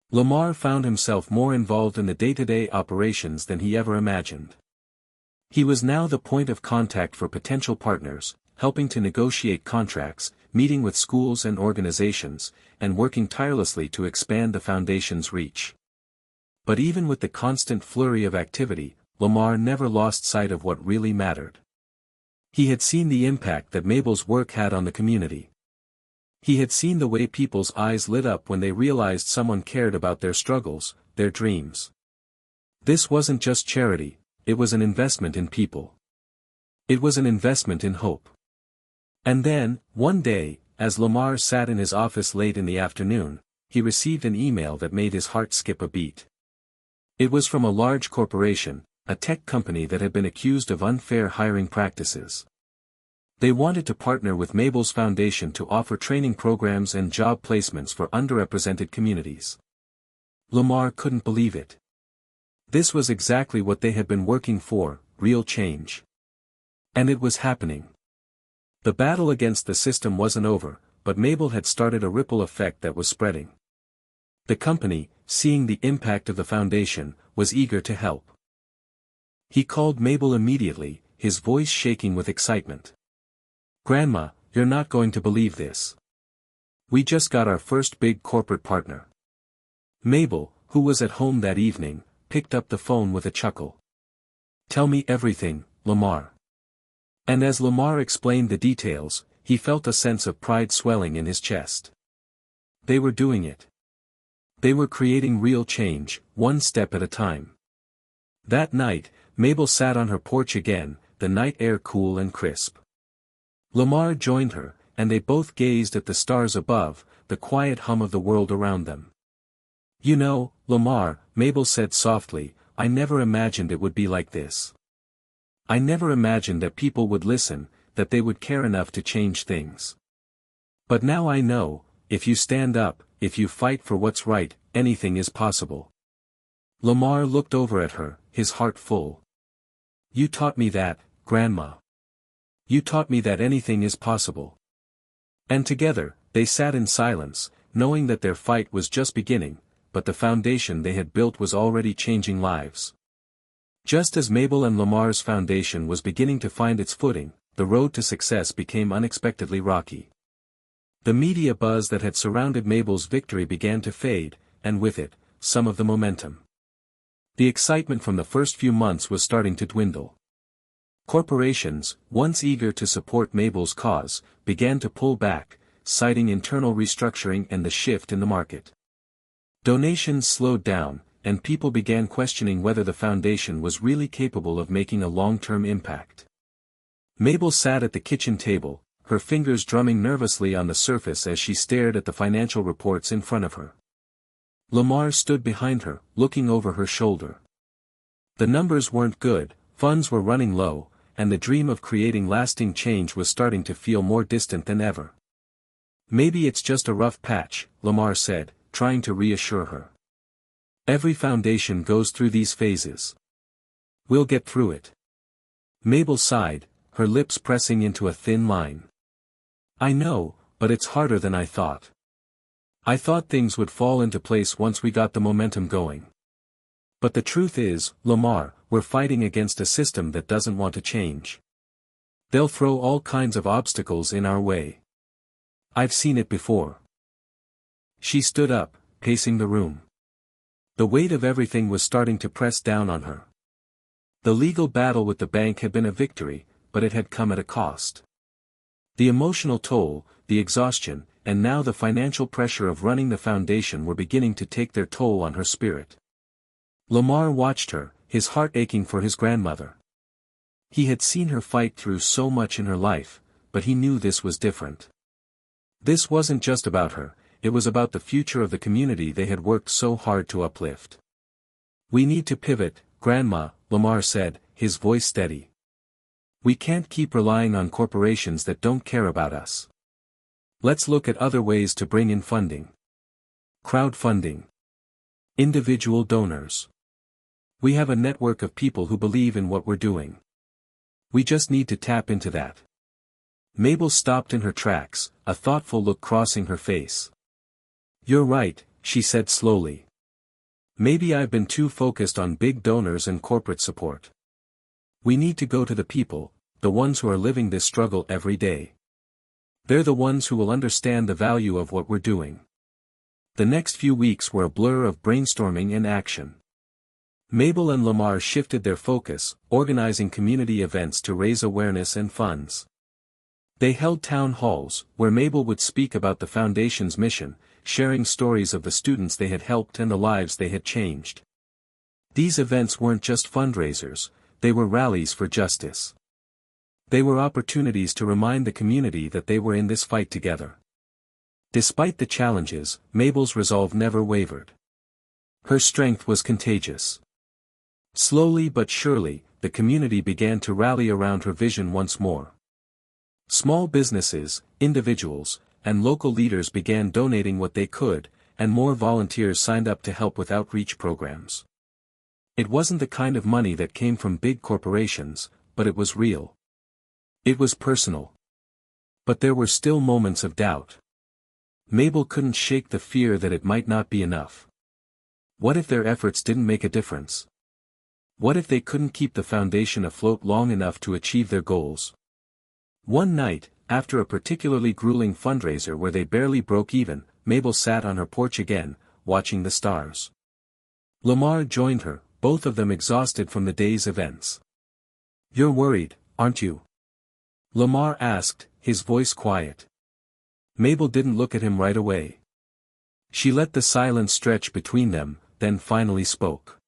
Lamar found himself more involved in the day-to-day operations than he ever imagined. He was now the point of contact for potential partners, helping to negotiate contracts, meeting with schools and organizations, and working tirelessly to expand the foundation's reach. But even with the constant flurry of activity, Lamar never lost sight of what really mattered. He had seen the impact that Mabel's work had on the community. He had seen the way people's eyes lit up when they realized someone cared about their struggles, their dreams. This wasn't just charity, it was an investment in people. It was an investment in hope. And then, one day, as Lamar sat in his office late in the afternoon, he received an email that made his heart skip a beat. It was from a large corporation, a tech company that had been accused of unfair hiring practices. They wanted to partner with Mabel's foundation to offer training programs and job placements for underrepresented communities. Lamar couldn't believe it. This was exactly what they had been working for, real change. And it was happening. The battle against the system wasn't over, but Mabel had started a ripple effect that was spreading. The company, seeing the impact of the foundation, was eager to help. He called Mabel immediately, his voice shaking with excitement. "Grandma, you're not going to believe this. We just got our first big corporate partner." Mabel, who was at home that evening, picked up the phone with a chuckle. "Tell me everything, Lamar." And as Lamar explained the details, he felt a sense of pride swelling in his chest. They were doing it. They were creating real change, one step at a time. That night, Mabel sat on her porch again, the night air cool and crisp. Lamar joined her, and they both gazed at the stars above, the quiet hum of the world around them. "You know, Lamar," Mabel said softly, "I never imagined it would be like this. I never imagined that people would listen, that they would care enough to change things. But now I know, if you stand up, if you fight for what's right, anything is possible." Lamar looked over at her, his heart full. "You taught me that, Grandma. You taught me that anything is possible." And together, they sat in silence, knowing that their fight was just beginning, but the foundation they had built was already changing lives. Just as Mabel and Lamar's foundation was beginning to find its footing, the road to success became unexpectedly rocky. The media buzz that had surrounded Mabel's victory began to fade, and with it, some of the momentum. The excitement from the first few months was starting to dwindle. Corporations, once eager to support Mabel's cause, began to pull back, citing internal restructuring and the shift in the market. Donations slowed down, and people began questioning whether the foundation was really capable of making a long-term impact. Mabel sat at the kitchen table, her fingers drumming nervously on the surface as she stared at the financial reports in front of her. Lamar stood behind her, looking over her shoulder. The numbers weren't good, funds were running low, and the dream of creating lasting change was starting to feel more distant than ever. "Maybe it's just a rough patch," Lamar said, trying to reassure her. "Every foundation goes through these phases. We'll get through it." Mabel sighed, her lips pressing into a thin line. "I know, but it's harder than I thought. I thought things would fall into place once we got the momentum going. But the truth is, Lamar, we're fighting against a system that doesn't want to change. They'll throw all kinds of obstacles in our way. I've seen it before." She stood up, pacing the room. The weight of everything was starting to press down on her. The legal battle with the bank had been a victory, but it had come at a cost. The emotional toll, the exhaustion, and now the financial pressure of running the foundation were beginning to take their toll on her spirit. Lamar watched her, his heart aching for his grandmother. He had seen her fight through so much in her life, but he knew this was different. This wasn't just about her, it was about the future of the community they had worked so hard to uplift. "We need to pivot, Grandma," Lamar said, his voice steady. "We can't keep relying on corporations that don't care about us. Let's look at other ways to bring in funding. Crowdfunding. Individual donors. We have a network of people who believe in what we're doing. We just need to tap into that." Mabel stopped in her tracks, a thoughtful look crossing her face. "You're right," she said slowly. "Maybe I've been too focused on big donors and corporate support. We need to go to the people, the ones who are living this struggle every day. They're the ones who will understand the value of what we're doing." The next few weeks were a blur of brainstorming and action. Mabel and Lamar shifted their focus, organizing community events to raise awareness and funds. They held town halls, where Mabel would speak about the foundation's mission, sharing stories of the students they had helped and the lives they had changed. These events weren't just fundraisers, they were rallies for justice. They were opportunities to remind the community that they were in this fight together. Despite the challenges, Mabel's resolve never wavered. Her strength was contagious. Slowly but surely, the community began to rally around her vision once more. Small businesses, individuals, and local leaders began donating what they could, and more volunteers signed up to help with outreach programs. It wasn't the kind of money that came from big corporations, but it was real. It was personal. But there were still moments of doubt. Mabel couldn't shake the fear that it might not be enough. What if their efforts didn't make a difference? What if they couldn't keep the foundation afloat long enough to achieve their goals? One night, after a particularly grueling fundraiser where they barely broke even, Mabel sat on her porch again, watching the stars. Lamar joined her, both of them exhausted from the day's events. "You're worried, aren't you?" Lamar asked, his voice quiet. Mabel didn't look at him right away. She let the silence stretch between them, then finally spoke.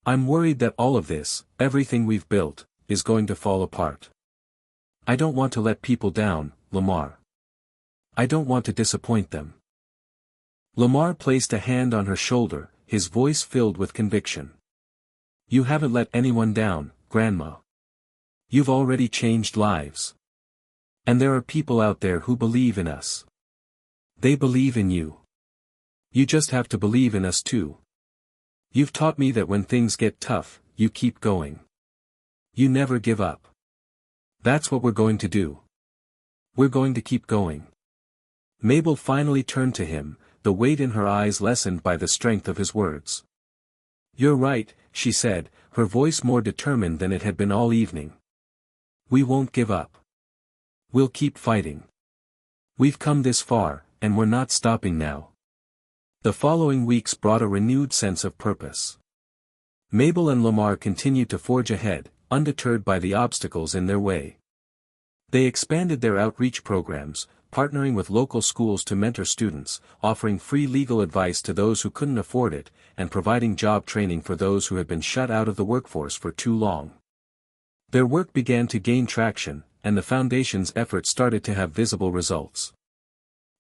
"I'm worried that all of this, everything we've built, is going to fall apart. I don't want to let people down, Lamar. I don't want to disappoint them. Lamar placed a hand on her shoulder, his voice filled with conviction. You haven't let anyone down, Grandma. You've already changed lives. And there are people out there who believe in us. They believe in you. You just have to believe in us too. You've taught me that when things get tough, you keep going. You never give up. That's what we're going to do. We're going to keep going. Mabel finally turned to him, the weight in her eyes lessened by the strength of his words. You're right, she said, her voice more determined than it had been all evening. We won't give up. We'll keep fighting. We've come this far, and we're not stopping now. The following weeks brought a renewed sense of purpose. Mabel and Lamar continued to forge ahead, undeterred by the obstacles in their way. They expanded their outreach programs, partnering with local schools to mentor students, offering free legal advice to those who couldn't afford it, and providing job training for those who had been shut out of the workforce for too long. Their work began to gain traction, and the foundation's efforts started to have visible results.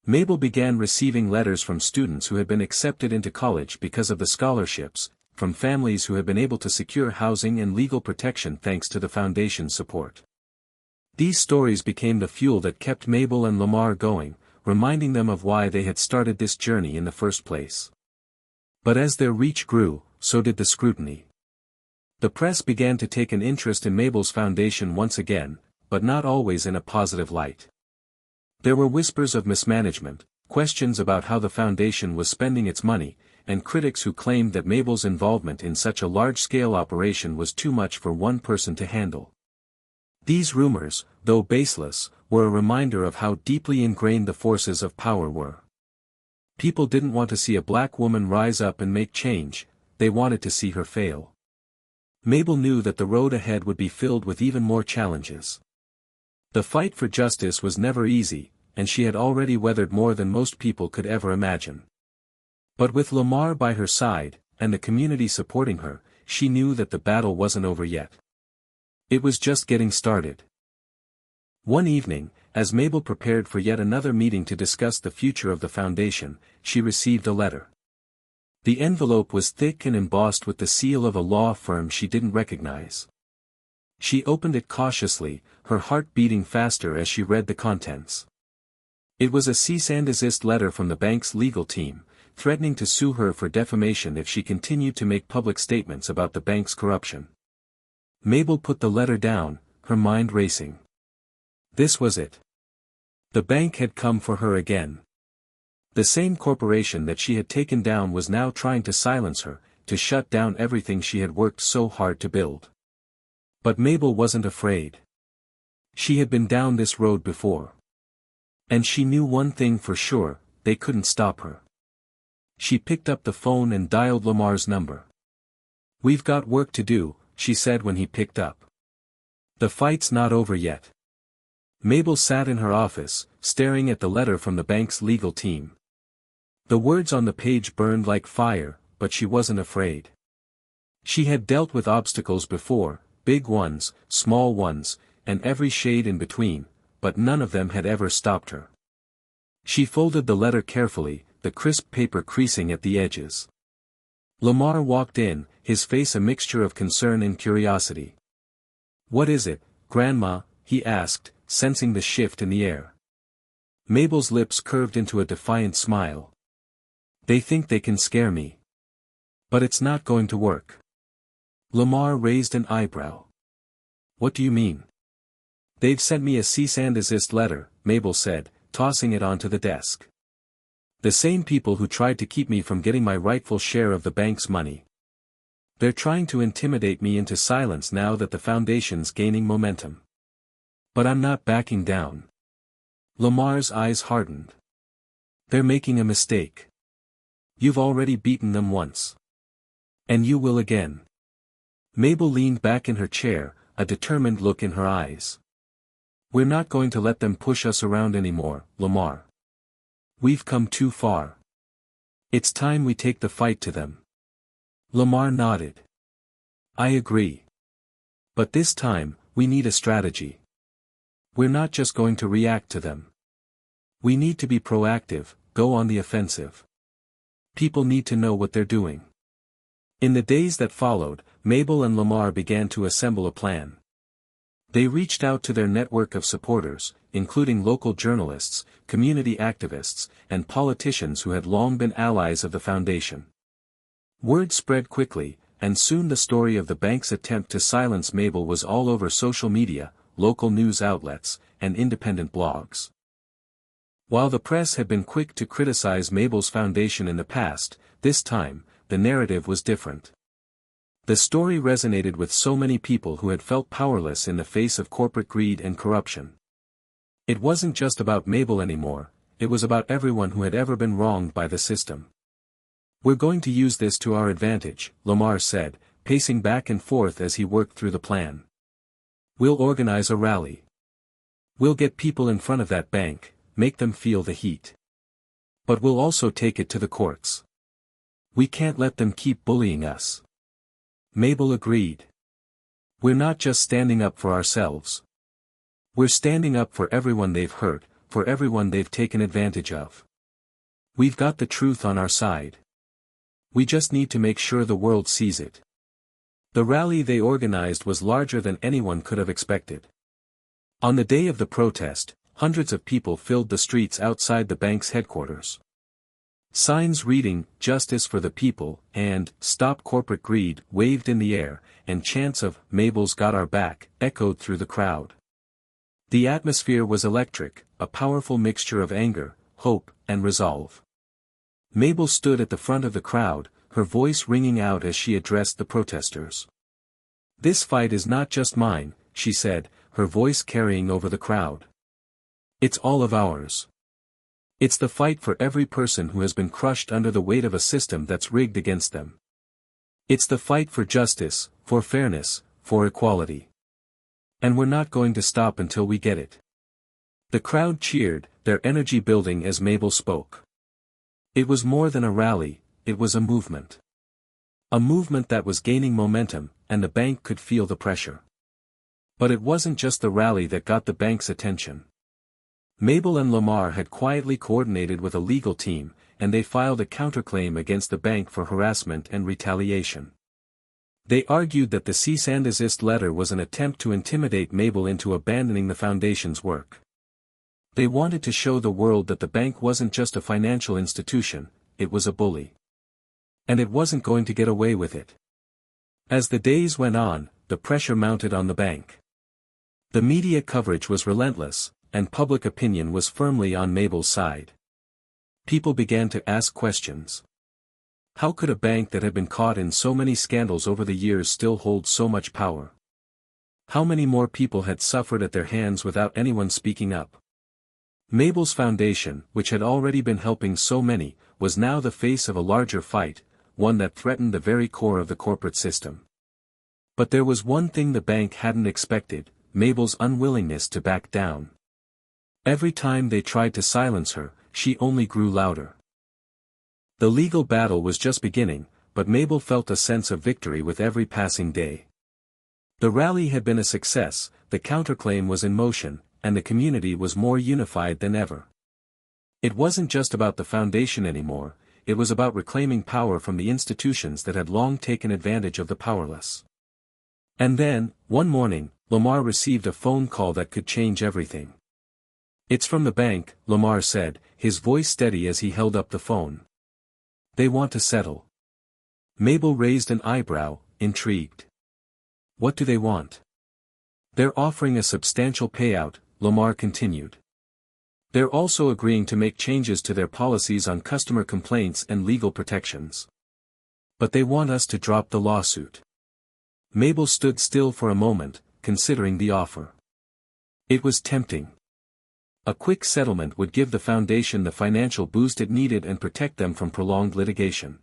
Mabel began receiving letters from students who had been accepted into college because of the scholarships, from families who had been able to secure housing and legal protection thanks to the foundation's support. These stories became the fuel that kept Mabel and Lamar going, reminding them of why they had started this journey in the first place. But as their reach grew, so did the scrutiny. The press began to take an interest in Mabel's foundation once again, but not always in a positive light. There were whispers of mismanagement, questions about how the foundation was spending its money, and critics who claimed that Mabel's involvement in such a large-scale operation was too much for one person to handle. These rumors, though baseless, were a reminder of how deeply ingrained the forces of power were. People didn't want to see a black woman rise up and make change, they wanted to see her fail. Mabel knew that the road ahead would be filled with even more challenges. The fight for justice was never easy, and she had already weathered more than most people could ever imagine. But with Lamar by her side, and the community supporting her, she knew that the battle wasn't over yet. It was just getting started. One evening, as Mabel prepared for yet another meeting to discuss the future of the foundation, she received a letter. The envelope was thick and embossed with the seal of a law firm she didn't recognize. She opened it cautiously, her heart beating faster as she read the contents. It was a cease and desist letter from the bank's legal team, threatening to sue her for defamation if she continued to make public statements about the bank's corruption. Mabel put the letter down, her mind racing. This was it. The bank had come for her again. The same corporation that she had taken down was now trying to silence her, to shut down everything she had worked so hard to build. But Mabel wasn't afraid. She had been down this road before. And she knew one thing for sure, they couldn't stop her. She picked up the phone and dialed Lamar's number. We've got work to do, she said when he picked up. The fight's not over yet. Mabel sat in her office, staring at the letter from the bank's legal team. The words on the page burned like fire, but she wasn't afraid. She had dealt with obstacles before, big ones, small ones, and every shade in between, but none of them had ever stopped her. She folded the letter carefully, the crisp paper creasing at the edges. Lamar walked in, his face a mixture of concern and curiosity. What is it, Grandma? He asked, sensing the shift in the air. Mabel's lips curved into a defiant smile. They think they can scare me. But it's not going to work. Lamar raised an eyebrow. What do you mean? They've sent me a cease and desist letter, Mabel said, tossing it onto the desk. The same people who tried to keep me from getting my rightful share of the bank's money. They're trying to intimidate me into silence now that the foundation's gaining momentum. But I'm not backing down. Lamar's eyes hardened. They're making a mistake. You've already beaten them once. And you will again. Mabel leaned back in her chair, a determined look in her eyes. We're not going to let them push us around anymore, Lamar. We've come too far. It's time we take the fight to them. Lamar nodded. I agree. But this time, we need a strategy. We're not just going to react to them. We need to be proactive, go on the offensive. People need to know what they're doing. In the days that followed, Mabel and Lamar began to assemble a plan. They reached out to their network of supporters, including local journalists, community activists, and politicians who had long been allies of the foundation. Word spread quickly, and soon the story of the bank's attempt to silence Mabel was all over social media, local news outlets, and independent blogs. While the press had been quick to criticize Mabel's foundation in the past, this time, the narrative was different. The story resonated with so many people who had felt powerless in the face of corporate greed and corruption. It wasn't just about Mabel anymore, it was about everyone who had ever been wronged by the system. "We're going to use this to our advantage," Lamar said, pacing back and forth as he worked through the plan. "We'll organize a rally. We'll get people in front of that bank, make them feel the heat. But we'll also take it to the courts. We can't let them keep bullying us." Mabel agreed. "We're not just standing up for ourselves. We're standing up for everyone they've hurt, for everyone they've taken advantage of. We've got the truth on our side. We just need to make sure the world sees it." The rally they organized was larger than anyone could have expected. On the day of the protest, hundreds of people filled the streets outside the bank's headquarters. Signs reading, "Justice for the People," and "Stop Corporate Greed," waved in the air, and chants of "Mabel's got our back" echoed through the crowd. The atmosphere was electric, a powerful mixture of anger, hope, and resolve. Mabel stood at the front of the crowd, her voice ringing out as she addressed the protesters. "This fight is not just mine," she said, her voice carrying over the crowd. "It's all of ours. It's the fight for every person who has been crushed under the weight of a system that's rigged against them. It's the fight for justice, for fairness, for equality. And we're not going to stop until we get it." The crowd cheered, their energy building as Mabel spoke. It was more than a rally, it was a movement. A movement that was gaining momentum, and the bank could feel the pressure. But it wasn't just the rally that got the bank's attention. Mabel and Lamar had quietly coordinated with a legal team, and they filed a counterclaim against the bank for harassment and retaliation. They argued that the cease and desist letter was an attempt to intimidate Mabel into abandoning the foundation's work. They wanted to show the world that the bank wasn't just a financial institution, it was a bully. And it wasn't going to get away with it. As the days went on, the pressure mounted on the bank. The media coverage was relentless, and public opinion was firmly on Mabel's side. People began to ask questions. How could a bank that had been caught in so many scandals over the years still hold so much power? How many more people had suffered at their hands without anyone speaking up? Mabel's foundation, which had already been helping so many, was now the face of a larger fight, one that threatened the very core of the corporate system. But there was one thing the bank hadn't expected: Mabel's unwillingness to back down. Every time they tried to silence her, she only grew louder. The legal battle was just beginning, but Mabel felt a sense of victory with every passing day. The rally had been a success, the counterclaim was in motion, and the community was more unified than ever. It wasn't just about the foundation anymore, it was about reclaiming power from the institutions that had long taken advantage of the powerless. And then, one morning, Lamar received a phone call that could change everything. "It's from the bank," Lamar said, his voice steady as he held up the phone. "They want to settle." Mabel raised an eyebrow, intrigued. "What do they want?" "They're offering a substantial payout," Lamar continued. "They're also agreeing to make changes to their policies on customer complaints and legal protections. But they want us to drop the lawsuit." Mabel stood still for a moment, considering the offer. It was tempting. A quick settlement would give the foundation the financial boost it needed and protect them from prolonged litigation.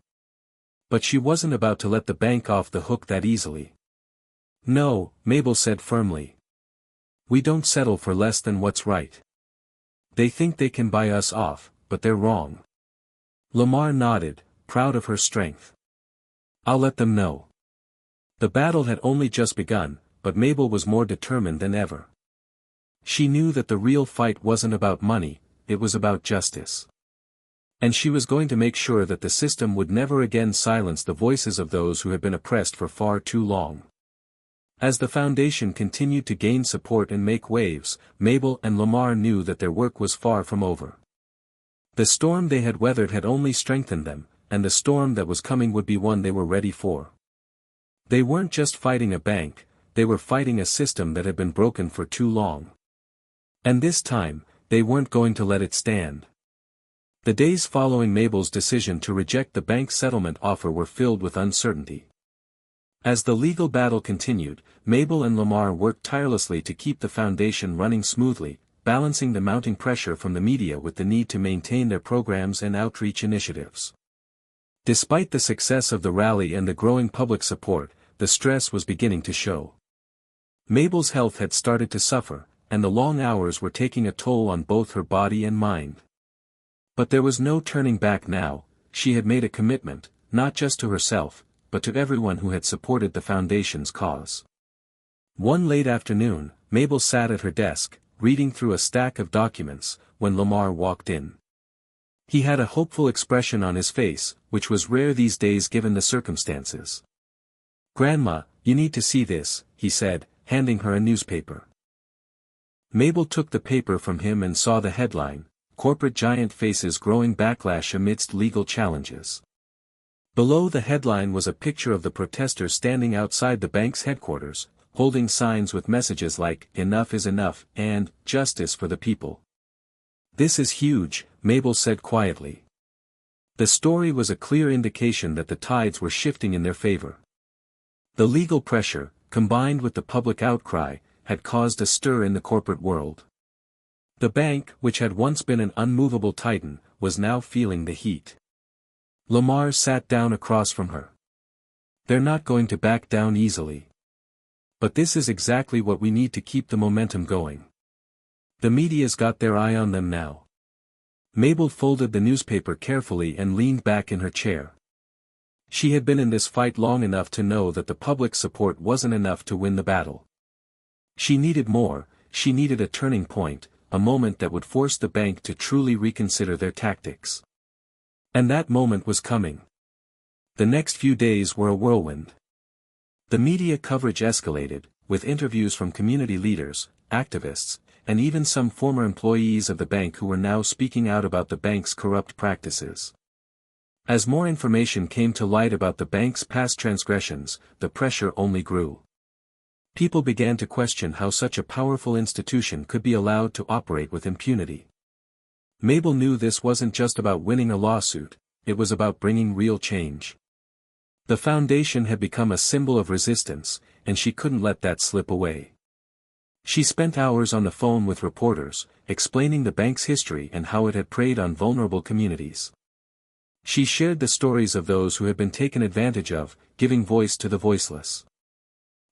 But she wasn't about to let the bank off the hook that easily. "No," Mabel said firmly. "We don't settle for less than what's right. They think they can buy us off, but they're wrong." Lamar nodded, proud of her strength. "I'll let them know." The battle had only just begun, but Mabel was more determined than ever. She knew that the real fight wasn't about money, it was about justice. And she was going to make sure that the system would never again silence the voices of those who had been oppressed for far too long. As the foundation continued to gain support and make waves, Mabel and Lamar knew that their work was far from over. The storm they had weathered had only strengthened them, and the storm that was coming would be one they were ready for. They weren't just fighting a bank, they were fighting a system that had been broken for too long. And this time, they weren't going to let it stand. The days following Mabel's decision to reject the bank's settlement offer were filled with uncertainty. As the legal battle continued, Mabel and Lamar worked tirelessly to keep the foundation running smoothly, balancing the mounting pressure from the media with the need to maintain their programs and outreach initiatives. Despite the success of the rally and the growing public support, the stress was beginning to show. Mabel's health had started to suffer, and the long hours were taking a toll on both her body and mind. But there was no turning back now. She had made a commitment, not just to herself, but to everyone who had supported the foundation's cause. One late afternoon, Mabel sat at her desk, reading through a stack of documents, when Lamar walked in. He had a hopeful expression on his face, which was rare these days given the circumstances. "Grandma, you need to see this," he said, handing her a newspaper. Mabel took the paper from him and saw the headline, "Corporate Giant Faces Growing Backlash Amidst Legal Challenges." Below the headline was a picture of the protesters standing outside the bank's headquarters, holding signs with messages like, "Enough is enough," and, "Justice for the people." "This is huge," Mabel said quietly. The story was a clear indication that the tides were shifting in their favor. The legal pressure, combined with the public outcry, had caused a stir in the corporate world. The bank, which had once been an unmovable titan, was now feeling the heat. Lamar sat down across from her. "They're not going to back down easily. But this is exactly what we need to keep the momentum going. The media's got their eye on them now." Mabel folded the newspaper carefully and leaned back in her chair. She had been in this fight long enough to know that the public support wasn't enough to win the battle. She needed more. She needed a turning point, a moment that would force the bank to truly reconsider their tactics. And that moment was coming. The next few days were a whirlwind. The media coverage escalated, with interviews from community leaders, activists, and even some former employees of the bank who were now speaking out about the bank's corrupt practices. As more information came to light about the bank's past transgressions, the pressure only grew. People began to question how such a powerful institution could be allowed to operate with impunity. Mabel knew this wasn't just about winning a lawsuit, it was about bringing real change. The foundation had become a symbol of resistance, and she couldn't let that slip away. She spent hours on the phone with reporters, explaining the bank's history and how it had preyed on vulnerable communities. She shared the stories of those who had been taken advantage of, giving voice to the voiceless.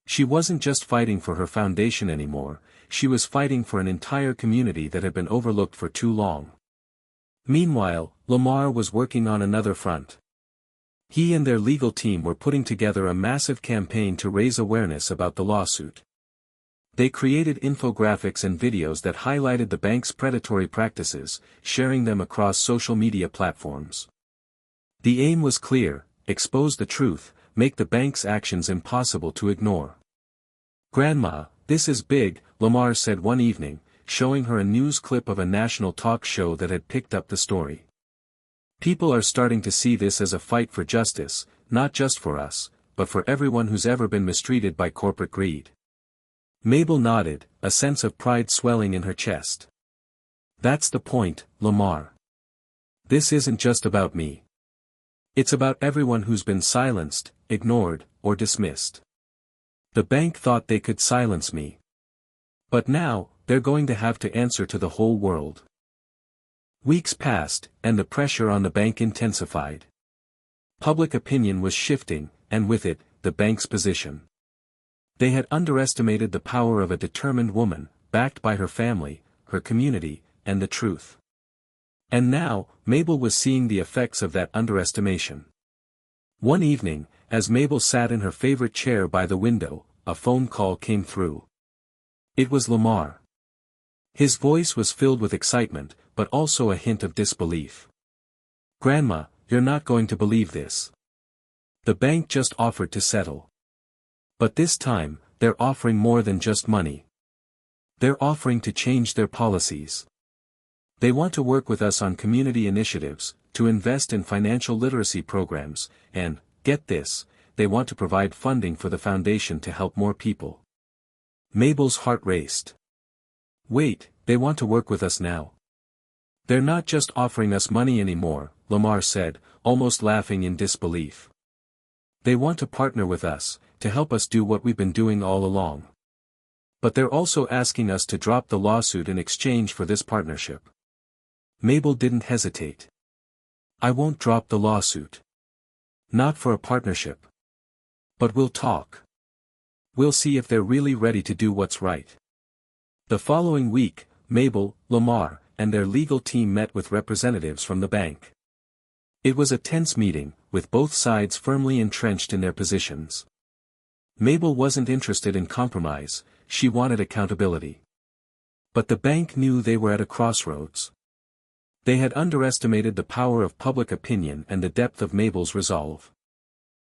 She wasn't just fighting for her foundation anymore, she was fighting for an entire community that had been overlooked for too long. Meanwhile, Lamar was working on another front. He and their legal team were putting together a massive campaign to raise awareness about the lawsuit. They created infographics and videos that highlighted the bank's predatory practices, sharing them across social media platforms. The aim was clear: expose the truth, make the bank's actions impossible to ignore. "Grandma, this is big," Lamar said one evening, showing her a news clip of a national talk show that had picked up the story. "People are starting to see this as a fight for justice, not just for us, but for everyone who's ever been mistreated by corporate greed." Mabel nodded, a sense of pride swelling in her chest. "That's the point, Lamar. This isn't just about me. It's about everyone who's been silenced, ignored, or dismissed. The bank thought they could silence me. But now, they're going to have to answer to the whole world." Weeks passed, and the pressure on the bank intensified. Public opinion was shifting, and with it, the bank's position. They had underestimated the power of a determined woman, backed by her family, her community, and the truth. And now, Mabel was seeing the effects of that underestimation. One evening, as Mabel sat in her favorite chair by the window, a phone call came through. It was Lamar. His voice was filled with excitement, but also a hint of disbelief. "Grandma, you're not going to believe this. The bank just offered to settle. But this time, they're offering more than just money. They're offering to change their policies. They want to work with us on community initiatives, to invest in financial literacy programs, and, get this, they want to provide funding for the foundation to help more people." Mabel's heart raced. "Wait, they want to work with us now? They're not just offering us money anymore," Lamar said, almost laughing in disbelief. "They want to partner with us, to help us do what we've been doing all along. But they're also asking us to drop the lawsuit in exchange for this partnership." Mabel didn't hesitate. "I won't drop the lawsuit. Not for a partnership. But we'll talk. We'll see if they're really ready to do what's right." The following week, Mabel, Lamar, and their legal team met with representatives from the bank. It was a tense meeting, with both sides firmly entrenched in their positions. Mabel wasn't interested in compromise, she wanted accountability. But the bank knew they were at a crossroads. They had underestimated the power of public opinion and the depth of Mabel's resolve.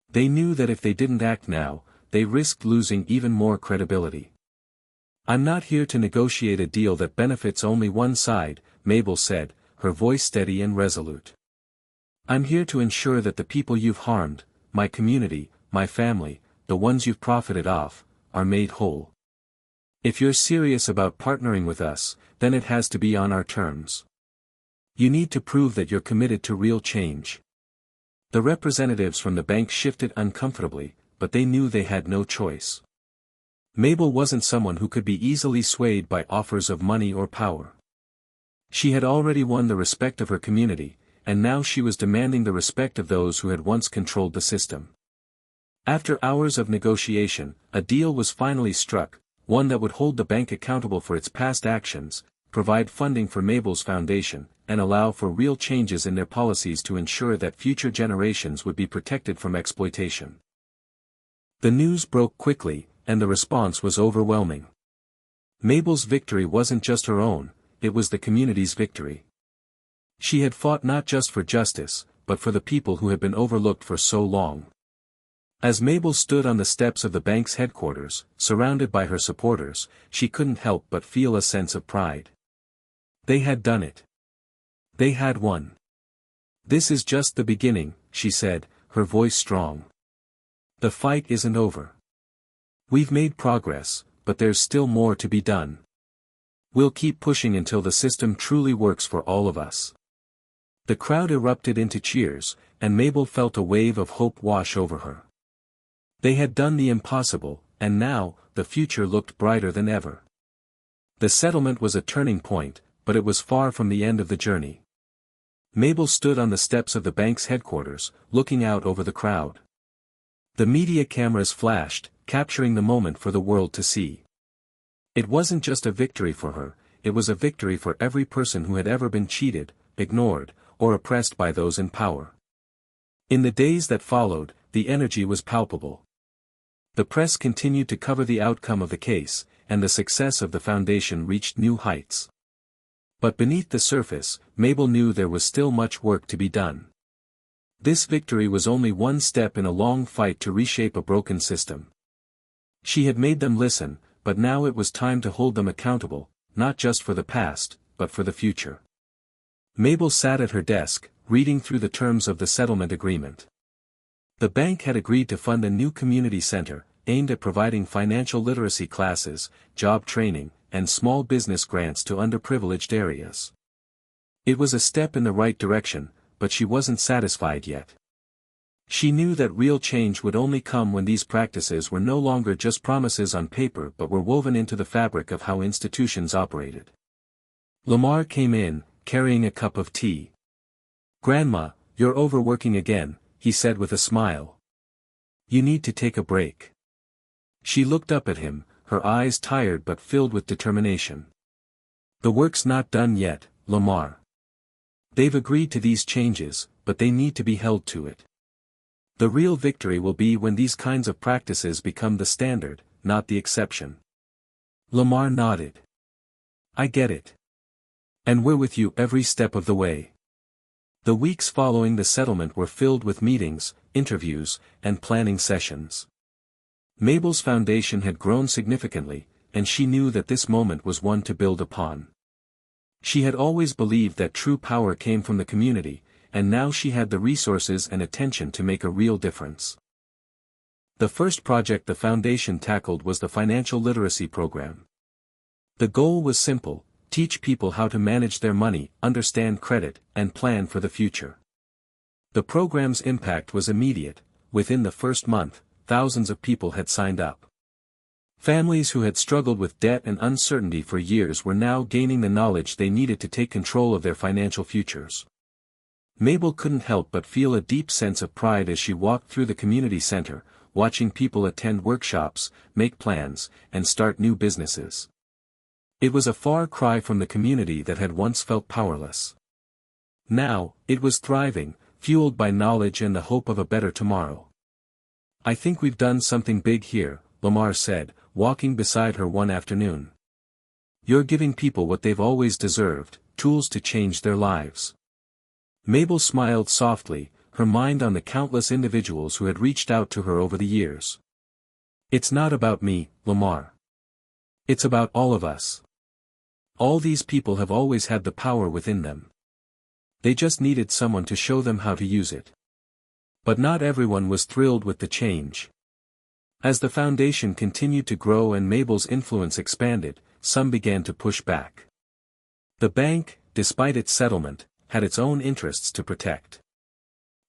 They knew that if they didn't act now, they risked losing even more credibility. "I'm not here to negotiate a deal that benefits only one side," Mabel said, her voice steady and resolute. "I'm here to ensure that the people you've harmed, my community, my family, the ones you've profited off, are made whole. If you're serious about partnering with us, then it has to be on our terms. You need to prove that you're committed to real change." The representatives from the bank shifted uncomfortably, but they knew they had no choice. Mabel wasn't someone who could be easily swayed by offers of money or power. She had already won the respect of her community, and now she was demanding the respect of those who had once controlled the system. After hours of negotiation, a deal was finally struck, one that would hold the bank accountable for its past actions, provide funding for Mabel's foundation, and allow for real changes in their policies to ensure that future generations would be protected from exploitation. The news broke quickly, and the response was overwhelming. Mabel's victory wasn't just her own, it was the community's victory. She had fought not just for justice, but for the people who had been overlooked for so long. As Mabel stood on the steps of the bank's headquarters, surrounded by her supporters, she couldn't help but feel a sense of pride. They had done it. They had won. "This is just the beginning," she said, her voice strong. "The fight isn't over. We've made progress, but there's still more to be done. We'll keep pushing until the system truly works for all of us." The crowd erupted into cheers, and Mabel felt a wave of hope wash over her. They had done the impossible, and now, the future looked brighter than ever. The settlement was a turning point, but it was far from the end of the journey. Mabel stood on the steps of the bank's headquarters, looking out over the crowd. The media cameras flashed, capturing the moment for the world to see. It wasn't just a victory for her, it was a victory for every person who had ever been cheated, ignored, or oppressed by those in power. In the days that followed, the energy was palpable. The press continued to cover the outcome of the case, and the success of the foundation reached new heights. But beneath the surface, Mabel knew there was still much work to be done. This victory was only one step in a long fight to reshape a broken system. She had made them listen, but now it was time to hold them accountable, not just for the past, but for the future. Mabel sat at her desk, reading through the terms of the settlement agreement. The bank had agreed to fund a new community center, aimed at providing financial literacy classes, job training, and small business grants to underprivileged areas. It was a step in the right direction, but she wasn't satisfied yet. She knew that real change would only come when these practices were no longer just promises on paper but were woven into the fabric of how institutions operated. Lamar came in, carrying a cup of tea. "Grandma, you're overworking again," he said with a smile. "You need to take a break." She looked up at him, her eyes tired but filled with determination. "The work's not done yet, Lamar. They've agreed to these changes, but they need to be held to it. The real victory will be when these kinds of practices become the standard, not the exception." Lamar nodded. I get it. And we're with you every step of the way. The weeks following the settlement were filled with meetings, interviews, and planning sessions. Mabel's foundation had grown significantly, and she knew that this moment was one to build upon. She had always believed that true power came from the community, and now she had the resources and attention to make a real difference. The first project the foundation tackled was the financial literacy program. The goal was simple: teach people how to manage their money, understand credit, and plan for the future. The program's impact was immediate. Within the first month, thousands of people had signed up. Families who had struggled with debt and uncertainty for years were now gaining the knowledge they needed to take control of their financial futures. Mabel couldn't help but feel a deep sense of pride as she walked through the community center, watching people attend workshops, make plans, and start new businesses. It was a far cry from the community that had once felt powerless. Now, it was thriving, fueled by knowledge and the hope of a better tomorrow. I think we've done something big here, Lamar said, walking beside her one afternoon. You're giving people what they've always deserved, tools to change their lives. Mabel smiled softly, her mind on the countless individuals who had reached out to her over the years. It's not about me, Lamar. It's about all of us. All these people have always had the power within them. They just needed someone to show them how to use it. But not everyone was thrilled with the change. As the foundation continued to grow and Mabel's influence expanded, some began to push back. The bank, despite its settlement, had its own interests to protect.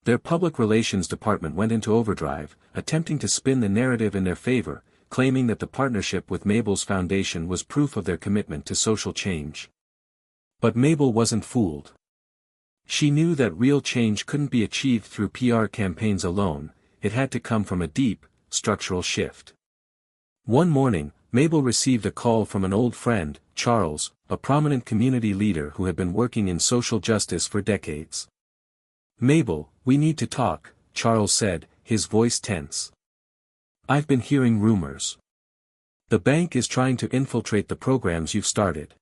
Their public relations department went into overdrive, attempting to spin the narrative in their favor, claiming that the partnership with Mabel's foundation was proof of their commitment to social change. But Mabel wasn't fooled. She knew that real change couldn't be achieved through PR campaigns alone, it had to come from a deep, structural shift. One morning, Mabel received a call from an old friend, Charles, a prominent community leader who had been working in social justice for decades. "Mabel, we need to talk," Charles said, his voice tense. "I've been hearing rumors. The bank is trying to infiltrate the programs you've started.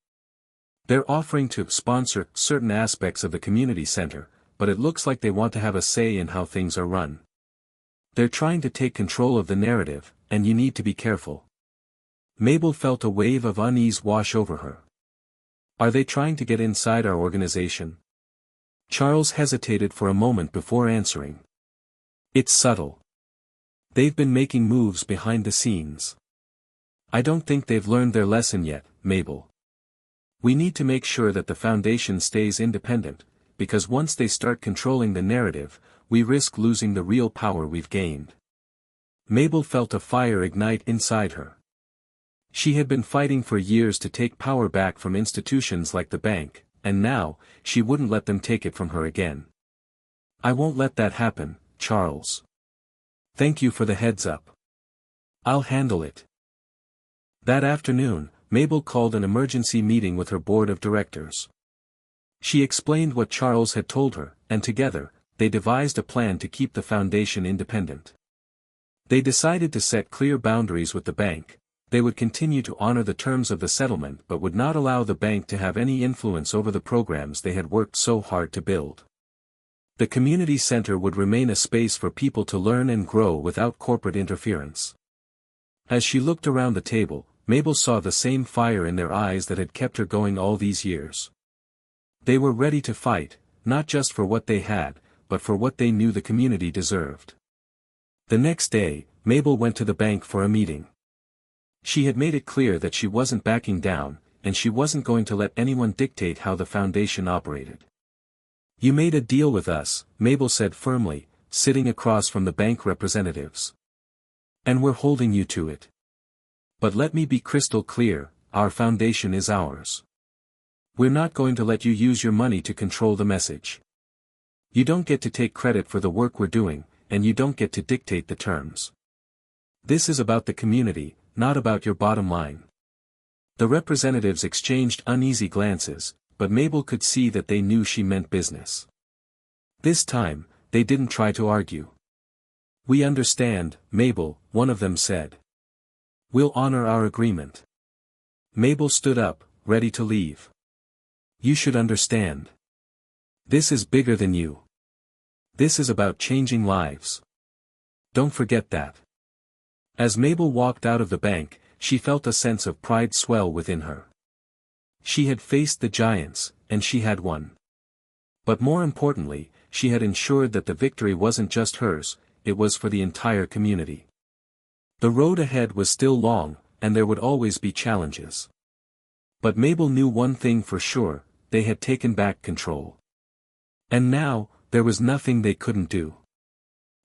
They're offering to sponsor certain aspects of the community center, but it looks like they want to have a say in how things are run. They're trying to take control of the narrative, and you need to be careful." Mabel felt a wave of unease wash over her. "Are they trying to get inside our organization?" Charles hesitated for a moment before answering. "It's subtle. They've been making moves behind the scenes. I don't think they've learned their lesson yet, Mabel. We need to make sure that the foundation stays independent, because once they start controlling the narrative, we risk losing the real power we've gained." Mabel felt a fire ignite inside her. She had been fighting for years to take power back from institutions like the bank, and now, she wouldn't let them take it from her again. "I won't let that happen, Charles. Thank you for the heads up. I'll handle it." That afternoon, Mabel called an emergency meeting with her board of directors. She explained what Charles had told her, and together, they devised a plan to keep the foundation independent. They decided to set clear boundaries with the bank. They would continue to honor the terms of the settlement but would not allow the bank to have any influence over the programs they had worked so hard to build. The community center would remain a space for people to learn and grow without corporate interference. As she looked around the table, Mabel saw the same fire in their eyes that had kept her going all these years. They were ready to fight, not just for what they had, but for what they knew the community deserved. The next day, Mabel went to the bank for a meeting. She had made it clear that she wasn't backing down, and she wasn't going to let anyone dictate how the foundation operated. "You made a deal with us," Mabel said firmly, sitting across from the bank representatives. "And we're holding you to it. But let me be crystal clear, our foundation is ours. We're not going to let you use your money to control the message. You don't get to take credit for the work we're doing, and you don't get to dictate the terms. This is about the community, not about your bottom line." The representatives exchanged uneasy glances, but Mabel could see that they knew she meant business. This time, they didn't try to argue. "We understand, Mabel," one of them said. "We'll honor our agreement." Mabel stood up, ready to leave. You should understand. This is bigger than you. This is about changing lives. Don't forget that. As Mabel walked out of the bank, she felt a sense of pride swell within her. She had faced the giants, and she had won. But more importantly, she had ensured that the victory wasn't just hers, it was for the entire community. The road ahead was still long, and there would always be challenges. But Mabel knew one thing for sure, they had taken back control. And now, there was nothing they couldn't do.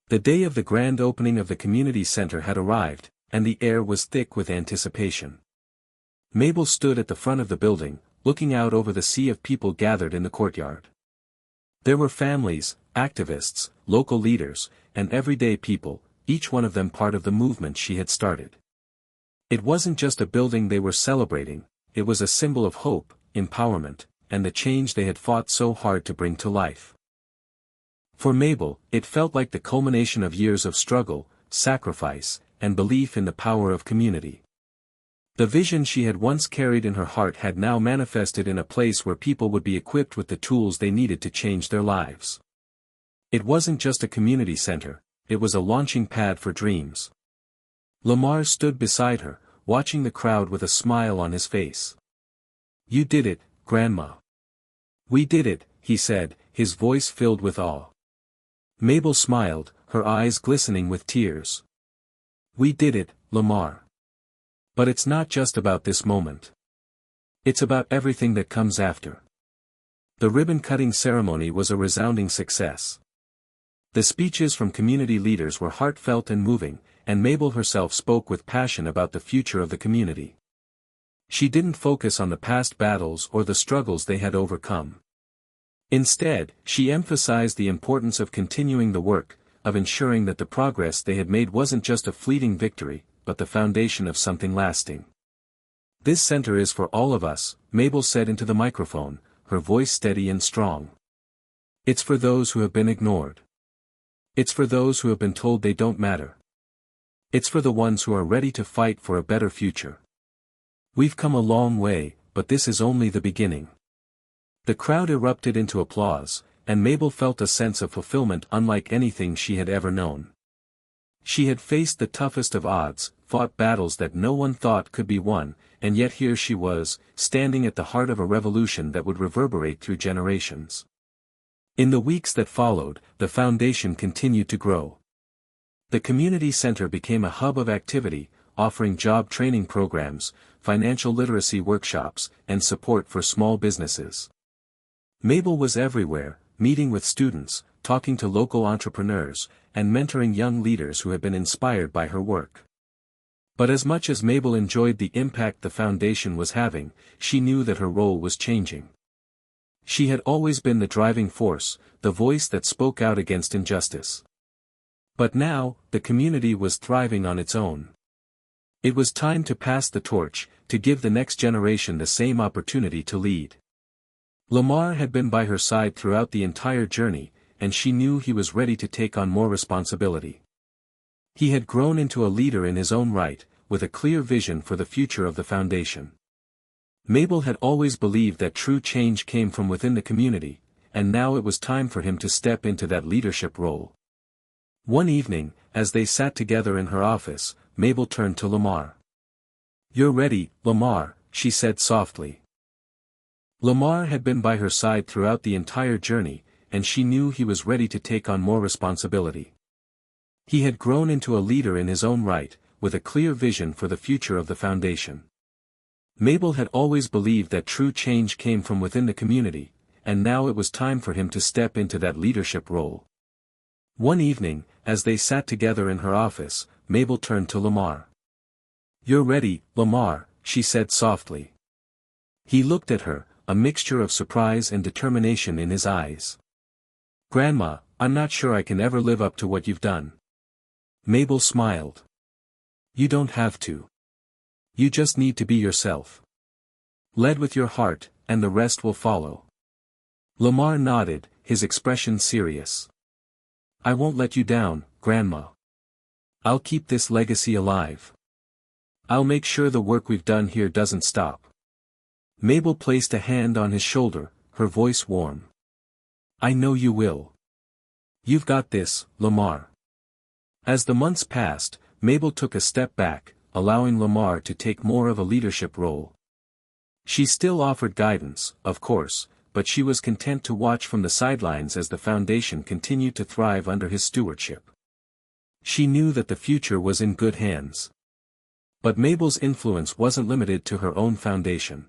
The day of the grand opening of the community center had arrived, and the air was thick with anticipation. Mabel stood at the front of the building, looking out over the sea of people gathered in the courtyard. There were families, activists, local leaders, and everyday people, each one of them part of the movement she had started. It wasn't just a building they were celebrating, it was a symbol of hope, empowerment, and the change they had fought so hard to bring to life. For Mabel, it felt like the culmination of years of struggle, sacrifice, and belief in the power of community. The vision she had once carried in her heart had now manifested in a place where people would be equipped with the tools they needed to change their lives. It wasn't just a community center, it was a launching pad for dreams. Lamar stood beside her, watching the crowd with a smile on his face. "You did it, Grandma." "We did it," he said, his voice filled with awe. Mabel smiled, her eyes glistening with tears. "We did it, Lamar. But it's not just about this moment. It's about everything that comes after." The ribbon-cutting ceremony was a resounding success. The speeches from community leaders were heartfelt and moving, and Mabel herself spoke with passion about the future of the community. She didn't focus on the past battles or the struggles they had overcome. Instead, she emphasized the importance of continuing the work, of ensuring that the progress they had made wasn't just a fleeting victory, but the foundation of something lasting. "This center is for all of us," Mabel said into the microphone, her voice steady and strong. "It's for those who have been ignored. It's for those who have been told they don't matter. It's for the ones who are ready to fight for a better future. We've come a long way, but this is only the beginning." The crowd erupted into applause, and Mabel felt a sense of fulfillment unlike anything she had ever known. She had faced the toughest of odds, fought battles that no one thought could be won, and yet here she was, standing at the heart of a revolution that would reverberate through generations. In the weeks that followed, the foundation continued to grow. The community center became a hub of activity, offering job training programs, financial literacy workshops, and support for small businesses. Mabel was everywhere, meeting with students, talking to local entrepreneurs, and mentoring young leaders who had been inspired by her work. But as much as Mabel enjoyed the impact the foundation was having, she knew that her role was changing. She had always been the driving force, the voice that spoke out against injustice. But now, the community was thriving on its own. It was time to pass the torch, to give the next generation the same opportunity to lead. Lamar had been by her side throughout the entire journey, and she knew he was ready to take on more responsibility. He had grown into a leader in his own right, with a clear vision for the future of the foundation. Mabel had always believed that true change came from within the community, and now it was time for him to step into that leadership role. One evening, as they sat together in her office, Mabel turned to Lamar. "You're ready, Lamar," she said softly. Lamar had been by her side throughout the entire journey, and she knew he was ready to take on more responsibility. He had grown into a leader in his own right, with a clear vision for the future of the foundation. Mabel had always believed that true change came from within the community, and now it was time for him to step into that leadership role. One evening, as they sat together in her office, Mabel turned to Lamar. "You're ready, Lamar," she said softly. He looked at her, a mixture of surprise and determination in his eyes. "Grandma, I'm not sure I can ever live up to what you've done." Mabel smiled. "You don't have to. You just need to be yourself. Lead with your heart, and the rest will follow." Lamar nodded, his expression serious. "I won't let you down, Grandma. I'll keep this legacy alive. I'll make sure the work we've done here doesn't stop." Mabel placed a hand on his shoulder, her voice warm. I know you will. You've got this, Lamar. As the months passed, Mabel took a step back, allowing Lamar to take more of a leadership role. She still offered guidance, of course, but she was content to watch from the sidelines as the foundation continued to thrive under his stewardship. She knew that the future was in good hands. But Mabel's influence wasn't limited to her own foundation.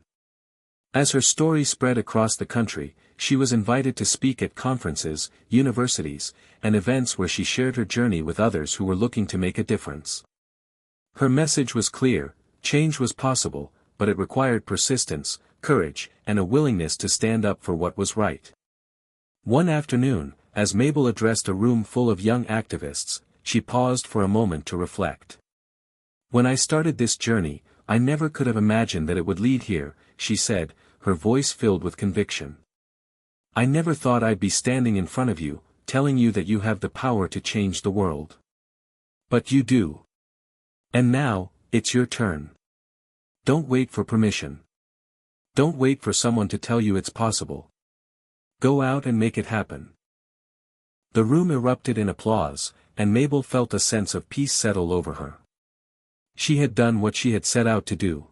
As her story spread across the country, she was invited to speak at conferences, universities, and events where she shared her journey with others who were looking to make a difference. Her message was clear: change was possible, but it required persistence, courage, and a willingness to stand up for what was right. One afternoon, as Mabel addressed a room full of young activists, she paused for a moment to reflect. When I started this journey, I never could have imagined that it would lead here, she said, her voice filled with conviction. I never thought I'd be standing in front of you, telling you that you have the power to change the world. But you do. And now, it's your turn. Don't wait for permission. Don't wait for someone to tell you it's possible. Go out and make it happen. The room erupted in applause, and Mabel felt a sense of peace settle over her. She had done what she had set out to do.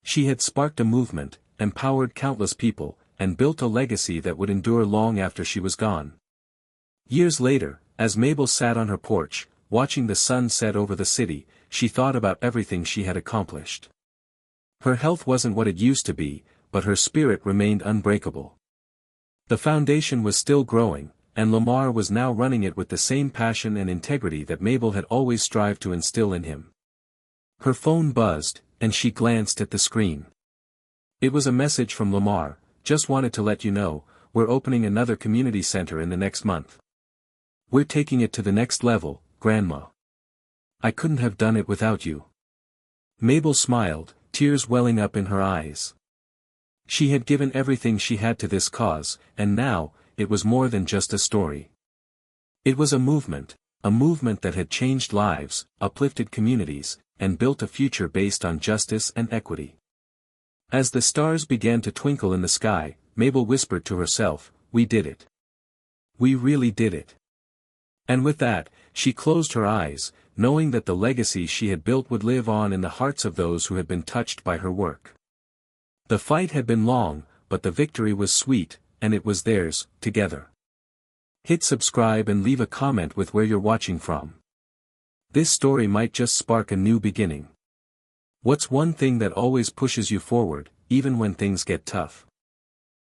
She had sparked a movement, empowered countless people, and built a legacy that would endure long after she was gone. Years later, as Mabel sat on her porch, watching the sun set over the city, she thought about everything she had accomplished. Her health wasn't what it used to be, but her spirit remained unbreakable. The foundation was still growing, and Lamar was now running it with the same passion and integrity that Mabel had always strived to instill in him. Her phone buzzed, and she glanced at the screen. It was a message from Lamar: just wanted to let you know, we're opening another community center in the next month. We're taking it to the next level, Grandma. I couldn't have done it without you. Mabel smiled, tears welling up in her eyes. She had given everything she had to this cause, and now, it was more than just a story. It was a movement that had changed lives, uplifted communities, and built a future based on justice and equity. As the stars began to twinkle in the sky, Mabel whispered to herself, we did it. We really did it. And with that, she closed her eyes, knowing that the legacy she had built would live on in the hearts of those who had been touched by her work. The fight had been long, but the victory was sweet, and it was theirs, together. Hit subscribe and leave a comment with where you're watching from. This story might just spark a new beginning. What's one thing that always pushes you forward, even when things get tough?